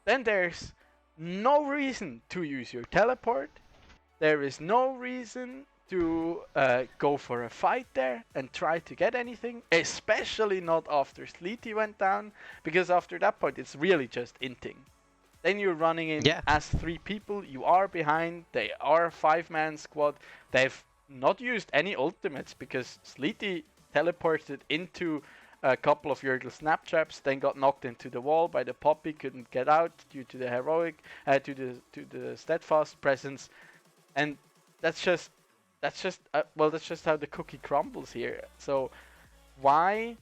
then there's no reason to use your teleport. There is no reason to go for a fight there and try to get anything, especially not after Sleety went down, because after that point it's really just inting. Then you're running in as 3 people, you are behind, they are a 5-man squad. They've not used any ultimates because Sleety teleported into a couple of Yergel snap traps, then got knocked into the wall by the Poppy, couldn't get out due to the heroic, to the steadfast presence, and that's just how the cookie crumbles here. So why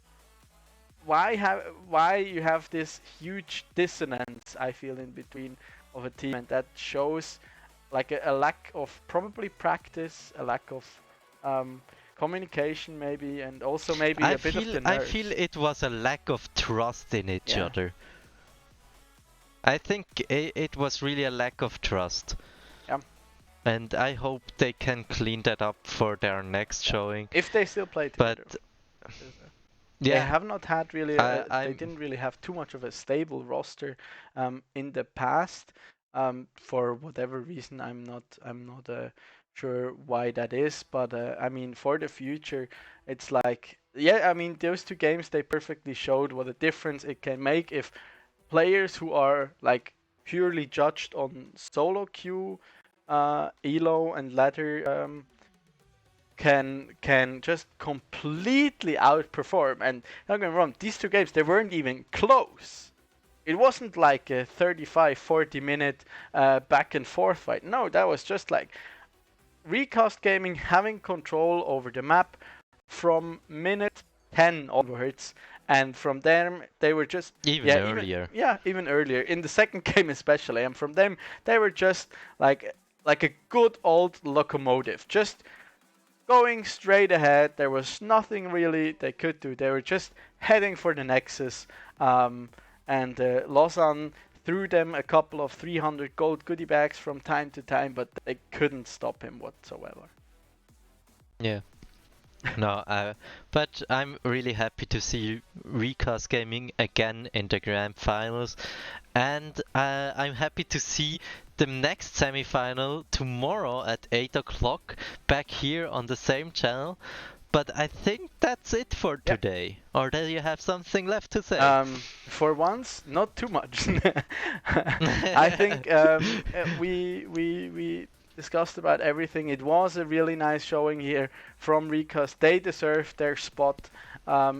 you have this huge dissonance, I feel, in between of a team, and that shows like a lack of probably practice, a lack of communication maybe, and also maybe a bit of the nerves. I feel it was a lack of trust in each other. I think it was really a lack of trust. Yeah. And I hope they can clean that up for their next showing. If they still play together. But they have not had really. They didn't really have too much of a stable roster in the past. For whatever reason, I'm not sure why that is. But I mean, for the future, it's like I mean, those 2 games, they perfectly showed what a difference it can make if players who are like purely judged on solo queue, elo and ladder. Can just completely outperform. And don't get me wrong, these 2 games, they weren't even close. It wasn't like a 35-40 minute back and forth fight. No, that was just like Recast Gaming having control over the map from minute 10 onwards, and from them they were just even earlier. Even earlier in the second game especially. And from them they were just like a good old locomotive, just going straight ahead. There was nothing really they could do. They were just heading for the Nexus, and Lausanne threw them a couple of 300 gold goodie bags from time to time, but they couldn't stop him whatsoever. Yeah. No, but I'm really happy to see Recast Gaming again in the grand finals, and I'm happy to see the next semi-final tomorrow at 8 o'clock back here on the same channel. But I think that's it for Yep. today. Or do you have something left to say? For once, not too much. I think we discussed about everything. It was a really nice showing here from Recast. They deserve their spot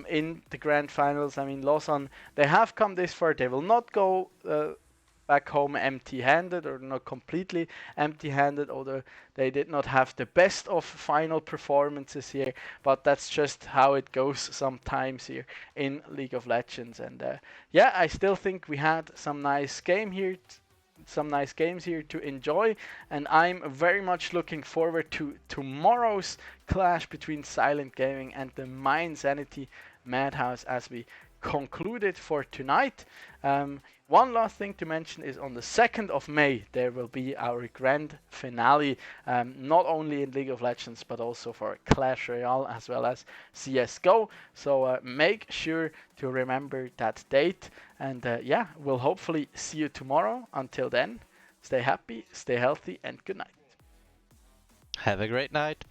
in the grand finals. I mean, Lausanne, they have come this far. They will not go back home empty-handed, or not completely empty-handed, although they did not have the best of final performances here, but that's just how it goes sometimes here in League of Legends. And yeah, I still think we had some nice games here to enjoy, and I'm very much looking forward to tomorrow's clash between Silent Gaming and the Mind Sanity Madhouse as we conclude it for tonight. One last thing to mention is on the 2nd of May there will be our grand finale, not only in League of Legends but also for Clash Royale as well as CSGO. So make sure to remember that date, and yeah, we'll hopefully see you tomorrow. Until then, stay happy, stay healthy, and good night. Have a great night.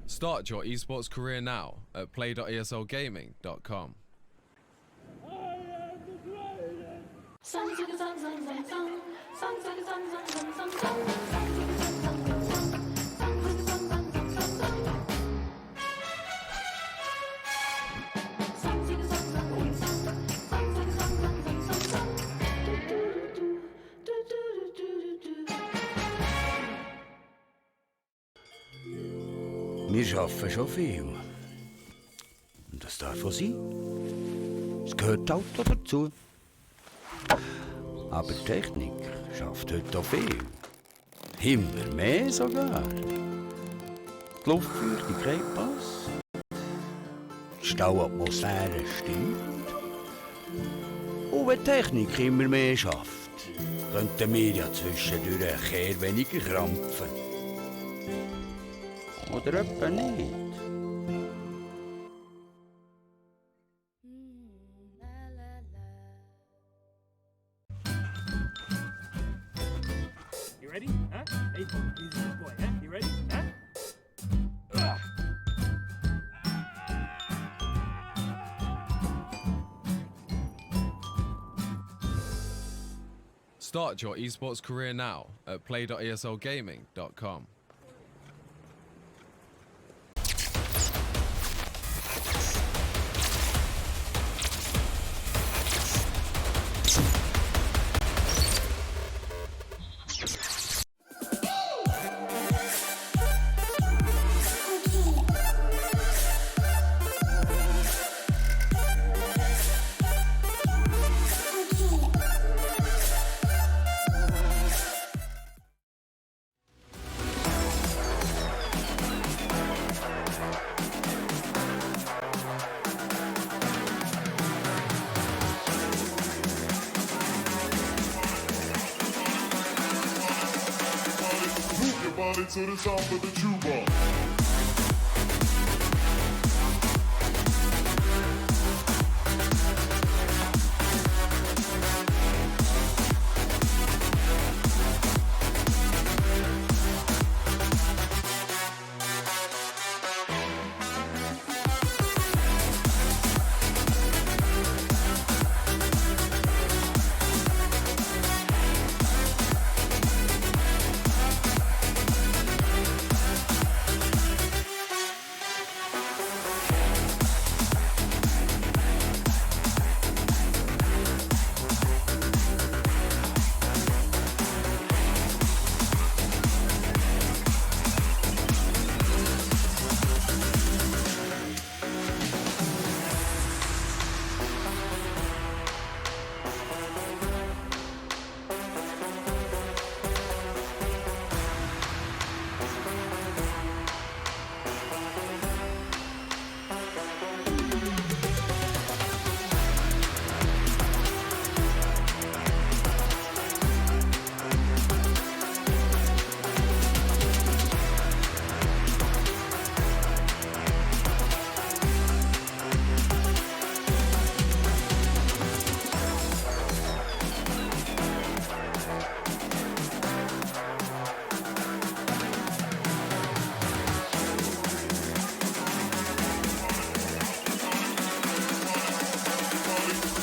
Start your esports career now at play.eslgaming.com. Wir arbeiten schon viel. Und das darf auch sein. Es gehört halt auch dazu. Aber die Technik schafft heute auch viel. Immer mehr sogar. Die Luftfeuchtigkeit passt. Die Stauatmosphäre stimmt. Und wenn die Technik immer mehr schafft, könnten wir ja zwischendurch ein Kehr weniger krampfen. Oder etwa nicht. You ready? Huh? Hey, he's a good boy, huh? You ready? Huh? Start your esports career now at play.eslgaming.com. Move your body to the sound of the jukebox.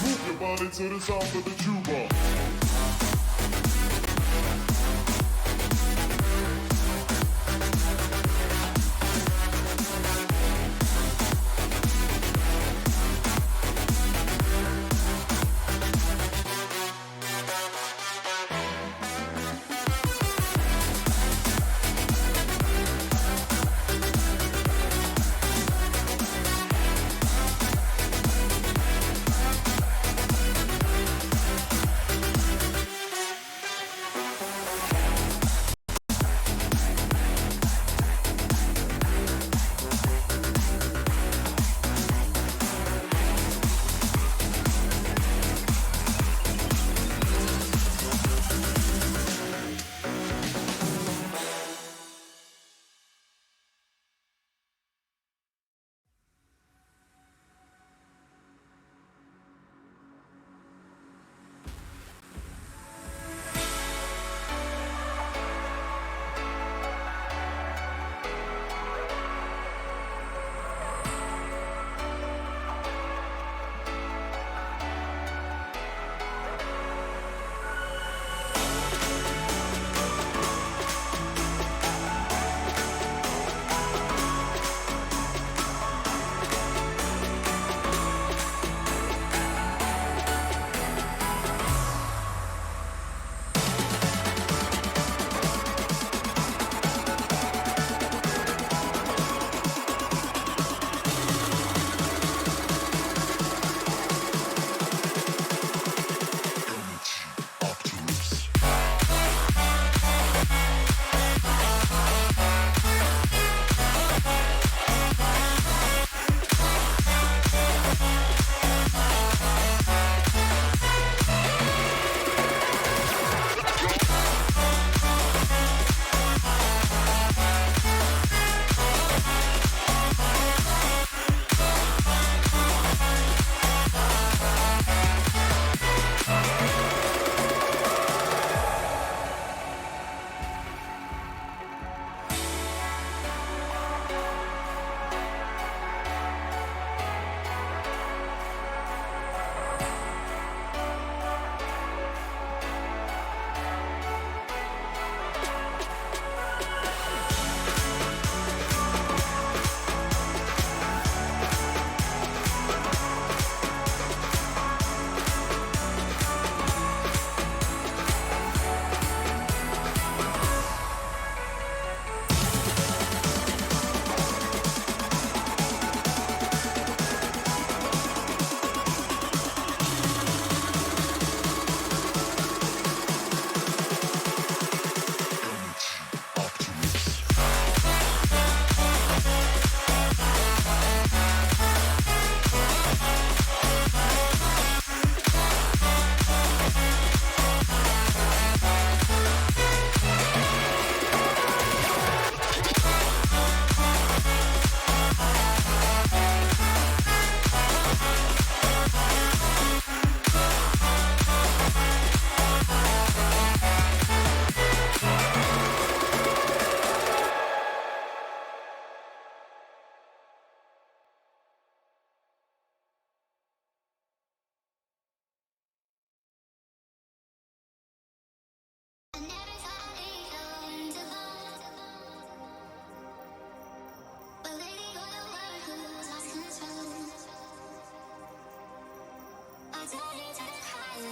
Move your body to the sound of the jukebox.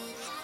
I